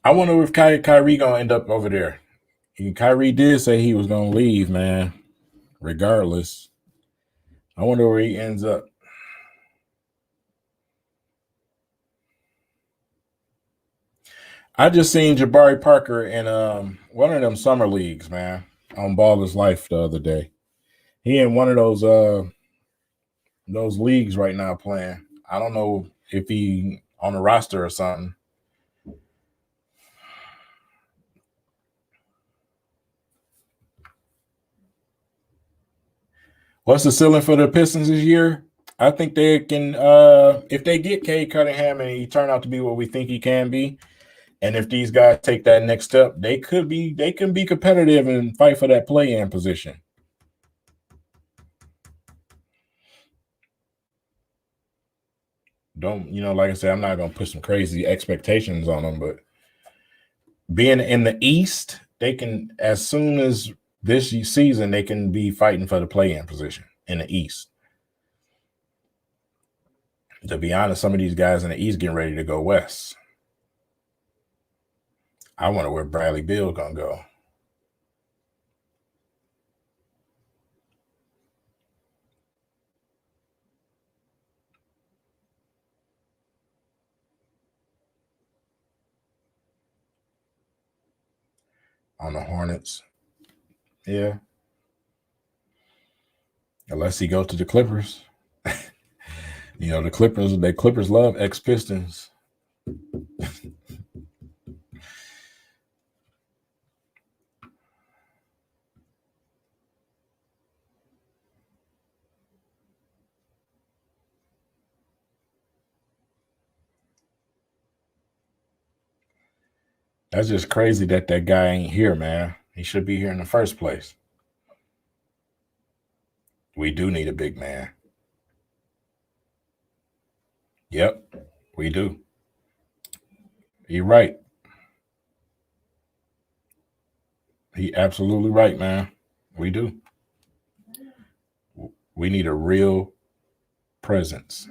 I wonder if Kyrie gonna end up over there. Kyrie did say he was gonna leave, man. Regardless, I wonder where he ends up. I just seen Jabari Parker in one of them summer leagues, man, on Baller's Life the other day. He in one of those leagues right now playing. I don't know if he on the roster or something. What's the ceiling for the Pistons this year? I think they can, if they get Cade Cunningham and he turn out to be what we think he can be, and if these guys take that next step, they can be competitive and fight for that play-in position. Don't, like I said, I'm not gonna put some crazy expectations on them, but being in the East, they can, as soon as this season, they can be fighting for the play-in position in the East. To be honest, some of these guys in the East getting ready to go West. I wonder where Bradley Beal gonna go. On the Hornets. Yeah. Unless he goes to the Clippers. The Clippers love ex-Pistons. That's just crazy that guy ain't here, man. He should be here in the first place. We do need a big man. Yep, we do. You're right. He absolutely right, man. We do. We need a real presence.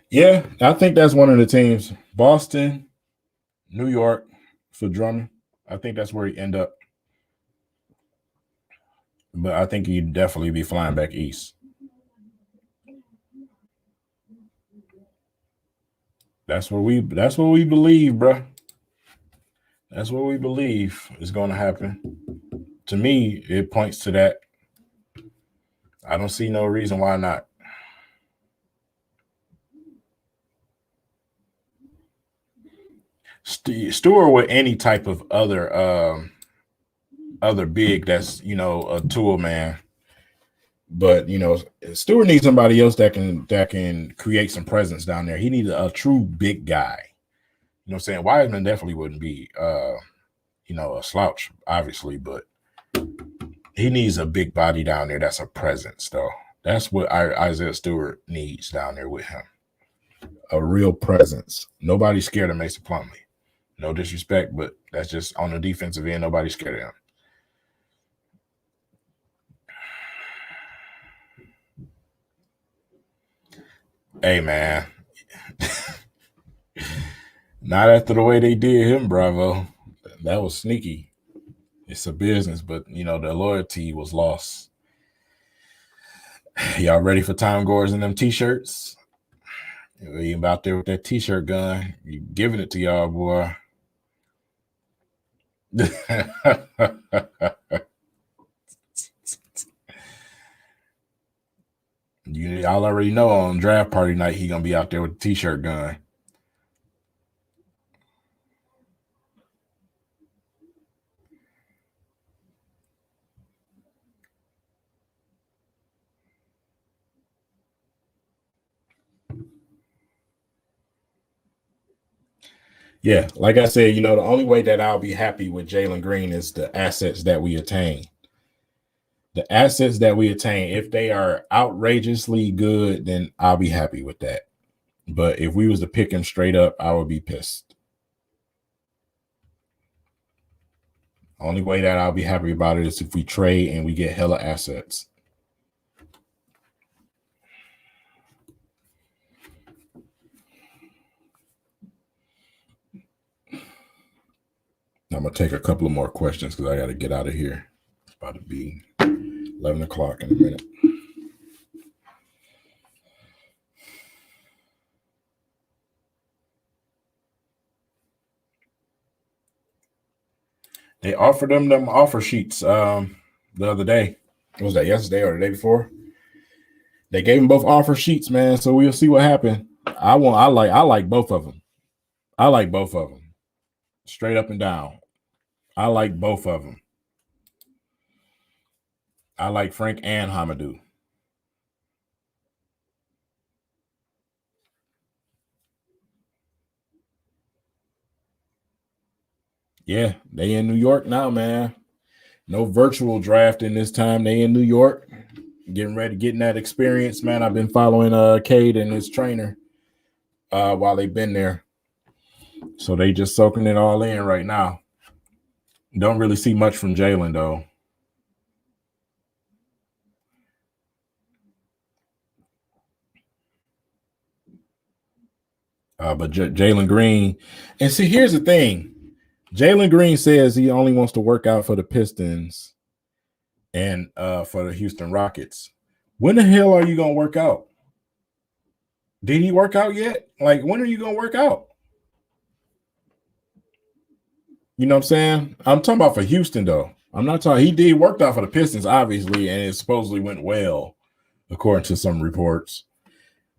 Yeah, I think that's one of the teams. Boston, New York for Drummond. I think that's where he end up. But I think he'd definitely be flying back east. That's what we believe, bro. That's what we believe is going to happen. To me, it points to that. I don't see no reason why not. Stewart with any type of other big that's a tool man. But Stewart needs somebody else that can create some presence down there. He needs a true big guy. You know what I'm saying? Wiseman definitely wouldn't be a slouch, obviously, but he needs a big body down there that's a presence, though. That's what Isaiah Stewart needs down there with him. A real presence. Nobody's scared of Mason Plumlee. No disrespect, but that's just on the defensive end. Nobody's scared of him. Hey, man. Not after the way they did him, Bravo. That was sneaky. It's a business, but, the loyalty was lost. Y'all ready for Time Gores and them T-shirts? You about there with that T-shirt gun. You giving it to y'all, boy. Y'all already know on draft party night he gonna be out there with the T-shirt gun. Yeah, like I said, the only way that I'll be happy with Jalen Green is the assets that we attain. The assets that we attain, if they are outrageously good, then I'll be happy with that. But if we was to pick him straight up, I would be pissed. Only way that I'll be happy about it is if we trade and we get hella assets. I'm going to take a couple of more questions because I got to get out of here. It's about to be 11 o'clock in a minute. They offered them offer sheets the other day. Was that yesterday or the day before? They gave them both offer sheets, man. So we'll see what happened. I like both of them. I like both of them. Straight up and down. I like both of them. I like Frank and Hamidou. Yeah, they in New York now, man. No virtual drafting this time. They in New York, getting that experience, man. I've been following Cade and his trainer while they've been there. So they just soaking it all in right now. Don't really see much from Jalen, though. But Jalen Green, and see, here's the thing. Jalen Green says he only wants to work out for the Pistons and for the Houston Rockets. When the hell are you going to work out? Did he work out yet? Like, when are you going to work out? You know what I'm saying? I'm talking about for Houston, though. I'm not talking. He did work out for the Pistons, obviously, and it supposedly went well, according to some reports.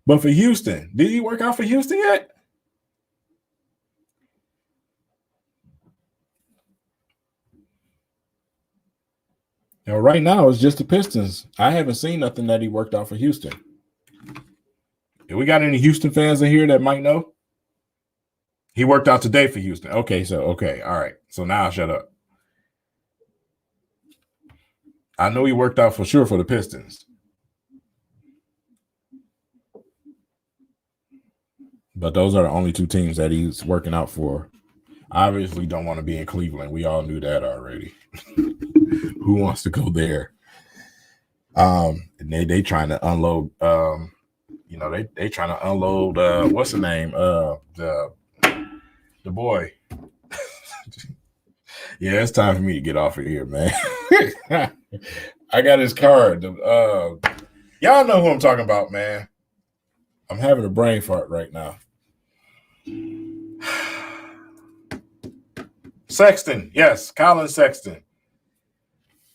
But for Houston, did he work out for Houston yet? Right now, it's just the Pistons. I haven't seen nothing that he worked out for Houston. Do we got any Houston fans in here that might know? He worked out today for Houston. Okay, all right. So now I'll shut up. I know he worked out for sure for the Pistons. But those are the only two teams that he's working out for. Obviously don't want to be in Cleveland. We all knew that already. Who wants to go there? They trying to unload they trying to unload what's the name? The boy. Yeah, it's time for me to get off of here, man. I got his card. Y'all know who I'm talking about, man. I'm having a brain fart right now. Sexton, yes, Colin Sexton.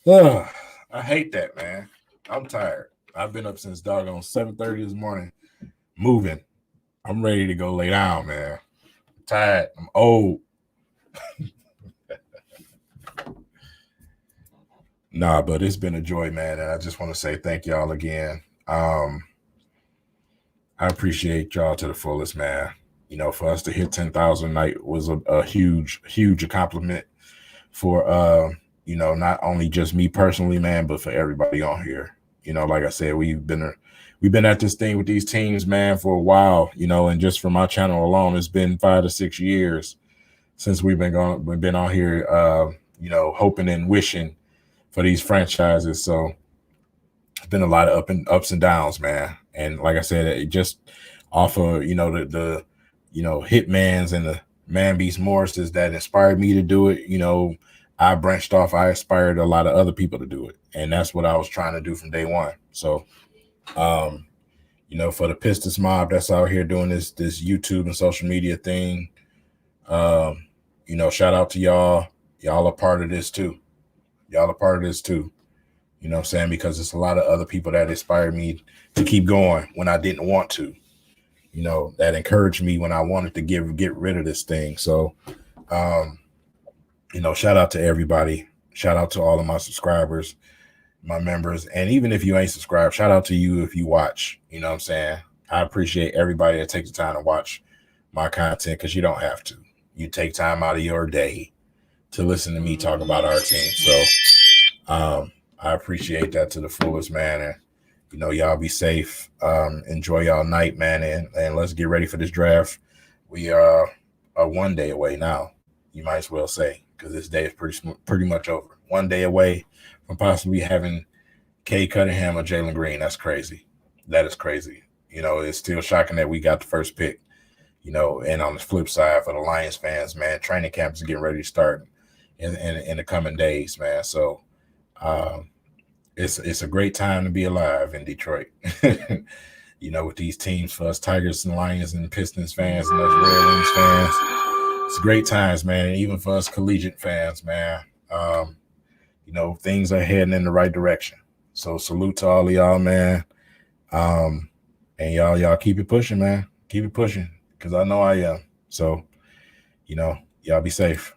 I hate that, man. I'm tired. I've been up since doggone 7:30 this morning, moving. I'm ready to go lay down, man. I'm tired. I'm old. Nah, but it's been a joy, man, and I just want to say thank y'all again. I appreciate y'all to the fullest, man. You know, for us to hit 10,000 night was a huge, huge accomplishment for not only just me personally, man, but for everybody on here. You know, like I said, we've been at this thing with these teams, man, for a while. You know, and just for my channel alone, it's been 5 to 6 years since we've been on here. Hoping and wishing for these franchises. So it's been a lot of ups and downs, man. And like I said, it just off of the Hitmans and the Man Beast Morrises that inspired me to do it. You know, I branched off. I inspired a lot of other people to do it, and that's what I was trying to do from day one. So, for the Pistons mob that's out here doing this YouTube and social media thing, shout out to y'all. Y'all are part of this too. You know what I'm saying? Because it's a lot of other people that inspired me to keep going when I didn't want to. You know, that encouraged me when I wanted to get rid of this thing. So, shout out to everybody. Shout out to all of my subscribers, my members. And even if you ain't subscribed, shout out to you if you watch. You know what I'm saying? I appreciate everybody that takes the time to watch my content, because you don't have to. You take time out of your day to listen to me talk about our team. So I appreciate that to the fullest, man. And y'all be safe. Enjoy y'all night, man, and let's get ready for this draft. We are 1 day away now, you might as well say, because this day is pretty much over. 1 day away from possibly having Cade Cunningham or Jalen Green. That's crazy. That is crazy. It's still shocking that we got the first pick. And on the flip side, for the Lions fans, man, training camp is getting ready to start in the coming days, man. So it's a great time to be alive in Detroit. With these teams, for us Tigers and Lions and Pistons fans and us Red Wings fans, it's great times, man. And even for us collegiate fans, man, things are heading in the right direction. So salute to all of y'all, man. And y'all keep it pushing, man. Keep it pushing, because I know I am. So, y'all be safe.